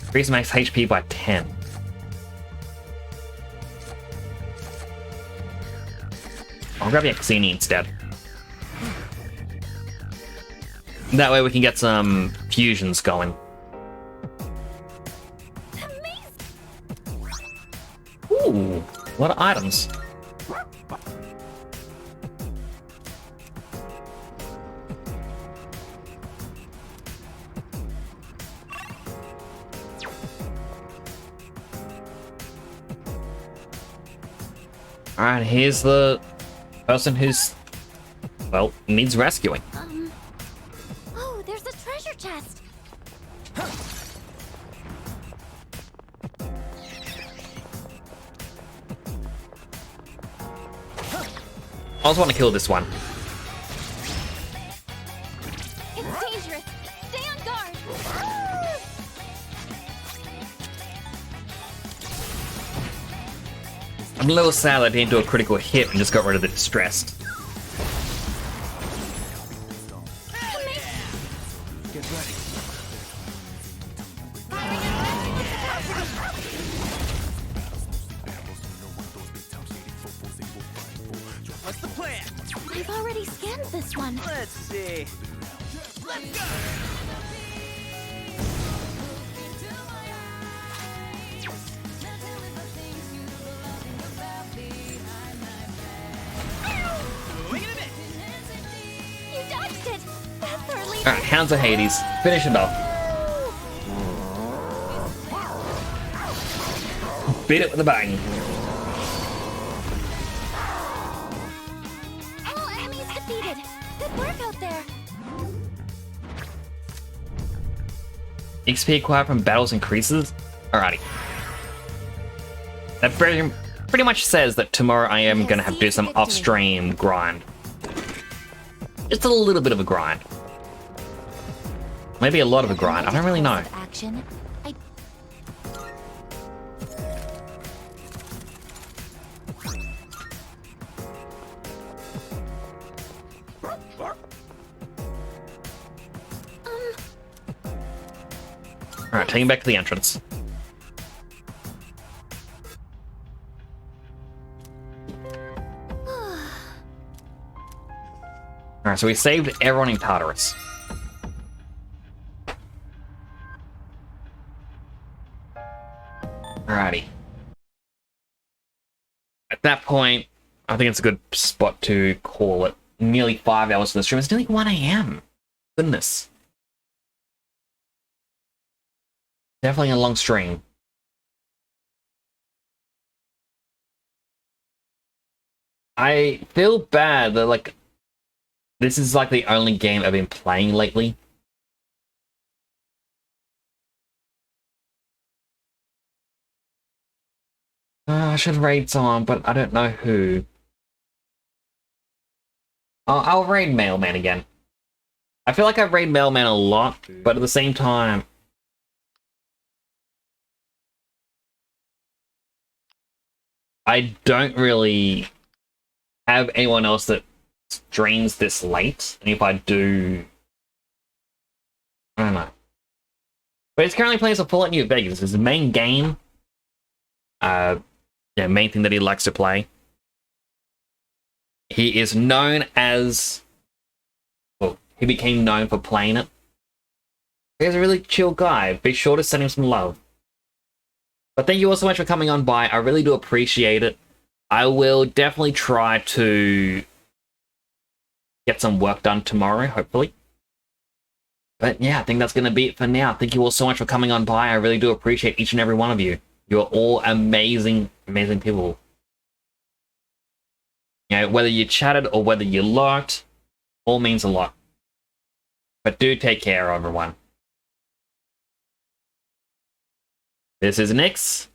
Increase max HP by 10. I'll grab the Xeni instead. That way we can get some fusions going. Ooh, a lot of items. Alright, here's the person who's, well, needs rescuing. Oh, there's a treasure chest. I just want to kill this one. It's dangerous. Stay on guard. I'm a little sad I didn't do a critical hit and just got rid of the distressed. Get ready. What's the plan? I've already scanned this one. Let's see. Let's go! You dodged it. That's our leader. Alright, Hounds of Hades. Finish it off. Beat it with a bang. All enemies defeated. Good work out there. XP acquired from battles increases? Alrighty. That pretty much says that tomorrow I am going to have to do some off-stream grind. Just a little bit of a grind. Maybe a lot of a grind, I don't really know. Action. Alright, taking back to the entrance. Alright, so we saved everyone in Tartarus. Alrighty. At that point, I think it's a good spot to call it. Nearly 5 hours for the stream. It's nearly 1 AM. Goodness. Definitely a long stream. I feel bad that, like, this is like the only game I've been playing lately. I should raid someone, but I don't know who. I'll raid Mailman again. I feel like I raid Mailman a lot, but at the same time... I don't really have anyone else that streams this late, and if I do... I don't know. But he's currently playing some Fallout New Vegas. This is his main game. Yeah, main thing that he likes to play. He is known as... Well, he became known for playing it. He's a really chill guy. Be sure to send him some love. But thank you all so much for coming on by. I really do appreciate it. I will definitely try to get some work done tomorrow, hopefully. But yeah, I think that's going to be it for now. Thank you all so much for coming on by. I really do appreciate each and every one of you. You're all amazing, amazing people. You know, whether you chatted or whether you lurked, all means a lot. But do take care, everyone. This is Nyx,